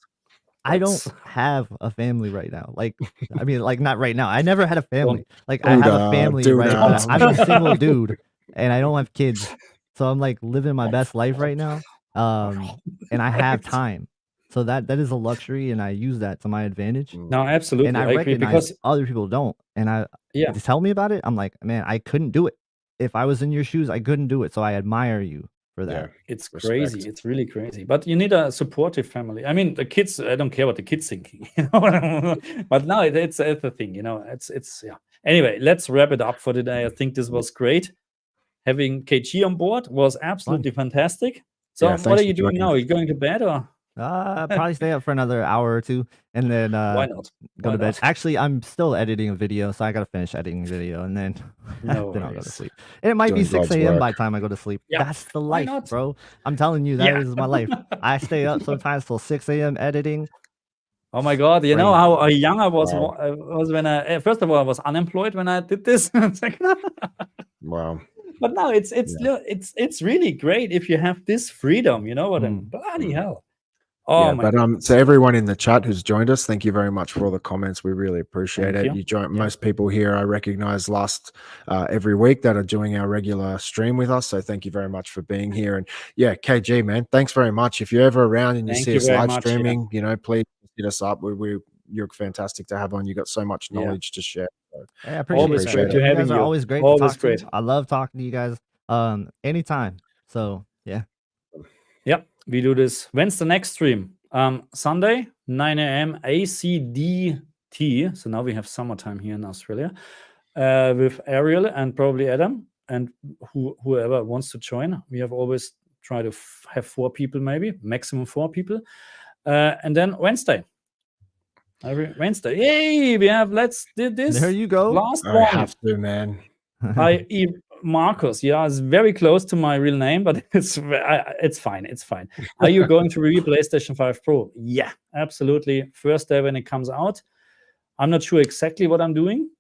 I don't That's- have a family right now. Like, I mean, like not right now. I never had a family. Like, I Dude, have a family dude, right dude. now. I'm a single dude, and I don't have kids, so I'm like living my best life right now. And I have time, so that is a luxury, and I use that to my advantage. No, absolutely. And I agree recognize because other people don't, and yeah, to tell me about it, I'm like, man, I couldn't do it. If I was in your shoes, I couldn't do it. So I admire you for that. Yeah. it's Respect. crazy. It's really crazy. But you need a supportive family. I mean, the kids. I don't care what the kids thinking. But no, it's the thing. It's yeah. Anyway, let's wrap it up for today. I think this was great. Having KG on board was absolutely fantastic. So, Yeah, what thanks are for you doing joining. now? Are you going to bed or Probably stay up for another hour or two, and then why not? go Why to bed. not? Actually, I'm still editing a video, so I gotta finish editing the video, and then No then I'll go to worries. sleep. And it might be Doing 6 God's a.m. work. by the time I go to sleep. Yeah, That's the why life, not? bro. I'm telling you, that Yeah. is my life. I stay up sometimes till 6 a.m. editing. Oh my God! You know Crazy. how young I was. Wow. Was when I first of all I was unemployed when I did this. Wow. But no, it's really great if you have this freedom. You know what I mean? Bloody hell! Oh Yeah, my but God. so everyone in the chat who's joined us, thank you very much for all the comments. We really appreciate Thank it. you. join most people here I recognize every week that are doing our regular stream with us. So thank you very much for being here. And yeah, KG, man, thanks very much. If you're ever around and you Thank see you us very live much, streaming, please hit us up. You're fantastic to have on. You got so much knowledge to share. So I appreciate Always it. great to You having guys are you. always great Always to talk great. to. I love talking to you guys. Anytime. So yeah. Yep, we do this. When's the next stream? Sunday, 9 a.m. ACDT. So now we have summertime here in Australia with Ariel and probably Adam. and whoever wants to join. We have always tried to have 4 people, maybe maximum 4 people, and then Wednesday. Every Wednesday, hey, we have. Let's do this. There you go. Last I one. have to, man. Marcus, yeah, it's very close to my real name, but it's fine. It's fine. Are you going to review PlayStation 5 Pro? Yeah, absolutely. First day when it comes out. I'm not sure exactly what I'm doing.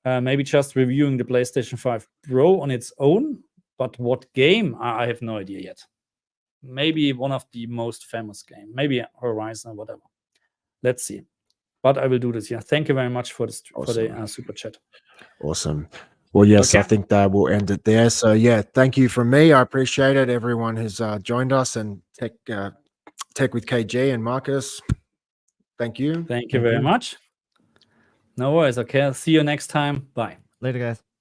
Maybe just reviewing the PlayStation 5 Pro on its own, but what game? I have no idea yet. Maybe one of the most famous game, maybe Horizon or whatever. Let's see. But I will do this. Yeah, thank you very much for the Awesome. super chat. Awesome. Well, yes, Okay. I think that will end it there. So, yeah, thank you from me. I appreciate it. Everyone who's joined us, and Tech with KG and Marcus. Thank you. Thank you very much. No worries. Okay, I'll see you next time. Bye. Later, guys.